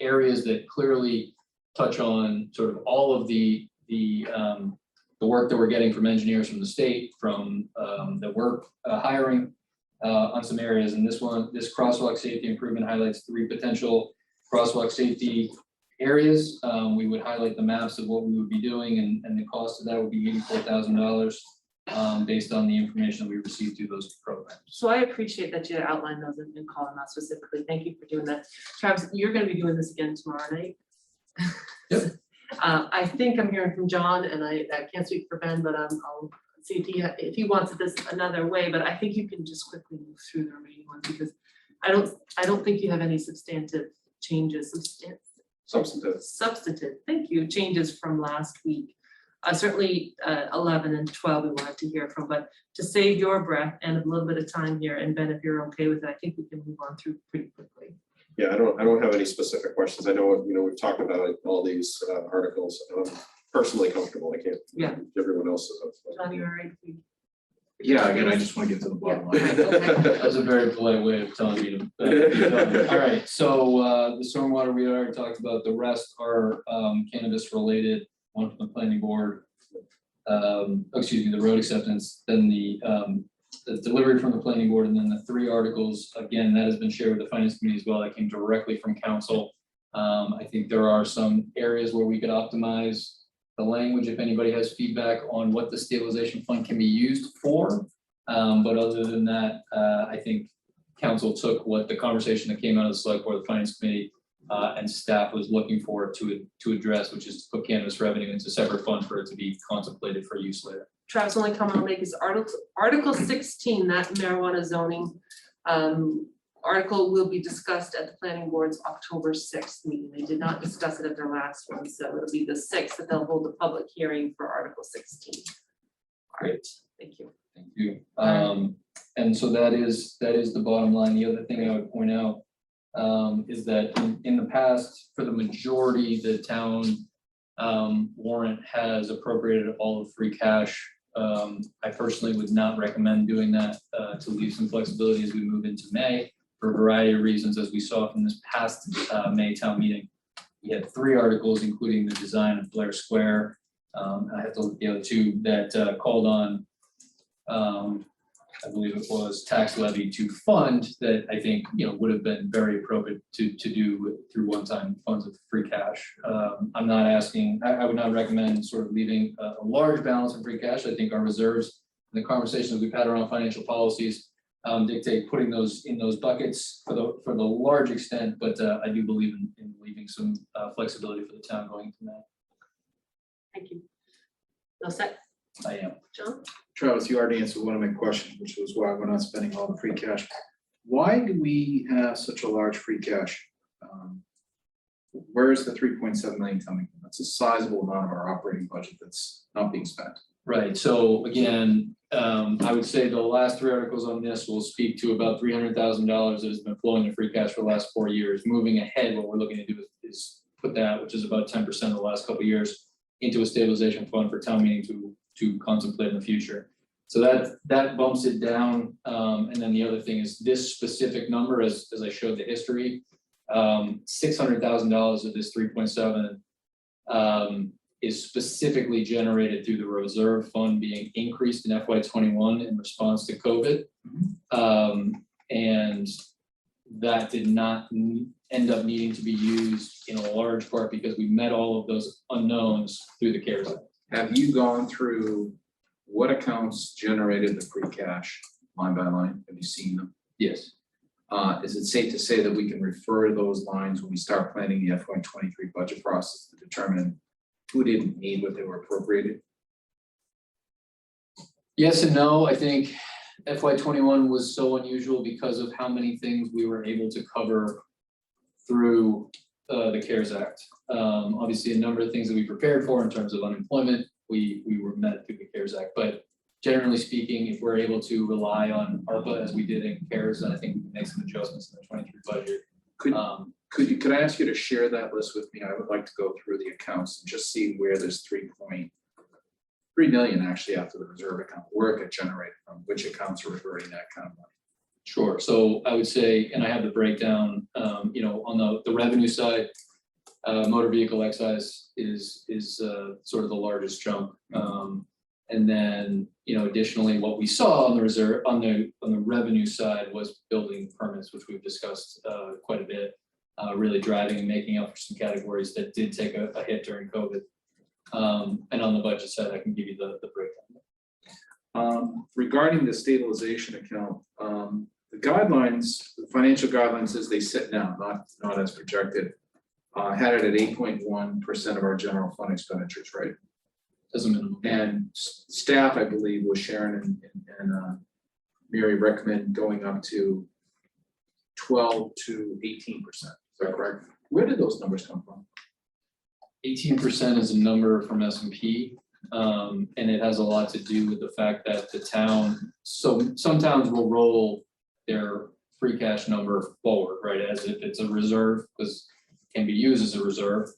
areas that clearly touch on sort of all of the work that we're getting from engineers from the state, from the work hiring on some areas. And this crosswalk safety improvement highlights 3 potential crosswalk safety areas. We would highlight the maps of what we would be doing, and the cost of that would be $84,000 based on the information that we received through those programs. So I appreciate that you outlined those and call them out specifically. Thank you for doing that. Travis, you're going to be doing this again tomorrow night. Yep. I think I'm hearing from John, and I can't speak for Ben, but I'll see if he wants this another way. But I think you can just quickly move through the remaining ones, because I don't think you have any substantive changes. Substantive. Thank you. Changes from last week. Certainly 11 and 12 we wanted to hear from, but to save your breath and a little bit of time here, and Ben, if you're okay with it, I think we can move on through pretty quickly. Yeah, I don't have any specific questions. I know, we've talked about all these articles. I'm personally comfortable. I can't. Yeah. Everyone else is. John, you all right? Yeah, again, I just want to get to the bottom line. That was a very polite way of telling me to be done. All right, so the stormwater we already talked about. The rest are cannabis related. One from the planning board. The road acceptance. Then the delivery from the planning board, and then the 3 articles. Again, that has been shared with the finance committee as well. That came directly from council. I think there are some areas where we could optimize the language if anybody has feedback on what the stabilization fund can be used for. But other than that, I think council took what the conversation that came out of the select board, the finance committee, and staff was looking for to address, which is to put cannabis revenue into a separate fund for it to be contemplated for use later. Travis, only comment I'll make is Article 16, that marijuana zoning article will be discussed at the planning board's October 6th meeting. They did not discuss it at their last one, so it'll be the 6th that they'll hold the public hearing for Article 16. All right, thank you. Thank you. And so that is the bottom line. The other thing I would point out is that in the past, for the majority, the town warrant has appropriated all of free cash. I personally would not recommend doing that to leave some flexibility as we move into May for a variety of reasons, as we saw from this past May town meeting. We had 3 articles, including the design of Blair Square. I have to look at the other 2 that called on, I believe it was tax levy to fund that I think, would have been very appropriate to do through one-time funds of free cash. I'm not asking, I would not recommend sort of leaving a large balance in free cash. I think our reserves and the conversations we've had around financial policies dictate putting those in those buckets for the large extent, but I do believe in leaving some flexibility for the town going into that. Thank you. All set, I am. John? Travis, you already answered one of my questions, which was why we're not spending all the free cash. Why do we have such a large free cash? Where is the 3.7 million coming from? That's a sizable amount of our operating budget that's not being spent. Right, so again, I would say the last 3 articles on this will speak to about $300,000 that has been flowing to free cash for the last 4 years. Moving ahead, what we're looking to do is put that, which is about 10% of the last couple of years, into a stabilization fund for town meeting to contemplate in the future. So that bumps it down. And then the other thing is this specific number, as I showed the history, $600,000 of this 3.7 is specifically generated through the reserve fund being increased in FY21 in response to COVID. And that did not end up needing to be used in a large part because we met all of those unknowns through the CARES Act. Have you gone through what accounts generated the free cash line by line? Have you seen them? Yes. Is it safe to say that we can refer to those lines when we start planning the FY23 budget process to determine who didn't need what they were appropriated? Yes and no. I think FY21 was so unusual because of how many things we were able to cover through the CARES Act. Obviously, a number of things that we prepared for in terms of unemployment, we were met through the CARES Act. But generally speaking, if we're able to rely on ARPA as we did in CARES, then I think we can make some adjustments in the 23 budget. Could I ask you to share that list with me? I would like to go through the accounts and just see where there's 3.3 million actually after the reserve account, where it got generated from, which accounts are reverting that kind of money. Sure. So I would say, and I have the breakdown, on the revenue side, motor vehicle excise is sort of the largest chunk. And then, additionally, what we saw on the reserve, on the revenue side was building permits, which we've discussed quite a bit, really driving and making up for some categories that did take a hit during COVID. And on the budget side, I can give you the breakdown. Regarding the stabilization account, the guidelines, the financial guidelines as they sit now, not as projected, had it at 8.1% of our general fund expenditures, right? As a minimum. And staff, I believe, was Sharon and Mary recommend going up to 12 to 18%. Is that correct? Where did those numbers come from? 18% is a number from S&P, and it has a lot to do with the fact that the town, so some towns will roll their free cash number forward, right, as if it's a reserve, because it can be used as a reserve.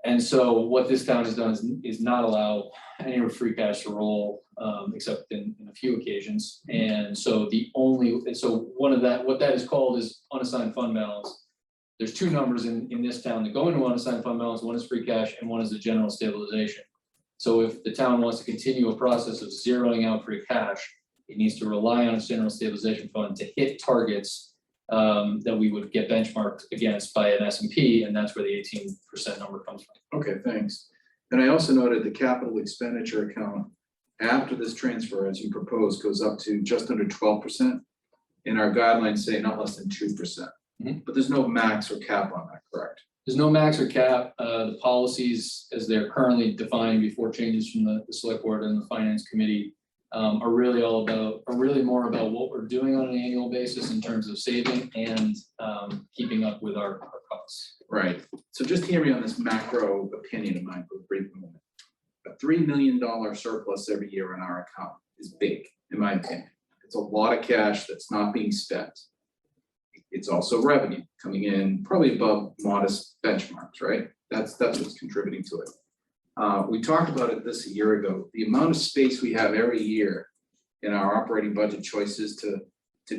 And so what this town has done is not allow any free cash to roll, except in a few occasions. And so what that is called is unassigned fund balance. There's 2 numbers in this town that go into unassigned fund balance. One is free cash and one is the general stabilization. So if the town wants to continue a process of zeroing out free cash, it needs to rely on its general stabilization fund to hit targets that we would get benchmarked against by an S&P, and that's where the 18% number comes from. Okay, thanks. And I also noted the capital expenditure account after this transfer, as you proposed, goes up to just under 12%. And our guidelines say not less than 2%. But there's no max or cap on that, correct? There's no max or cap. The policies as they're currently defined before changes from the select board and the finance committee are really more about what we're doing on an annual basis in terms of saving and keeping up with our costs. Right. So just hear me on this macro opinion of mine for a brief moment. A $3 million surplus every year in our account is big, in my opinion. It's a lot of cash that's not being spent. It's also revenue coming in probably above modest benchmarks, right? That's what's contributing to it. We talked about it this a year ago. The amount of space we have every year in our operating budget choices to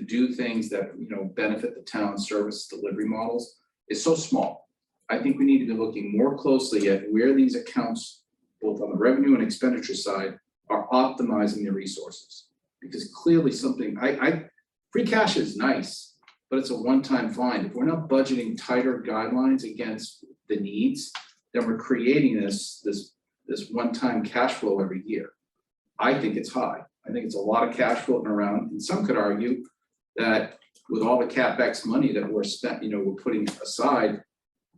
do things that, you know, benefit the town service delivery models is so small. I think we need to be looking more closely at where these accounts, both on the revenue and expenditure side, are optimizing their resources. Because clearly something, free cash is nice, but it's a one-time find. If we're not budgeting tighter guidelines against the needs, then we're creating this one-time cash flow every year. I think it's high. I think it's a lot of cash floating around, and some could argue that with all the CapEx money that we're spent, you know, we're putting aside,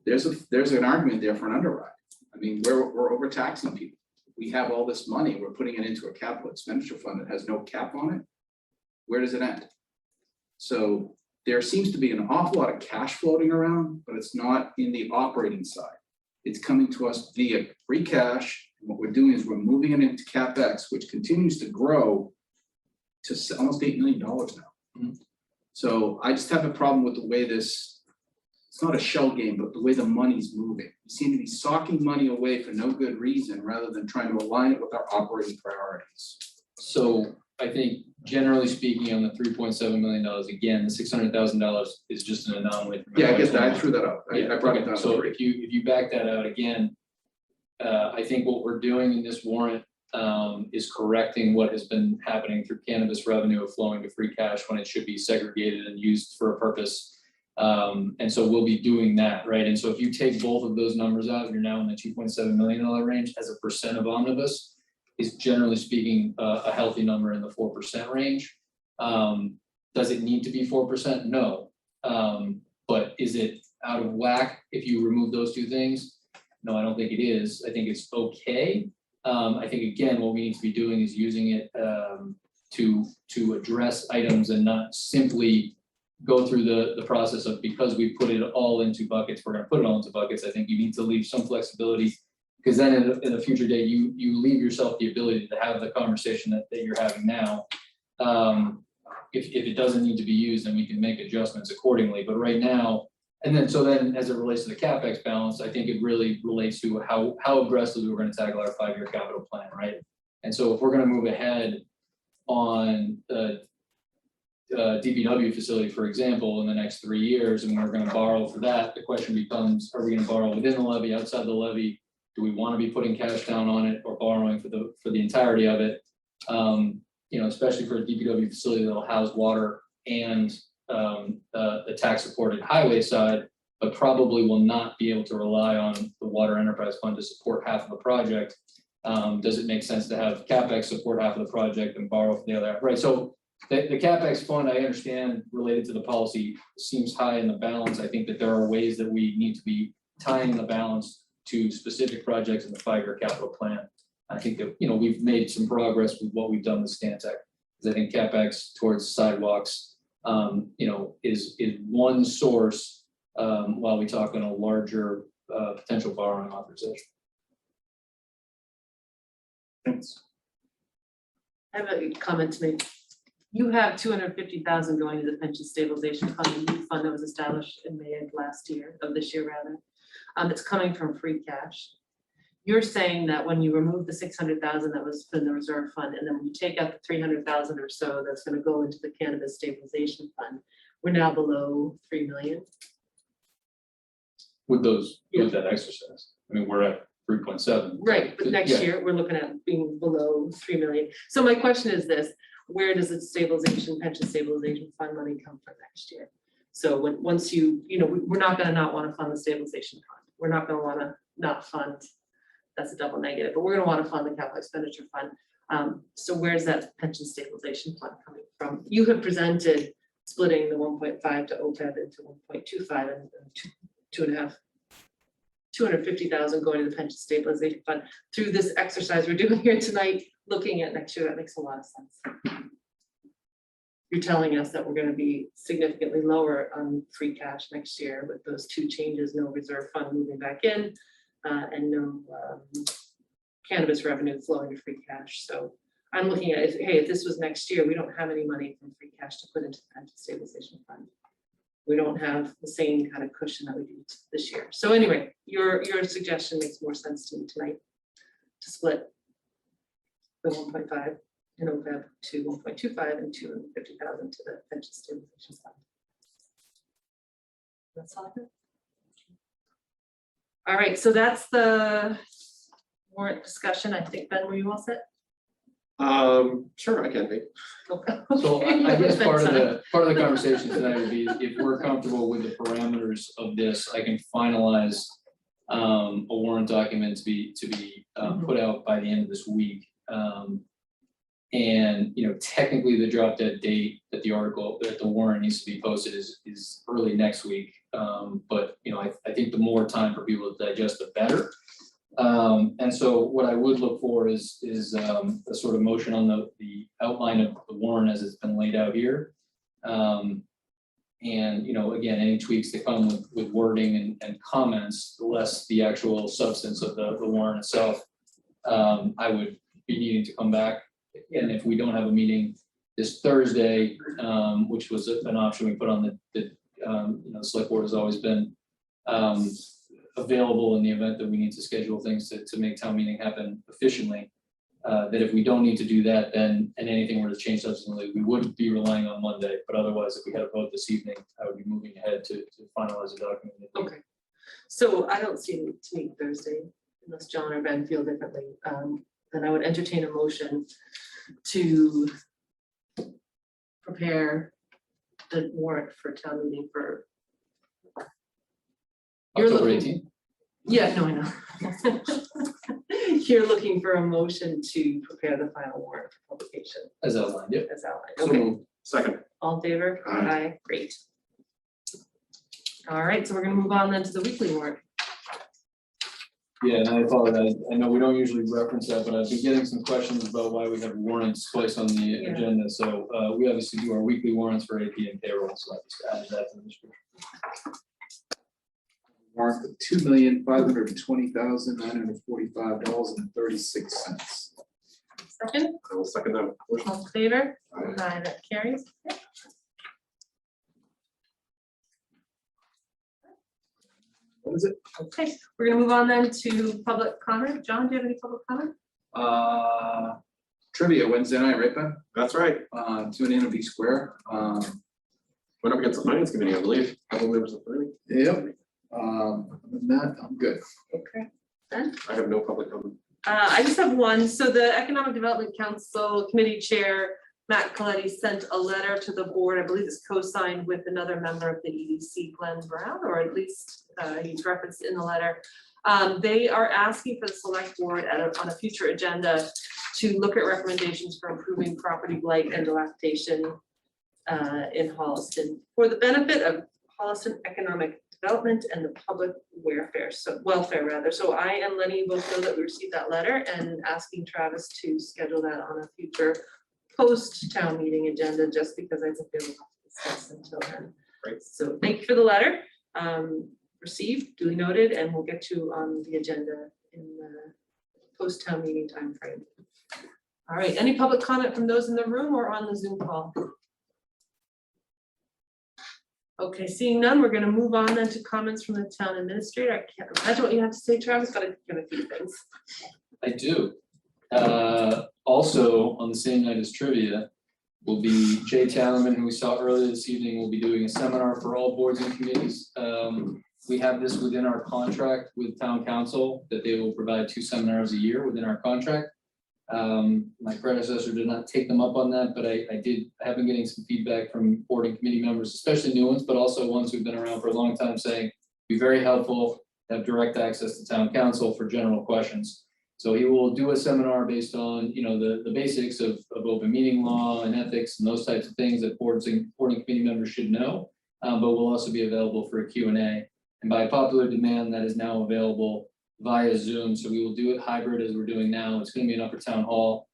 there's an argument there for an underride. I mean, we're overtaxing people. We have all this money, we're putting it into a capital expenditure fund that has no cap on it. Where does it end? So there seems to be an awful lot of cash floating around, but it's not in the operating side. It's coming to us via free cash. And what we're doing is we're moving it into CapEx, which continues to grow to almost $8 million now. So I just have a problem with the way this, it's not a shell game, but the way the money's moving. We seem to be socking money away for no good reason rather than trying to align it with our operating priorities. So I think generally speaking, on the $3.7 million, again, the $600,000 is just an anomaly. Yeah, I get that. I threw that up. I brought it down. So if you back that out again, I think what we're doing in this warrant is correcting what has been happening through cannabis revenue of flowing to free cash when it should be segregated and used for a purpose. And so we'll be doing that, right? And so if you take both of those numbers out, you're now in the $2.7 million range as a percent of omnibus, is generally speaking a healthy number in the 4% range. Does it need to be 4%? No. But is it out of whack if you remove those two things? No, I don't think it is. I think it's okay. I think, again, what we need to be doing is using it to address items and not simply go through the process of, because we put it all into buckets, we're gonna put it all into buckets. I think you need to leave some flexibility, because then in a future day, you leave yourself the ability to have the conversation that you're having now. If it doesn't need to be used, then we can make adjustments accordingly. But right now, and then as it relates to the CapEx balance, I think it really relates to how aggressively we're gonna tackle our 5-year capital plan, right? And so if we're gonna move ahead on the DPW facility, for example, in the next 3 years, and we're gonna borrow for that, the question becomes, are we gonna borrow within the levy, outside the levy? Do we want to be putting cash down on it or borrowing for the entirety of it? You know, especially for a DPW facility that'll house water and the tax supported highway side, but probably will not be able to rely on the water enterprise fund to support half of the project. Does it make sense to have CapEx support half of the project and borrow for the other half? Right. So the CapEx fund, I understand, related to the policy, seems high in the balance. I think that there are ways that we need to be tying the balance to specific projects in the 5-year capital plan. I think that, you know, we've made some progress with what we've done with Stantec, because I think CapEx towards sidewalks, you know, is one source while we talk on a larger potential borrowing authorization. Thanks. I have a comment to make. You have $250,000 going to the pension stabilization fund, the new fund that was established in May of this year rather. It's coming from free cash. You're saying that when you remove the $600,000 that was put in the reserve fund, and then when you take out the $300,000 or so that's going to go into the cannabis stabilization fund, we're now below 3 million. With that exercise, I mean, we're at 3.7. Right, but next Yeah. year, we're looking at being below 3 million. So my question is this, where does the pension stabilization fund money come from next year? So once you know, we're not gonna not wanna fund the stabilization fund. We're not gonna wanna not fund, that's a double negative, but we're gonna wanna fund the capital expenditure fund. So where's that pension stabilization fund coming from? You have presented splitting the 1.5 to OPEB into 1.25 and 2.5. 250,000 going to the pension stabilization fund. Through this exercise we're doing here tonight, looking at next year, that makes a lot of sense. You're telling us that we're going to be significantly lower on free cash next year with those two changes, no reserve fund moving back in, and no cannabis revenue flowing to free cash. So I'm looking at, hey, if this was next year, we don't have any money from free cash to put into the pension stabilization fund. we don't have the same kind of cushion that we do this year. So anyway, your suggestion makes more sense to me tonight, to split the 1.5 in OPEB to 1.25 and 250,000 to the pension stabilization fund. That's all good. All right, so that's the warrant discussion. I think, Ben, were you all set? Sure, I can be. Okay. So I guess part of the conversation tonight would be if we're comfortable with the parameters of this, I can finalize a warrant document to be put out by the end of this week. And, you know, technically the drop dead date that the warrant needs to be posted is early next week. But, you know, I think the more time for people to digest, the better. And so what I would look for is a sort of motion on the outline of the warrant as it's been laid out here. And, you know, again, any tweaks that come with wording and comments, the less the actual substance of the warrant itself, I would be needing to come back. And if we don't have a meeting this Thursday, which was an option we put on the select board has always been available in the event that we need to schedule things to make town meeting happen efficiently. That if we don't need to do that, then, and anything were to change subsequently, we would be relying on Monday, but otherwise, if we had a vote this evening, I would be moving ahead to finalize the document. Okay, so I don't see need to meet Thursday unless John or Ben feel differently. Then I would entertain a motion to prepare the warrant for town meeting for. You're October looking- 18th. Yeah, no, I know. You're looking for a motion to prepare the final warrant for publication As outlined, yep. as outlined. So Okay, moved. Second. all in favor? Aye. Great. All right, so we're gonna move on then to the weekly warrant. Yeah, and I apologize. I know we don't usually reference that, but I've been getting some questions about why we have warrants twice on the Yeah. agenda. So we obviously do our weekly warrants for AP and payroll, so I just added that to the description. Warrant of $2,520,945.36. Second, I will second that. all in favor? Aye. That carries. What is it? Okay, we're gonna move on then to public comment. John, do you have any public comment? Trivia Wednesday night, right, Ben? That's right. Tune in, it'll be square. Went up against the finance committee, I believe. Couple members of the committee. Yep. Other than that, I'm good. Okay. Ben? I have no public comment. I just have one. So the Economic Development Council Committee Chair, Matt Coletti, sent a letter to the board. I believe it's co-signed with another member of the EDC, Glenn Brown, or at least he's referenced in the letter. They are asking for the select board on a future agenda to look at recommendations for improving property blight and dilapidation in Holliston for the benefit of Holliston economic development and the public welfare. So I and Lenny both know that we received that letter and asking Travis to schedule that on a future post-town meeting agenda, just because I think there's a lot to discuss until then. Great. So thank you for the letter. Received, duly noted, and we'll get you on the agenda in the post-town meeting timeframe. All right, any public comment from those in the room or on the Zoom call? Okay, seeing none, we're gonna move on then to comments from the town administrator. I can't imagine what you have to say, Travis, but I've got a few things. I do. Also, on the same night as trivia, will be Jay Tallerman, who we saw earlier this evening, will be doing a seminar for all boards and committees. We have this within our contract with town council, that they will provide 2 seminars a year within our contract. My predecessor did not take them up on that, but I have been getting some feedback from board and committee members, especially new ones, but also ones who've been around for a long time, saying, be very helpful, have direct access to town council for general questions. So he will do a seminar based on, you know, the basics of open meeting law and ethics and those types of things that board and committee members should know, but will also be available for a Q&A. And by popular demand, that is now available via Zoom. So we will do it hybrid as we're doing now. It's going to be in Upper Town Hall.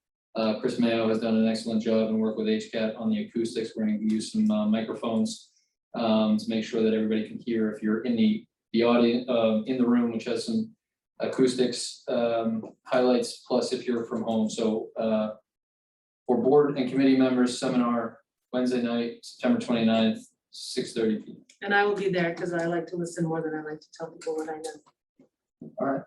Chris Mayo has done an excellent job and worked with HCAT on the acoustics. We're going to use some microphones to make sure that everybody can hear if you're in the audience, in the room, which has some acoustics highlights, plus if you're from home. So for board and committee members, seminar Wednesday night, September 29th 6:30 p.m. And I will be there because I like to listen more than I like to tell people what I know. All right.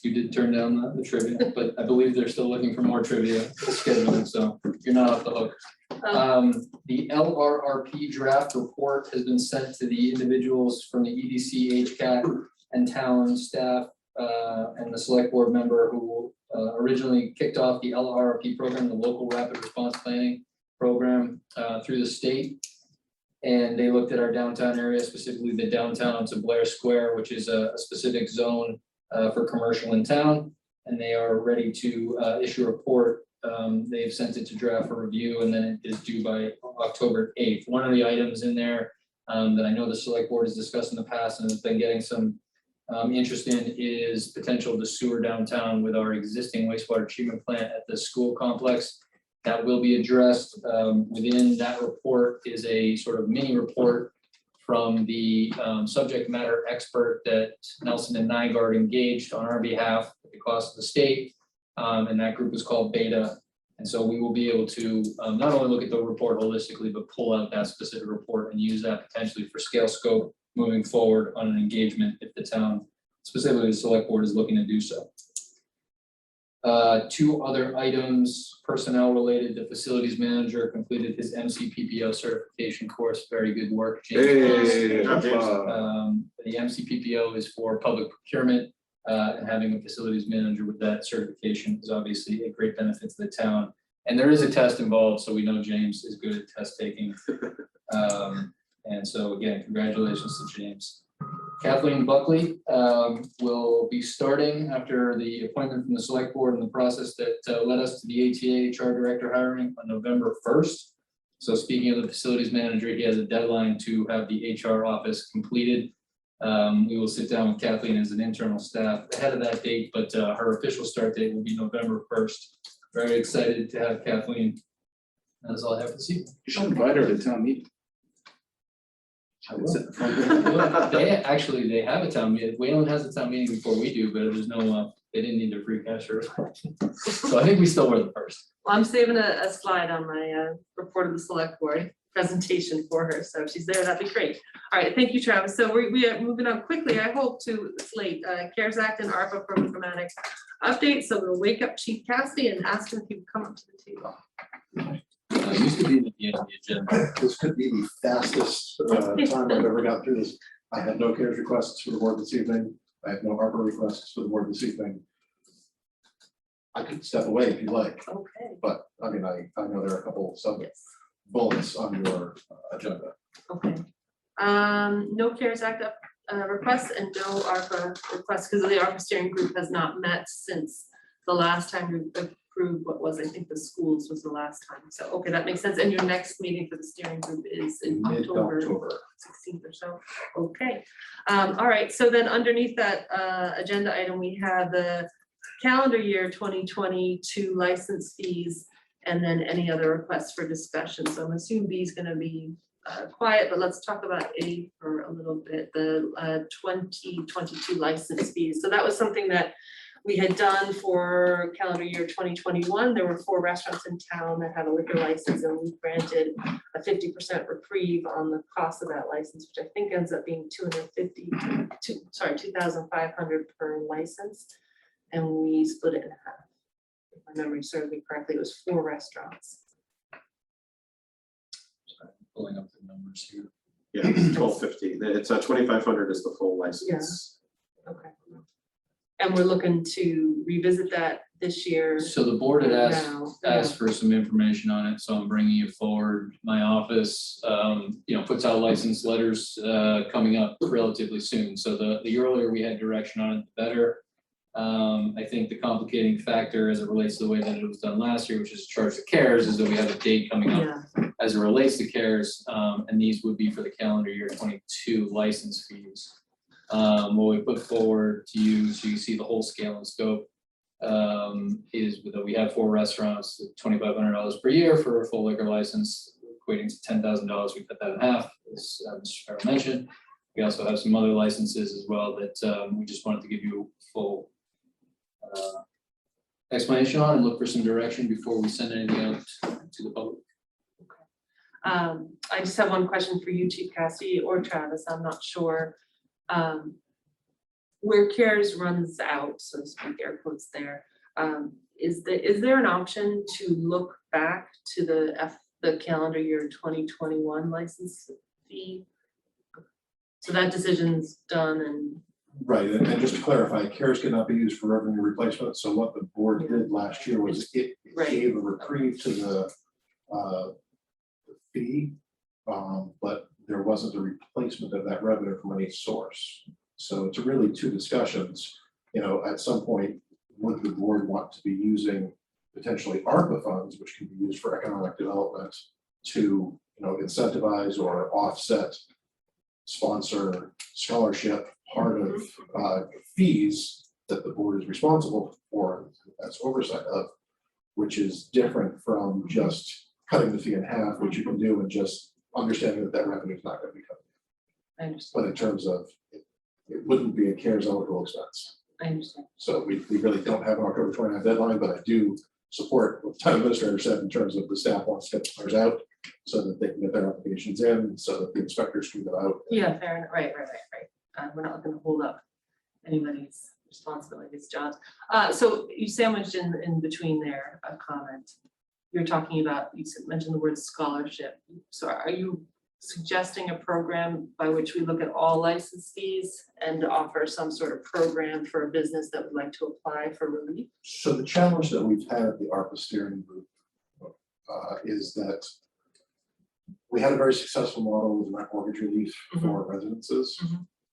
You did turn down the trivia, but I believe they're still looking for more trivia scheduling, so you're not off the hook. The LRRP draft report has been sent to the individuals from the EDC, HCAT, and town staff, and the select board member who originally kicked off the LRRP program, the local rapid response planning program, through the state. And they looked at our downtown area, specifically the downtown to Blair Square, which is a specific zone for commercial in town, and they are ready to issue a report. They've sent it to draft for review, and then it is due by October 8th. One of the items in there that I know the select board has discussed in the past and has been getting some interest in is potential to sewer downtown with our existing wastewater treatment plant at the school complex. That will be addressed. Within that report is a sort of mini report from the subject matter expert that Nelson and Nygaard engaged on our behalf at the cost of the state. And that group is called Beta. And so we will be able to not only look at the report holistically, but pull out that specific report and use that potentially for scale scope moving forward on an engagement if the town, specifically the select board, is looking to do so. Two other items, personnel related. The facilities manager completed his MCPPO certification course. Very good work, James. Hey, The MCPPO is for public procurement, and having a facilities manager with that certification is obviously a great benefit to the town. And there is a test involved, so we know James is good at test taking. And so again, congratulations to James. Kathleen Buckley will be starting after the appointment from the select board and the process that led us to the ATA HR director hiring on November 1st. So speaking of the facilities manager, he has a deadline to have the HR office completed. We will sit down with Kathleen as an internal staff ahead of that date, but her official start date will be November 1st. Very excited to have Kathleen. That's all I have to see. You should invite her to town meeting. They have a town meeting. Wayland has a town meeting before we do, but there's no, they didn't need their free cash or. So I think we still were the first. Well, I'm saving a slide on my report of the select board presentation for her, so if she's there, that'd be great. All right, thank you, Travis. So we are moving on quickly, I hope, to it's late, CARES Act and ARPA programmatic update. So we'll wake up Chief Cassidy and ask him if he would come up to the table. Used to be at the end of the agenda. This could be the fastest time I've ever got through this. I have no CARES requests for the board this evening. I have no ARPA requests for the board this evening. I could step away if you like, Okay. but I mean, I know there are a couple of Yes. bullets on your agenda. Okay. No CARES Act requests and no ARPA requests because the ARPA steering group has not met since the last time we approved what was, I think the schools was the last time. So, okay, that makes sense. And your next meeting for the steering group is in October Mid-October. 16th or so. Okay. All right. So then underneath that agenda item, we have the calendar year 2022 license fees and then any other requests for discussion. So I'm assuming B is going to be quiet, but let's talk about A for a little bit, the 2022 license fees. So that was something that we had done for calendar year 2021. There were 4 restaurants in town that had a liquor license and we granted a 50% reprieve on the cost of that license, which I think ends up being $2,500 per license. And we split it in half. If my memory serves me correctly, it was 4 restaurants. Sorry, pulling up the numbers here. Yeah, it's 1250. It's 2500 is the full license. Okay. And we're looking to revisit that this year. So the board had now. asked for some information on it, so I'm bringing it forward. My office, puts out license letters coming up relatively soon. So the earlier we had direction on it, the better. I think the complicating factor as it relates to the way that it was done last year, which is charge to CARES, is that we have a date coming up as it relates to CARES, and these would be for the calendar year 22 license fees. What we put forward to you, so you see the whole scale and scope, is that we have 4 restaurants, $2,500 per year for a full liquor license, equating to $10,000. We cut that in half, as Mr. Farrell mentioned. We also have some other licenses as well that we just wanted to give you a full explanation on and look for some direction before we send anything out to the public. I just have one question for you, Chief Cassidy or Travis, I'm not sure. Where CARES runs out, so to speak, air quotes there, is there an option to look back to the calendar year 2021 license fee? So that decision's done and. Right, and just to clarify, CARES cannot be used for revenue replacement, so what the board did last year was it Right. gave a reprieve to the fee, but there wasn't a replacement of that revenue from any source. So it's really two discussions, you know, at some point, would the board want to be using potentially ARPA funds, which can be used for economic development to, you know, incentivize or offset, sponsor, scholarship, part of fees that the board is responsible for, that's oversight of, which is different from just cutting the fee in half, which you can do and just understanding that that revenue is not going to be coming. I understand. But in terms of, it wouldn't be a CARES eligible expense. I understand. So we really don't have an October 29th deadline, but I do support what the town administrator said in terms of the staff wants to get the flyers out so that they can get their applications in, so that the inspectors can go out. Yeah, fair enough. Right. We're not going to hold up anybody's responsibilities, jobs. So you sandwiched in between there a comment. You're talking about, mentioned the word scholarship. So are you suggesting a program by which we look at all license fees and offer some sort of program for a business that would like to apply for relief? So the challenge that we've had at the ARPA steering group is that we had a very successful model with rent mortgage relief for residences.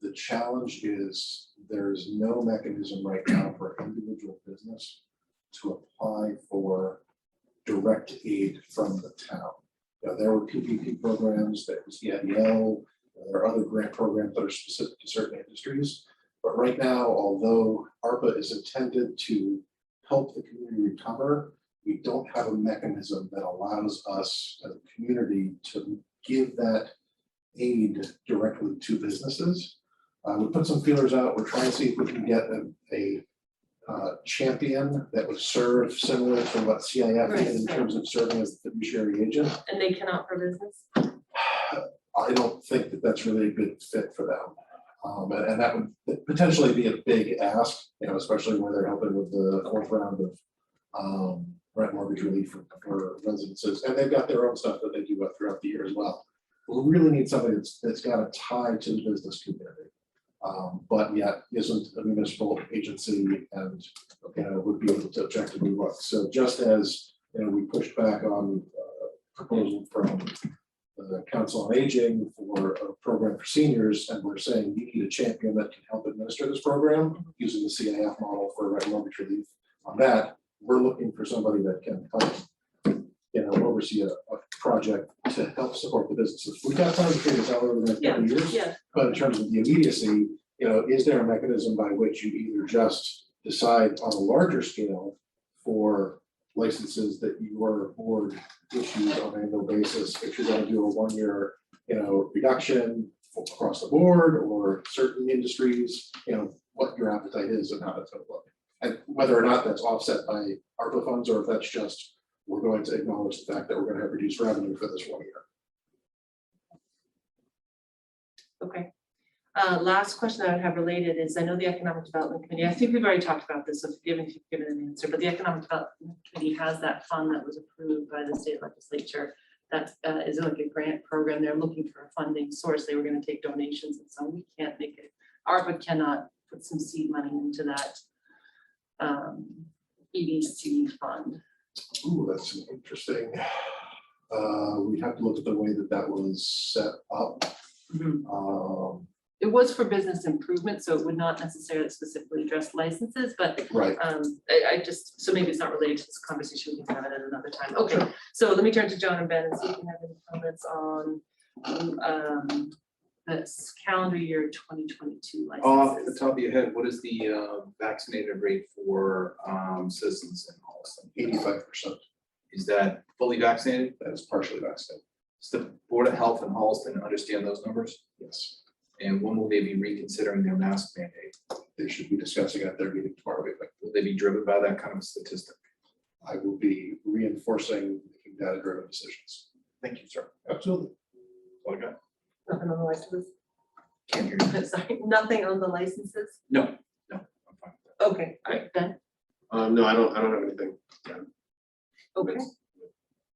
The challenge is there's no mechanism right now for individual business to apply for direct aid from the town. You know, there were PPP programs, there was EIDL, there are other grant programs that are specific to certain industries. But right now, although ARPA is intended to help the community recover, we don't have a mechanism that allows us as a community to give that aid directly to businesses. We put some feelers out. We're trying to see if we can get a champion that would serve similar to what CIF did in terms of serving as the fiduciary agent. And they cannot for business? I don't think that that's really a good fit for them. And that would potentially be a big ask, you know, especially where they're helping with the fourth round of rent mortgage relief for residences. And they've got their own stuff that they do throughout the year as well. We really need something that's got a tie to the business community. But yet isn't a municipal agency and, you know, would be able to objectively look. So just as, you know, we pushed back on a proposal from the Council on Aging for a program for seniors, and we're saying we need a champion that can help administer this program using the CIF model for rent mortgage relief. On that, we're looking for somebody that can help, you know, oversee a project to help support the businesses. We've got time to figure this out over the next couple of years. Yeah. But in terms of the immediacy, you know, is there a mechanism by which you either just decide on a larger scale for licenses that your board issues on an annual basis, if you're going to do a 1 year, you know, reduction across the board or certain industries, you know, what your appetite is and how that's going to look. And whether or not that's offset by ARPA funds or if that's just, we're going to acknowledge the fact that we're going to have reduced revenue for this 1 year. Okay. Last question that I have related is, I know the Economic Development Committee, I think we've already talked about this, so forgive me if you've given an answer, but the Economic Development Committee has that fund that was approved by the state legislature. That is like a grant program. They're looking for a funding source. They were going to take donations, and so we can't make it. ARPA cannot put some seed money into that EDC fund. Ooh, that's interesting. We'd have to look at the way that that was set up. It was for business improvement, so it would not necessarily specifically address licenses, but Right. I just, so maybe it's not related to this conversation, we can have it at another time. Okay, so let me turn to John and Ben and see if you have any comments on this calendar year 2022 Off the licenses. top of your head, what is the vaccinated rate for citizens in Holliston? 85%. Is that fully vaccinated? That is partially vaccinated. Does the Board of Health in Holliston understand those numbers? Yes. And when will they be reconsidering their mask mandate? They should be discussing at their meeting tomorrow evening. Will they be driven by that kind of statistic? I will be reinforcing making data-driven decisions. Thank you, sir. Absolutely. What I got? Nothing on the licenses. Can't hear you. Sorry, nothing on the licenses. No, I'm fine. Okay, all right, Ben. No, I don't have anything. Okay.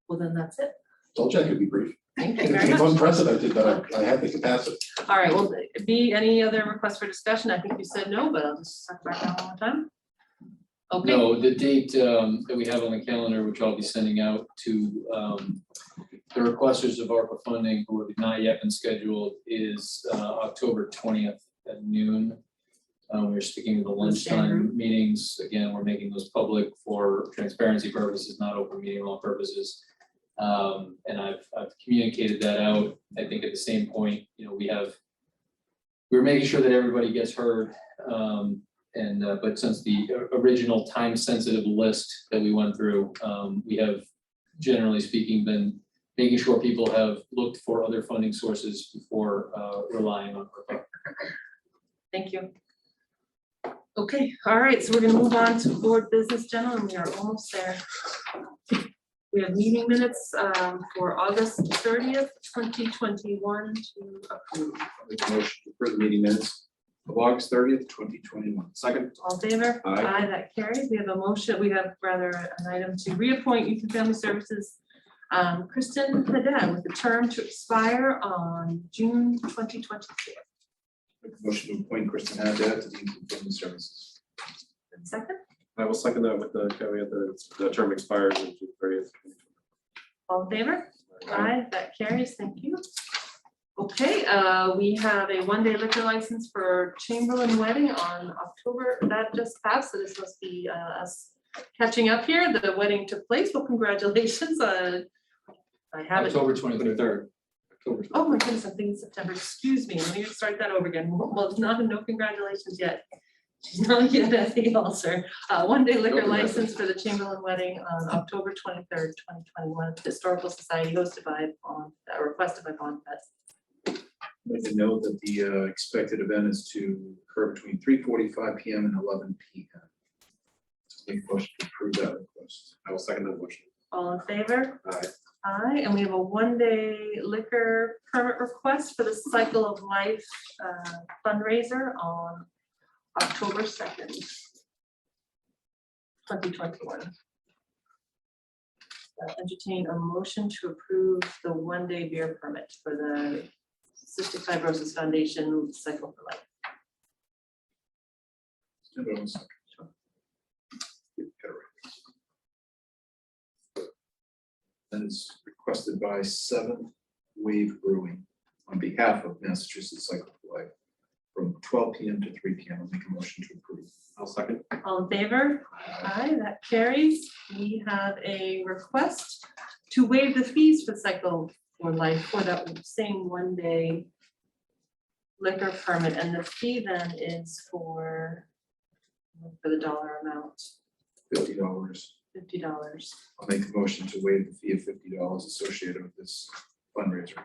Well, then that's it. Told you I could be brief. Thank you very It's much. unprecedented, but I have the capacity. All right, well, B, any other requests for discussion? I think you said no, but I'll just suck back down one more time. Okay, No, the date that we have on the calendar, which I'll be sending out to the requesters of ARPA funding who have not yet been scheduled is October 20th at noon. We're sticking to the lunchtime meetings. Again, we're making those public for transparency purposes, not open meeting law purposes. And I've communicated that out. I think at the same point, you know, we're making sure that everybody gets heard. But since the original time sensitive list that we went through, we have generally speaking been making sure people have looked for other funding sources before relying on ARPA. thank you. Okay, all right, so we're gonna move on to board business, gentlemen. We are almost there. We have meeting minutes for August 30th, 2021 to approve. Make a motion to approve the meeting minutes of August 30th, 2021. Second. All in favor? Aye. That carries. We have a motion, we have rather an item to reappoint Youth and Family Services Kristen Haddad with the term to expire on June 2024. Make a motion to appoint Kristen Haddad to the Youth and Family Services. Second, I will second that with the caveat that the term expires on June 30th. all in favor? Aye, that carries. Thank you. Okay, we have a one-day liquor license for Chamberlain Wedding on October, that just passed, so this must be us catching up here. The wedding took place. Well, congratulations. I have it. October 23rd. October. Oh my goodness, I'm thinking September. Excuse me. Let me start that over again. Well, no congratulations yet. She's not yet at the altar. One-day liquor license for the Chamberlain Wedding on October 23rd, 2021. Historical Society hosted by requested by Bond Fest. Make a note that the expected event is to occur between 3:45 PM and 11 PM. So make a motion to approve that request. I will second that motion. All in favor? Aye. Aye, and we have a one-day liquor permit request for the Cycle of Life fundraiser on October 2nd, 2021. Entertain a motion to approve the one-day beer permit for the Cystic Fibrosis Foundation Cycle for Life. Stand on a second. Get it right. That is requested by 7th Wave Brewing on behalf of Massachusetts Cycle for Life from 12 PM to 3 PM. I'll make a motion to approve. I'll second. All in favor? Aye, that carries. We have a request to waive the fees for Cycle for Life for that same one-day liquor permit, and the fee then is for the dollar amount, $50. $50. I'll make a motion to waive the fee of $50 associated with this fundraiser.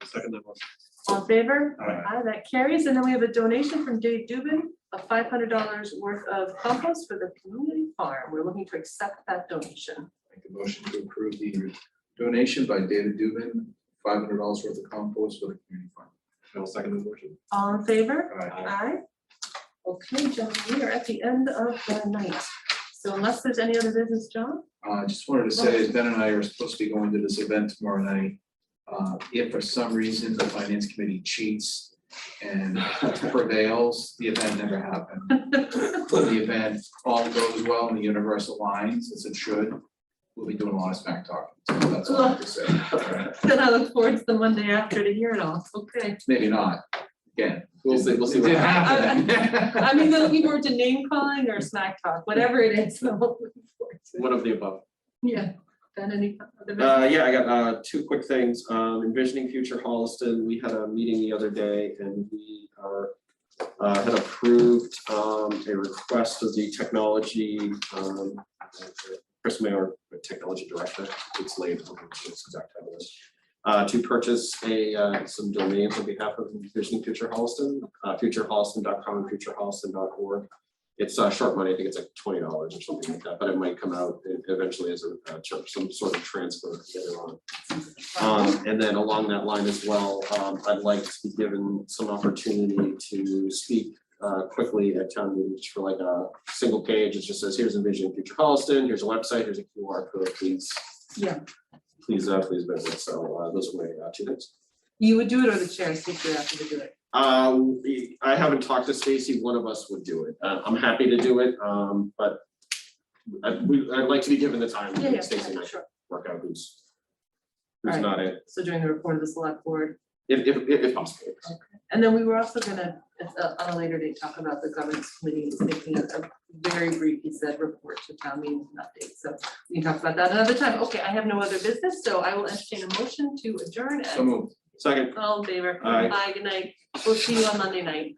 Second that motion. All in favor? Aye. That carries. And then we have a donation from Dave Dubin of $500 worth of compost for the community farm. We're looking to accept that donation. Make a motion to approve the donation by David Dubin, $500 worth of compost for the community farm. I will second the motion. All in favor? Aye. Aye. Okay, John, we are at the end of the night. So unless there's any other business, John? I just wanted to say, Ben and I are supposed to be going to this event tomorrow night. If for some reason the finance committee cheats and prevails, the event never happened. The event all goes well and the universe aligns as it should. We'll be doing a lot of smack talking. So that's all I have to say. All right. Then I look forward to the Monday after to hear it all. Okay. Maybe not. Again. We'll see It what did happens. happen. I'm either looking forward to name calling or smack talk, whatever it is. I'm looking forward to it. One of the above. Yeah. Ben, any other business? Yeah, I got two quick things. Envisioning Future Holliston, we had a meeting the other day and we had approved a request of the technology, Chris Mayor, Technology Director, it's late, it's exact title is, to purchase some domains on behalf of Envisioning Future Holliston, futureholliston.com and futureholliston.org. It's short money, I think it's like $20 or something like that, but it might come out eventually as some sort of transfer later on. And then along that line as well, I'd like to be given some opportunity to speak quickly at town meetings for like a single page. It just says, here's Envision Future Holliston, here's a website, here's a QR code, please. Yeah. Please visit. So those are my 2 things. You would do it or the chair, Stacy would have to do it? I haven't talked to Stacy, one of us would do it. I'm happy to do it, but I'd like to be given the time. Yeah, Stacy and I sure. work out who's Alright. not it, So during the report of the select board. if possible. And then we were also gonna, on a later date, talk about the governance committee making a very brief, he said, report to town meetings and updates. So we can talk about that another time. Okay, I have no other business, so I will entertain a motion to adjourn. So moved. Second. All in favor? Aye. Good night. We'll see you on Monday night.